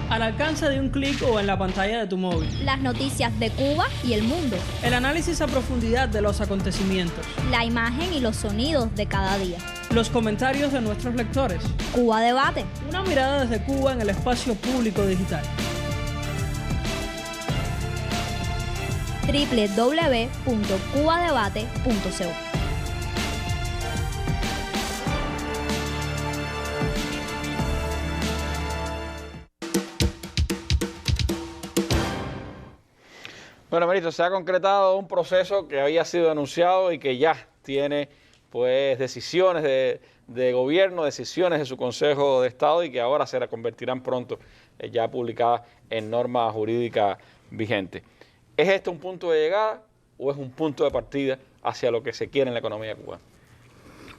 Al alcance de un clic o en la pantalla de tu móvil. Las noticias de Cuba y el mundo. El análisis a profundidad de los acontecimientos. La imagen y los sonidos de cada día. Los comentarios de nuestros lectores. Cuba Debate. Una mirada desde Cuba en el espacio público digital. www.cubadebate.co. Bueno, ministro, se ha concretado un proceso que había sido anunciado y que ya tiene pues decisiones de gobierno, decisiones de su Consejo de Estado y que ahora se convertirán pronto ya publicadas en norma jurídica vigente. ¿Es este un punto de llegada o es un punto de partida hacia lo que se quiere en la economía cubana?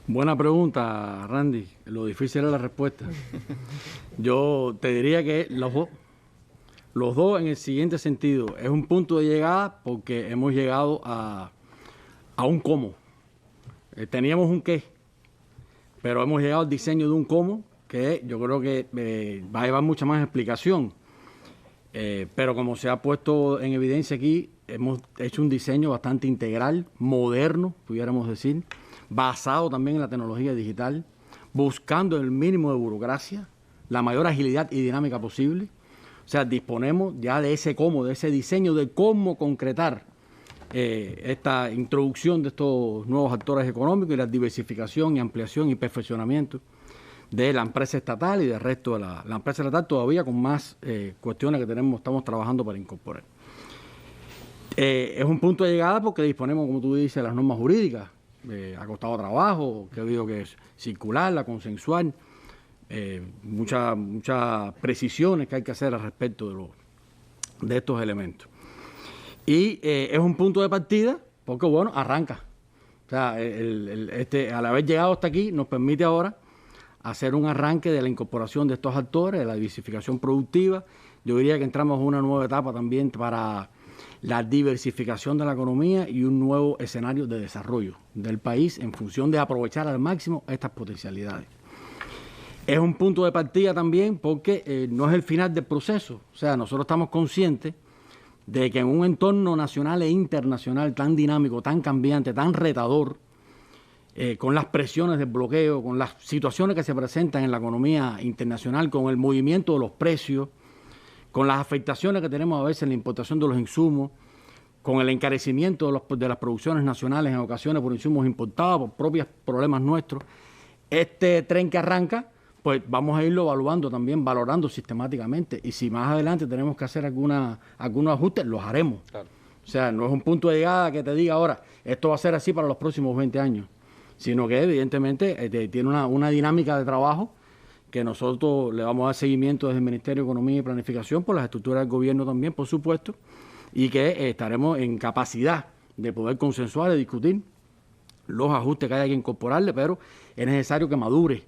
Buena pregunta, Randy. Lo difícil es la respuesta. Yo te diría que los dos en el siguiente sentido. Es un punto de llegada porque hemos llegado a un cómo. Teníamos un qué, pero hemos llegado al diseño de un cómo que yo creo que va a llevar mucha más explicación. Pero como se ha puesto en evidencia aquí, hemos hecho un diseño bastante integral, moderno, pudiéramos decir, basado también en la tecnología digital, buscando el mínimo de burocracia, la mayor agilidad y dinámica posible. O sea, disponemos ya de ese cómo, de ese diseño de cómo concretar esta introducción de estos nuevos actores económicos y la diversificación y ampliación y perfeccionamiento de la empresa estatal y del resto de la empresa estatal, todavía con más cuestiones que estamos trabajando para incorporar. Es un punto de llegada porque disponemos, como tú dices, de las normas jurídicas, ha costado trabajo, que ha habido que circularla, consensuar, muchas precisiones que hay que hacer al respecto de estos elementos. Y es un punto de partida porque, bueno, arranca. O sea, al haber llegado hasta aquí, nos permite ahora hacer un arranque de la incorporación de estos actores, de la diversificación productiva. Yo diría que entramos en una nueva etapa también para la diversificación de la economía y un nuevo escenario de desarrollo del país en función de aprovechar al máximo estas potencialidades. Es un punto de partida también porque no es el final del proceso. O sea, nosotros estamos conscientes de que en un entorno nacional e internacional tan dinámico, tan cambiante, tan retador, con las presiones del bloqueo, con las situaciones que se presentan en la economía internacional, con el movimiento de los precios, con las afectaciones que tenemos a veces en la importación de los insumos, con el encarecimiento de las producciones nacionales en ocasiones por insumos importados, por propios problemas nuestros, este tren que arranca, pues vamos a irlo evaluando también, valorando sistemáticamente. Y si más adelante tenemos que hacer algunos ajustes, los haremos. Claro. O sea, no es un punto de llegada que te diga ahora, esto va a ser así para los próximos 20 años, sino que evidentemente tiene una dinámica de trabajo que nosotros le vamos a dar seguimiento desde el Ministerio de Economía y Planificación, por las estructuras del gobierno también, por supuesto, y que estaremos en capacidad de poder consensuar y discutir los ajustes que haya que incorporarle, pero es necesario que madure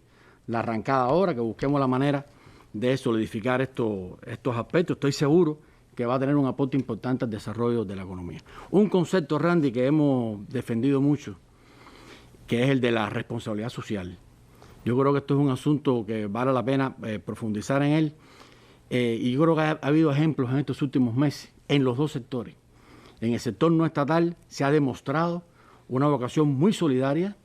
la arrancada ahora, que busquemos la manera de solidificar estos aspectos. Estoy seguro que va a tener un aporte importante al desarrollo de la economía. Un concepto, Randy, que hemos defendido mucho, que es el de la responsabilidad social. Yo creo que esto es un asunto que vale la pena profundizar en él, y yo creo que ha habido ejemplos en estos últimos meses en los dos sectores. En el sector no estatal se ha demostrado una vocación muy solidaria.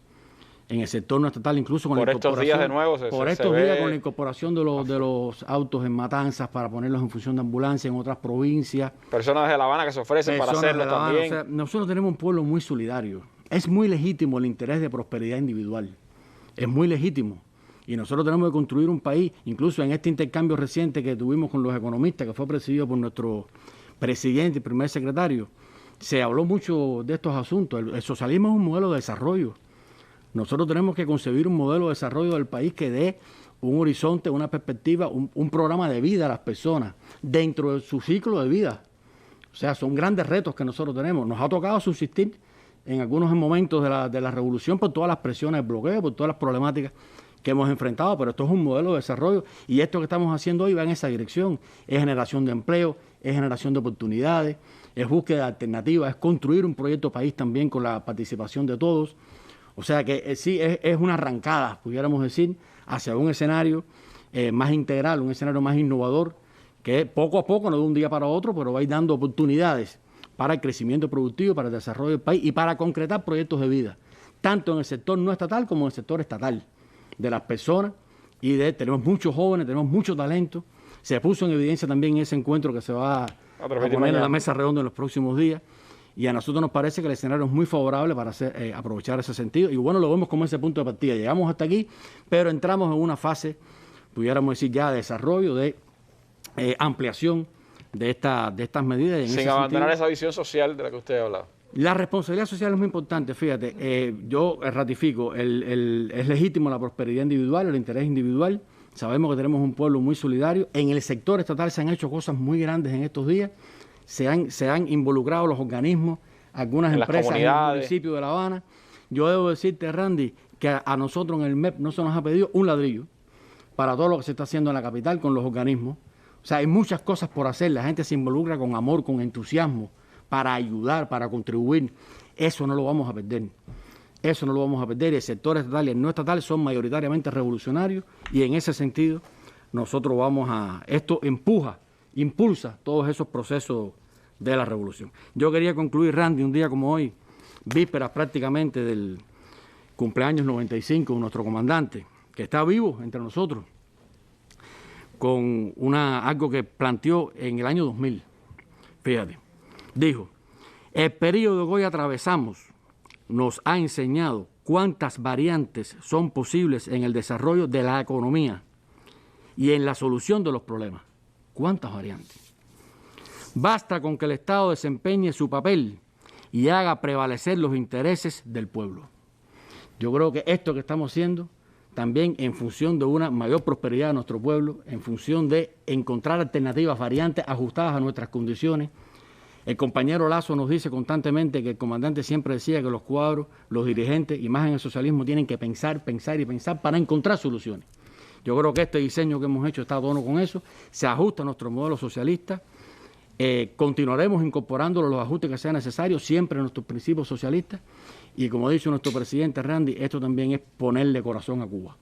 En el sector no estatal, incluso con la incorporación... Por estos días de nuevo con la incorporación de los autos en Matanzas para ponerlos en función de ambulancia en otras provincias. Personas de La Habana que se ofrecen para hacerlo también. O sea, nosotros tenemos un pueblo muy solidario. Es muy legítimo el interés de prosperidad individual. Es muy legítimo. Y nosotros tenemos que construir un país, incluso en este intercambio reciente que tuvimos con los economistas, que fue presidido por nuestro presidente y primer secretario, se habló mucho de estos asuntos. El socialismo es un modelo de desarrollo. Nosotros tenemos que concebir un modelo de desarrollo del país que dé un horizonte, una perspectiva, un programa de vida a las personas dentro de su ciclo de vida. O sea, son grandes retos que nosotros tenemos. Nos ha tocado subsistir en algunos momentos de la revolución por todas las presiones, el bloqueo, por todas las problemáticas que hemos enfrentado, pero esto es un modelo de desarrollo y esto que estamos haciendo hoy va en esa dirección. Es generación de empleo, es generación de oportunidades, es búsqueda de alternativas, es construir un proyecto país también con la participación de todos. O sea que sí, es una arrancada, pudiéramos decir, hacia un escenario más integral, un escenario más innovador, que poco a poco, no de un día para otro, pero va a ir dando oportunidades para el crecimiento productivo, para el desarrollo del país y para concretar proyectos de vida, tanto en el sector no estatal como en el sector estatal, de las personas, y tenemos muchos jóvenes, tenemos mucho talento. Se puso en evidencia también en ese encuentro que se va a poner en la mesa redonda en los próximos días, y a nosotros nos parece que el escenario es muy favorable para aprovechar ese sentido, y bueno, lo vemos como ese punto de partida. Llegamos hasta aquí, pero entramos en una fase, pudiéramos decir ya de desarrollo, de ampliación de estas medidas. Sin abandonar esa visión social de la que usted ha hablado. La responsabilidad social es muy importante, fíjate, yo ratifico, es legítimo la prosperidad individual, el interés individual. Sabemos que tenemos un pueblo muy solidario. En el sector estatal se han hecho cosas muy grandes en estos días. Se han involucrado los organismos, algunas empresas en el municipio de La Habana. Yo debo decirte, Randy, que a nosotros en el MEP no se nos ha pedido un ladrillo para todo lo que se está haciendo en la capital con los organismos. O sea, hay muchas cosas por hacer. La gente se involucra con amor, con entusiasmo, para ayudar, para contribuir. Eso no lo vamos a perder. Eso no lo vamos a perder. El sector estatal y el no estatal son mayoritariamente revolucionarios y en ese sentido nosotros esto impulsa todos esos procesos de la revolución. Yo quería concluir, Randy, un día como hoy, vísperas prácticamente del cumpleaños 95 de nuestro comandante, que está vivo entre nosotros, con algo que planteó en el año 2000. Fíjate, dijo: el periodo que hoy atravesamos nos ha enseñado cuántas variantes son posibles en el desarrollo de la economía y en la solución de los problemas. ¿Cuántas variantes? Basta con que el Estado desempeñe su papel y haga prevalecer los intereses del pueblo. Yo creo que esto que estamos haciendo, también en función de una mayor prosperidad de nuestro pueblo, en función de encontrar alternativas, variantes ajustadas a nuestras condiciones. El compañero Lazo nos dice constantemente que el comandante siempre decía que los cuadros, los dirigentes y más en el socialismo tienen que pensar, pensar y pensar para encontrar soluciones. Yo creo que este diseño que hemos hecho está a tono con eso, se ajusta a nuestro modelo socialista. Continuaremos incorporándolo los ajustes que sean necesarios, siempre en nuestros principios socialistas. Y como ha dicho nuestro presidente Randy, esto también es ponerle corazón a Cuba.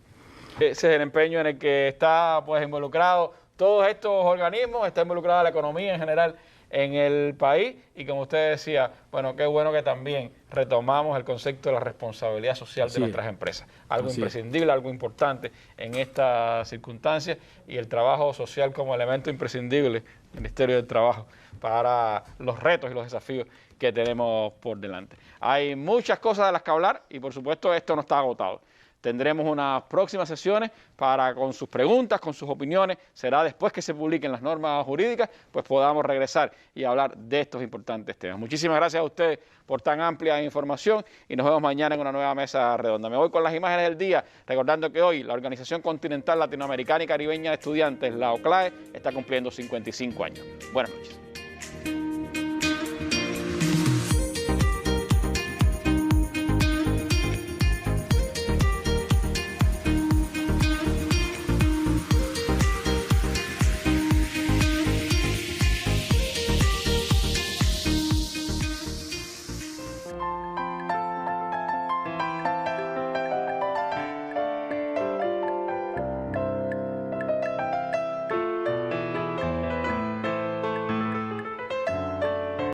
Ese es el empeño en el que está involucrado todos estos organismos, está involucrada la economía en general en el país, y como usted decía, bueno, qué bueno que también retomamos el concepto de la responsabilidad social de nuestras empresas. Algo imprescindible, algo importante en estas circunstancias, y el trabajo social como elemento imprescindible del Ministerio del Trabajo para los retos y los desafíos que tenemos por delante. Hay muchas cosas de las que hablar y por supuesto esto no está agotado. Tendremos unas próximas sesiones con sus preguntas, con sus opiniones. Será después que se publiquen las normas jurídicas, pues podamos regresar y hablar de estos importantes temas. Muchísimas gracias a ustedes por tan amplia información y nos vemos mañana en una nueva mesa redonda. Me voy con las imágenes del día, recordando que hoy la Organización Continental Latinoamericana y Caribeña de Estudiantes, la OCLAE, está cumpliendo 55 años. Buenas noches.